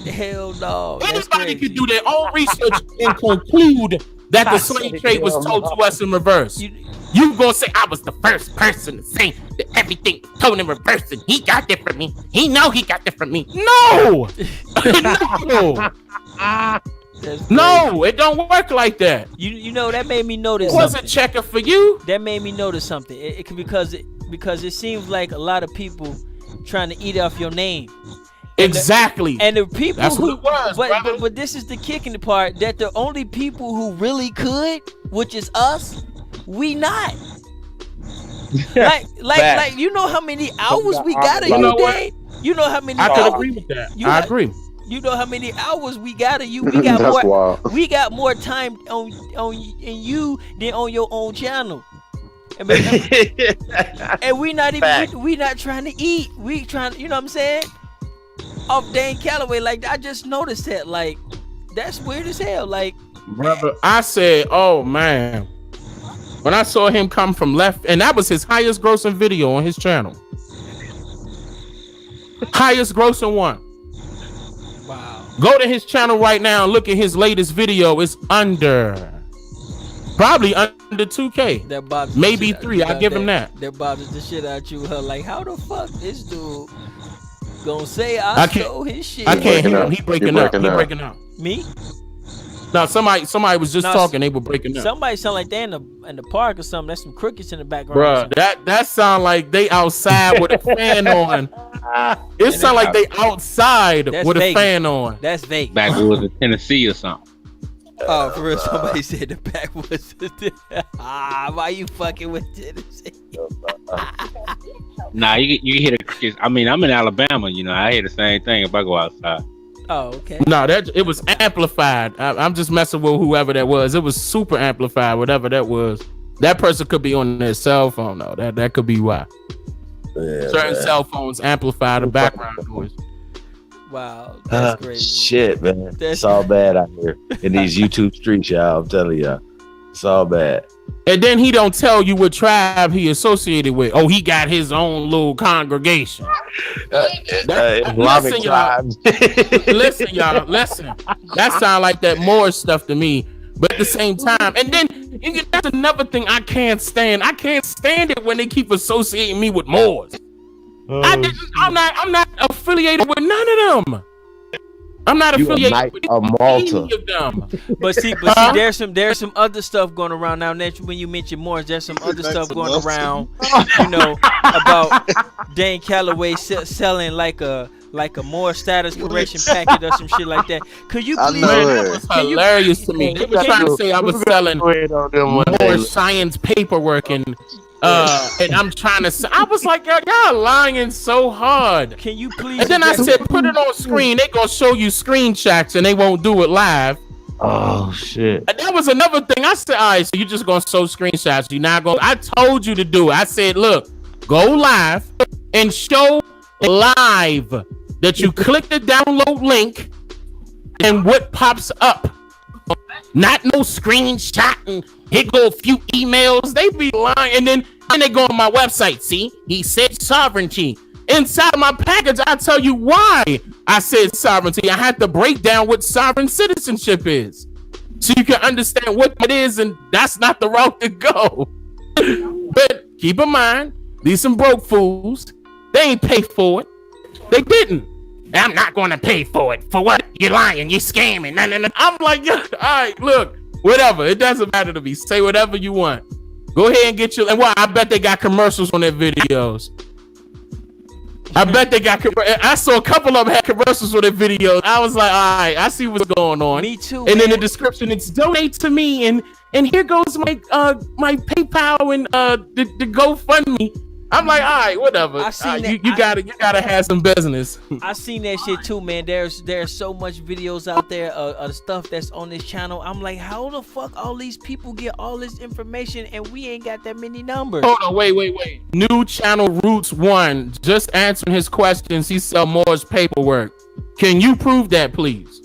Hell no. Anybody could do their own research and conclude that the slave trade was told to us in reverse. You gonna say I was the first person to say that everything was told in reverse and he got that from me. He know he got that from me. No. No, it don't work like that. You know, that made me notice. It wasn't checking for you. That made me notice something. Because it seems like a lot of people trying to eat off your name. Exactly. And the people That's what it was, but this is the kicking part, that the only people who really could, which is us, we not. Like you know how many hours we got of you, Dane? You know how many I hours? can agree with that. I agree. You know how many hours we got of you? We got That's more. wild. We got more time on in you than on your own channel. And we not even we not trying to eat. We trying, you know what I'm saying? Off Dane Calloway, like I just noticed that. Like that's weird as hell. Like, brother, I said, oh man, when I saw him come from left, and that was his highest grossing video on his channel. Highest grossing one. Wow. Go to his channel right now and look at his latest video. It's probably under 2K. That maybe 3. I give him that. That bothers the shit out you. Her like, how the fuck this dude gonna say I stole his shit? I can't hear him. He breaking up. Me? No, somebody was just talking. They were breaking up. Somebody sound like they in the park or something. There's some crickets in the background. Bruh, that sound like they outside with a fan on. It sound like they outside with a fan on. That's Vegas. Backwoods of Tennessee or something. Oh, for real? Somebody said the backwoods. Why you fucking with Tennessee? Nah, you hear the crickets. I mean, I'm in Alabama. You know, I hear the same thing if I go outside. Oh, okay. No, it was amplified. I'm just messing with whoever that was. It was super amplified, whatever that was. That person could be on their cell phone, though. That could be why. Yeah, certain cell phones amplify the background noise. Wow, that's crazy. Shit, man. It's all bad out here in these YouTube streets, y'all. I'm telling y'all. It's all bad. And then he don't tell you what tribe he associated with. Oh, he got his own little congregation. Islamic tribes. Listen, y'all. Listen. That sound like that Moorish stuff to me. But at the same time, and then that's another thing I can't stand. I can't stand it when they keep associating me with Moors. I'm not affiliated with none of them. I'm not affiliated with any of them. But see, there's some other stuff going around now. When you mention Moors, there's some other stuff going around. You know about Dane Calloway selling like a more status correction packet or some shit like that. Could you please? That was hilarious to me. They were trying to say I was selling more science paperwork and I'm trying to say, I was like, y'all lying so hard. Can you please? And then I said, put it on screen. They gonna show you screenshots and they won't do it live. Oh shit. And that was another thing. I said, all right, so you just gonna show screenshots. You're not gonna. I told you to do it. I said, look, go live and show live that you click the download link and what pops up. Not no screenshot and here go a few emails. They be lying, and then they go on my website. See, he said sovereignty. Inside my package, I tell you why I said sovereignty. I had to break down what sovereign citizenship is, so you can understand what it is, and that's not the route to go. But keep in mind, these some broke fools. They ain't pay for it. They didn't. I'm not going to pay for it. For what? You're lying. You're scamming. No. I'm like, yeah, all right, look, whatever. It doesn't matter to me. Say whatever you want. Go ahead and get your. And I bet they got commercials on their videos. I bet they got. I saw a couple of them had commercials on their videos. I was like, all right, I see what's going on. Me too. And in the description, it's donate to me, and here goes my PayPal and the GoFundMe. I'm like, all right, whatever. I seen that, you gotta have some business. I seen that shit too, man. There's so much videos out there of stuff that's on this channel. I'm like, how the fuck all these people get all this information and we ain't got that many numbers? Hold on, wait. New channel Roots 1 just answering his questions. He sell Moore's paperwork. Can you prove that, please?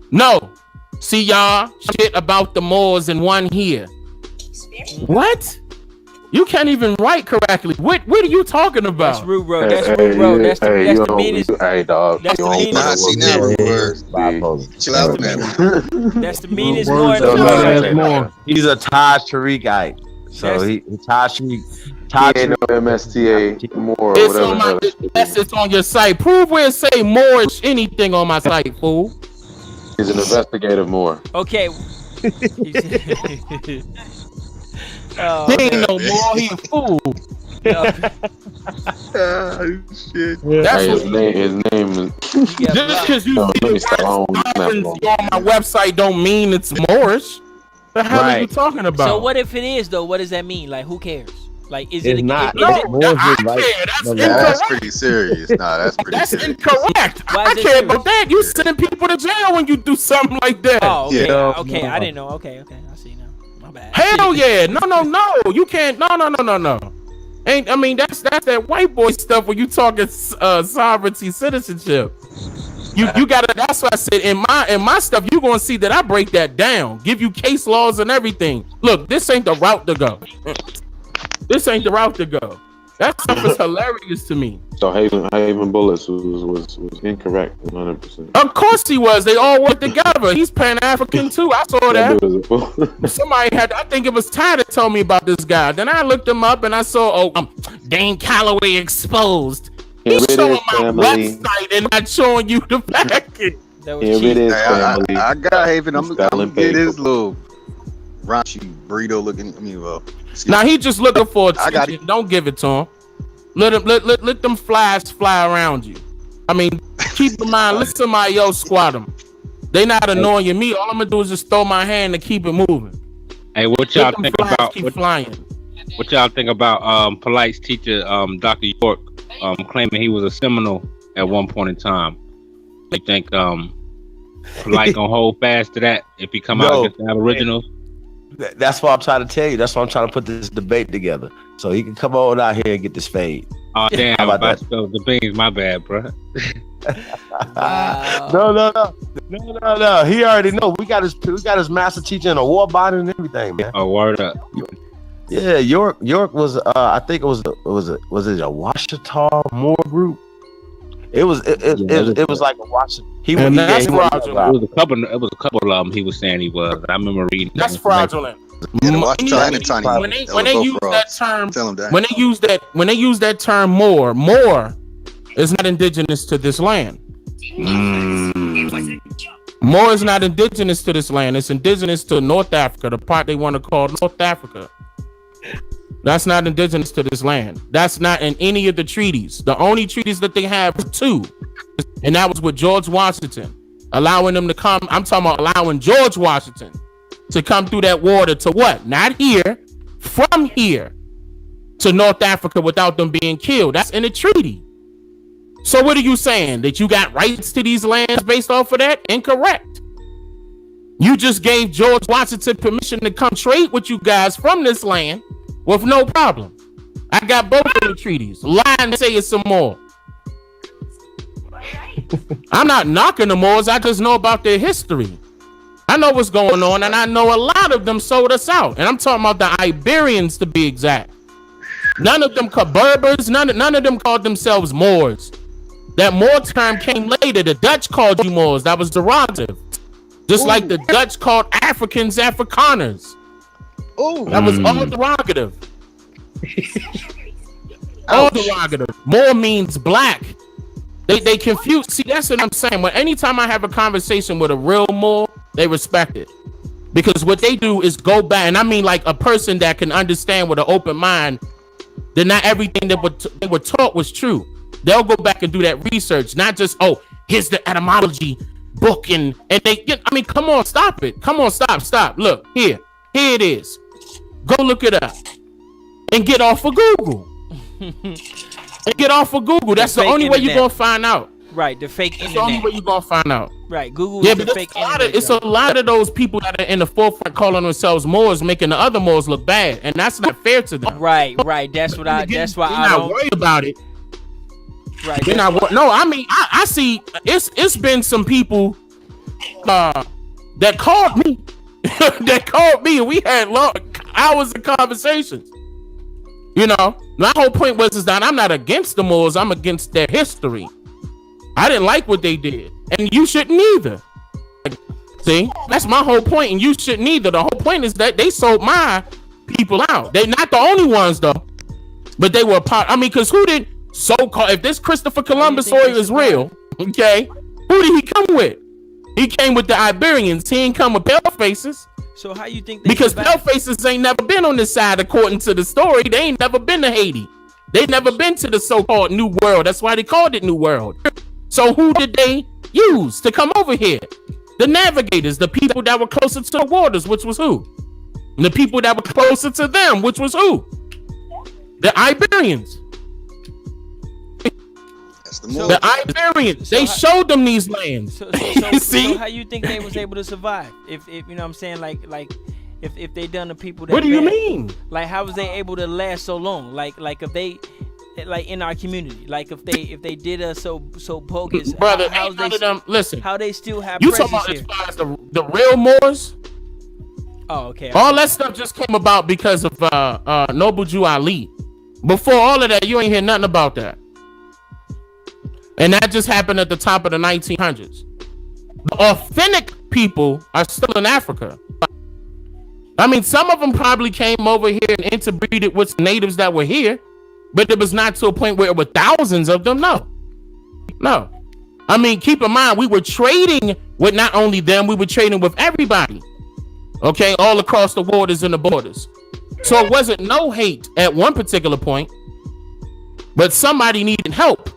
No. See y'all shit about the Moors in one here. What? You can't even write correctly. What are you talking about? That's rude, bro. That's rude, bro. That's the meanest. Hey, dog. That's the meanest. Chill out, man. That's the meanest Moor. He's a Taj Tariqite. So he Taj Tariq. He ain't no MSTA Moor or it's whatever. On my, it's on your site. Prove where it say Moorish anything on my site, fool. He's an investigative Moor. Okay. He ain't no more. He a fool. Shit. That's his name is. Just because you see on my website don't mean it's Moorish. The hell are you talking about? So what if it is though? What does that mean? Like, who cares? Like, is it not? That's pretty serious. Nah, that's pretty. That's serious. incorrect. I care about that. You send people to jail when you do something like that. Oh, okay. Yeah. Okay, I didn't know. Okay, I see now. My bad. Hell yeah. No. You can't. No. I mean, that's that white boy stuff when you talking sovereignty, citizenship. You gotta. That's what I said in my stuff. You gonna see that I break that down, give you case laws and everything. Look, this ain't the route to go. This ain't the route to go. That stuff is hilarious to me. So Haven Bullets was incorrect 100%. Of course he was. They all work together. He's Pan-African too. I saw that. Somebody had, I think it was Ty that told me about this guy. Then I looked him up and I saw, Dane Calloway exposed. He's showing my website and not showing you the packet. I got Haven. I'm gonna get his little raunchy burrito looking. Now he just looking for attention. Don't give it to him. Let them flies fly around you. I mean, keep in mind, let somebody else squat them. They not annoying me. All I'm gonna do is just throw my hand and keep it moving. Hey, what y'all think about? Flying. What y'all think about Polite's teacher, Dr. York, claiming he was a Seminole at one point in time? You think Polite gonna hold fast to that if he come out against the Aboriginals? That's what I'm trying to tell you. That's why I'm trying to put this debate together so he can come on out here and get this fade. Oh damn! How about that? The beans, my bad, bro. No. He already know. We got his master teacher in a war body and everything, man. Oh, word up. Yeah, York was. I think it was a Washita Moore group. It was like a Washington. It was a couple of them. He was saying he was. I remember reading. That's fraudulent. When they use that term, more is not indigenous to this land. More is not indigenous to this land. It's indigenous to North Africa, the part they want to call North Africa. That's not indigenous to this land. That's not in any of the treaties. The only treaties that they have are two. And that was with George Washington. Allowing them to come. I'm talking about allowing George Washington to come through that water to what? Not here. From here to North Africa without them being killed. That's in a treaty. So what are you saying? That you got rights to these lands based off of that? Incorrect. You just gave George Washington permission to come trade with you guys from this land with no problem. I got both of the treaties. Lie and say it's some more. I'm not knocking the Moors. I just know about their history. I know what's going on, and I know a lot of them sold us out. And I'm talking about the Iberians to be exact. None of them called Berbers. None of them called themselves Moors. That Moor term came later. The Dutch called you Moors. That was derogative. Just like the Dutch called Africans Afrikaners. That was all derogative. All derogative. Moor means black. They confuse. See, that's what I'm saying. But anytime I have a conversation with a real Moor, they respect it. Because what they do is go back, and I mean like a person that can understand with an open mind that not everything that they were taught was true. They'll go back and do that research, not just, here's the etymology book, and they, I mean, come on, stop it. Come on, stop. Look, here it is. Go look it up and get off of Google. That's the only way you're gonna find out. Right, the fake internet. That's the only way you're gonna find out. Right, Google. Yeah, but it's a lot of those people that are in the forefront calling themselves Moors, making the other Moors look bad, and that's not fair to them. Right. That's why I don't worry about it. Right. I see. It's been some people that called me, and we had long hours of conversations. You know, my whole point is that I'm not against the Moors. I'm against their history. I didn't like what they did, and you shouldn't either. See, that's my whole point, and you shouldn't either. The whole point is that they sold my people out. They're not the only ones though, but they were a part. I mean, because who did so-called? If this Christopher Columbus story is real, okay, who did he come with? He came with the Iberians. He ain't come with pale faces. So how you think? Because pale faces ain't never been on this side, according to the story. They ain't never been to Haiti. They never been to the so-called New World. That's why they called it New World. So who did they use to come over here? The navigators, the people that were closer to the waters, which was who? And the people that were closer to them, which was who? The Iberians. The Iberians. They showed them these lands. So how you think they was able to survive? If you know what I'm saying, like if they done the people that what do you mean? Like how was they able to last so long? Like if they like in our community, like if they did us so bogus, brother. How they them, listen, how they still have you talking about here? As far as the real Moors? Oh, okay. All that stuff just came about because of Noble Jew Ali. Before all of that, you ain't hear nothing about that. And that just happened at the top of the 1900s. The authentic people are still in Africa. I mean, some of them probably came over here and interbreeded with natives that were here, but it was not to a point where it were thousands of them. No. I mean, keep in mind, we were trading with not only them, we were trading with everybody. Okay, all across the waters and the borders. So it wasn't no hate at one particular point, but somebody needed help.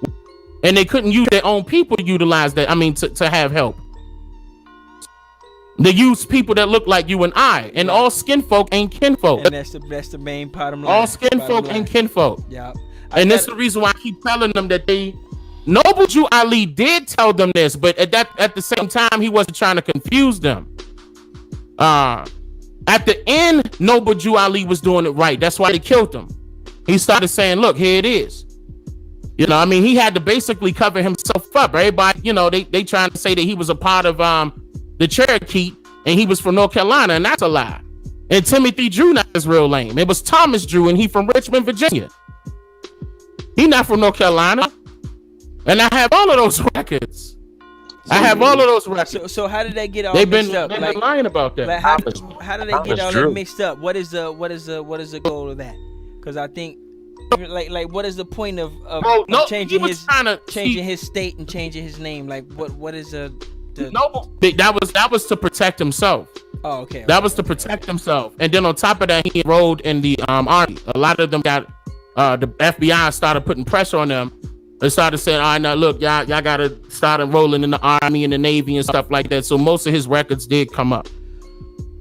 And they couldn't use their own people to utilize that. I mean, to have help. They use people that look like you and I. And all skin folk ain't kinfolk. And that's the main bottom line. All skin folk ain't kinfolk. Yeah. And that's the reason why I keep telling them that Noble Jew Ali did tell them this, but at the same time, he wasn't trying to confuse them. At the end, Noble Jew Ali was doing it right. That's why they killed him. He started saying, look, here it is. You know, I mean, he had to basically cover himself up. Everybody, you know, they trying to say that he was a part of the Cherokee and he was from North Carolina, and that's a lie. And Timothy Drew not his real name. It was Thomas Drew, and he from Richmond, Virginia. He not from North Carolina. And I have all of those records. So how did they get all they've mixed been, up? They've been lying about that. Like how did they get all that mixed up? What is the goal of that? Because I think like what is the point of changing his state and changing his name? Like what is that was to protect himself. Oh, okay. That was to protect himself. And then on top of that, he enrolled in the army. A lot of them got the FBI started putting pressure on them. They started saying, all right, now look, y'all gotta start enrolling in the army and the Navy and stuff like that. So most of his records did come up.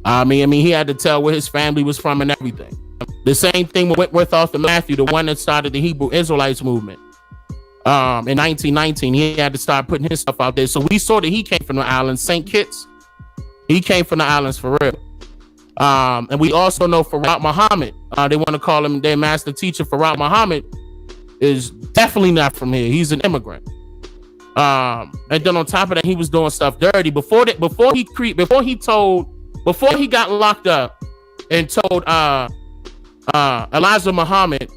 I mean, he had to tell where his family was from and everything. The same thing with Whitworth Arthur Matthew, the one that started the Hebrew Israelites movement. In 1919, he had to start putting his stuff out there. So we saw that he came from the islands, St. Kitts. He came from the islands for real. And we also know Farad Muhammad, they want to call him their master teacher. Farad Muhammad is definitely not from here. He's an immigrant. And then on top of that, he was doing stuff dirty before he got locked up and told Elijah Muhammad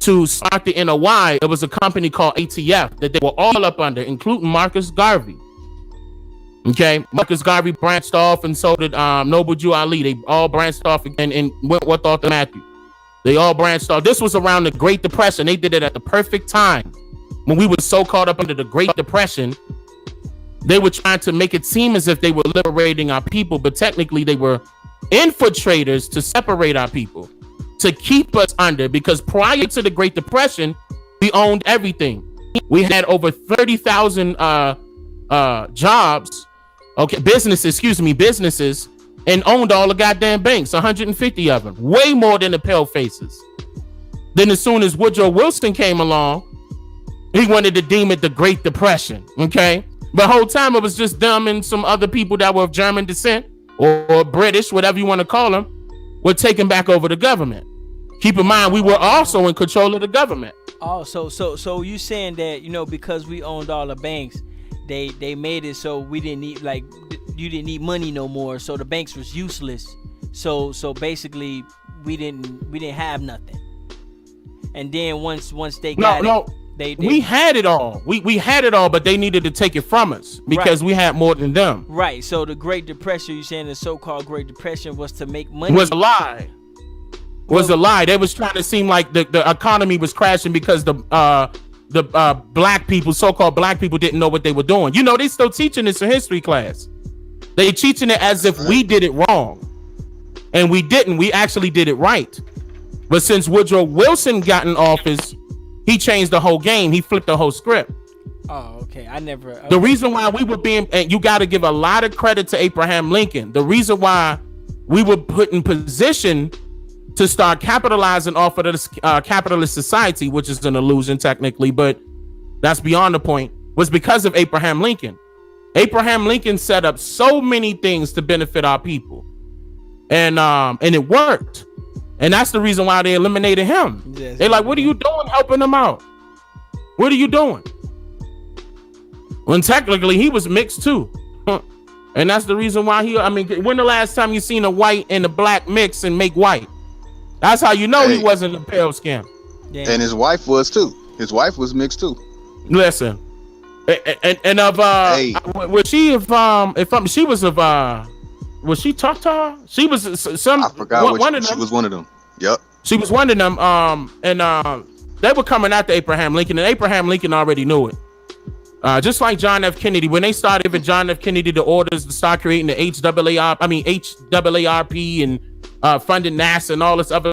to start the NOI. It was a company called ATF that they were all up under, including Marcus Garvey. Okay, Marcus Garvey branched off, and so did Noble Jew Ali. They all branched off again, and Whitworth Arthur Matthew. They all branched off. This was around the Great Depression. They did it at the perfect time when we were so caught up under the Great Depression. They were trying to make it seem as if they were liberating our people, but technically they were infiltrators to separate our people, to keep us under, because prior to the Great Depression, we owned everything. We had over 30,000 jobs, businesses, and owned all the goddamn banks, 150 of them, way more than the pale faces. Then as soon as Woodrow Wilson came along, he wanted to deem it the Great Depression, okay? But the whole time it was just them and some other people that were of German descent or British, whatever you want to call them, were taking back over the government. Keep in mind, we were also in control of the government. Oh, so you saying that, you know, because we owned all the banks, they made it so we didn't need, like, you didn't need money no more, so the banks was useless. So basically we didn't have nothing. And then once they got we had it all. We had it all, but they needed to take it from us because we had more than them. Right. So the Great Depression, you saying the so-called Great Depression was to make money. Was a lie. A lie. They was trying to seem like the economy was crashing because the black people, so-called black people, didn't know what they were doing. You know, they still teaching this in history class. They teaching it as if we did it wrong. And we didn't. We actually did it right. But since Woodrow Wilson got in office, he changed the whole game. He flipped the whole script. Oh, okay. I never. Okay. The reason why we were being, and you got to give a lot of credit to Abraham Lincoln. The reason why we were put in position to start capitalizing off of this capitalist society, which is an illusion technically, but that's beyond the point, was because of Abraham Lincoln. Abraham Lincoln set up so many things to benefit our people, and it worked. And that's the reason why they eliminated him. Yes, they're like, what are you doing helping them out? What are you doing? When technically he was mixed too. And that's the reason why when the last time you seen a white and a black mix and make white? That's how you know he wasn't a pale skin. Yeah. And his wife was too. His wife was mixed too. Listen. And was she was she Choctaw? She was some. I forgot one of them. She was one of them. Yep. She was one of them. They were coming after Abraham Lincoln, and Abraham Lincoln already knew it. Just like John F. Kennedy, when they started giving John F. Kennedy the orders to start creating the HAARP and funding NASA and all this other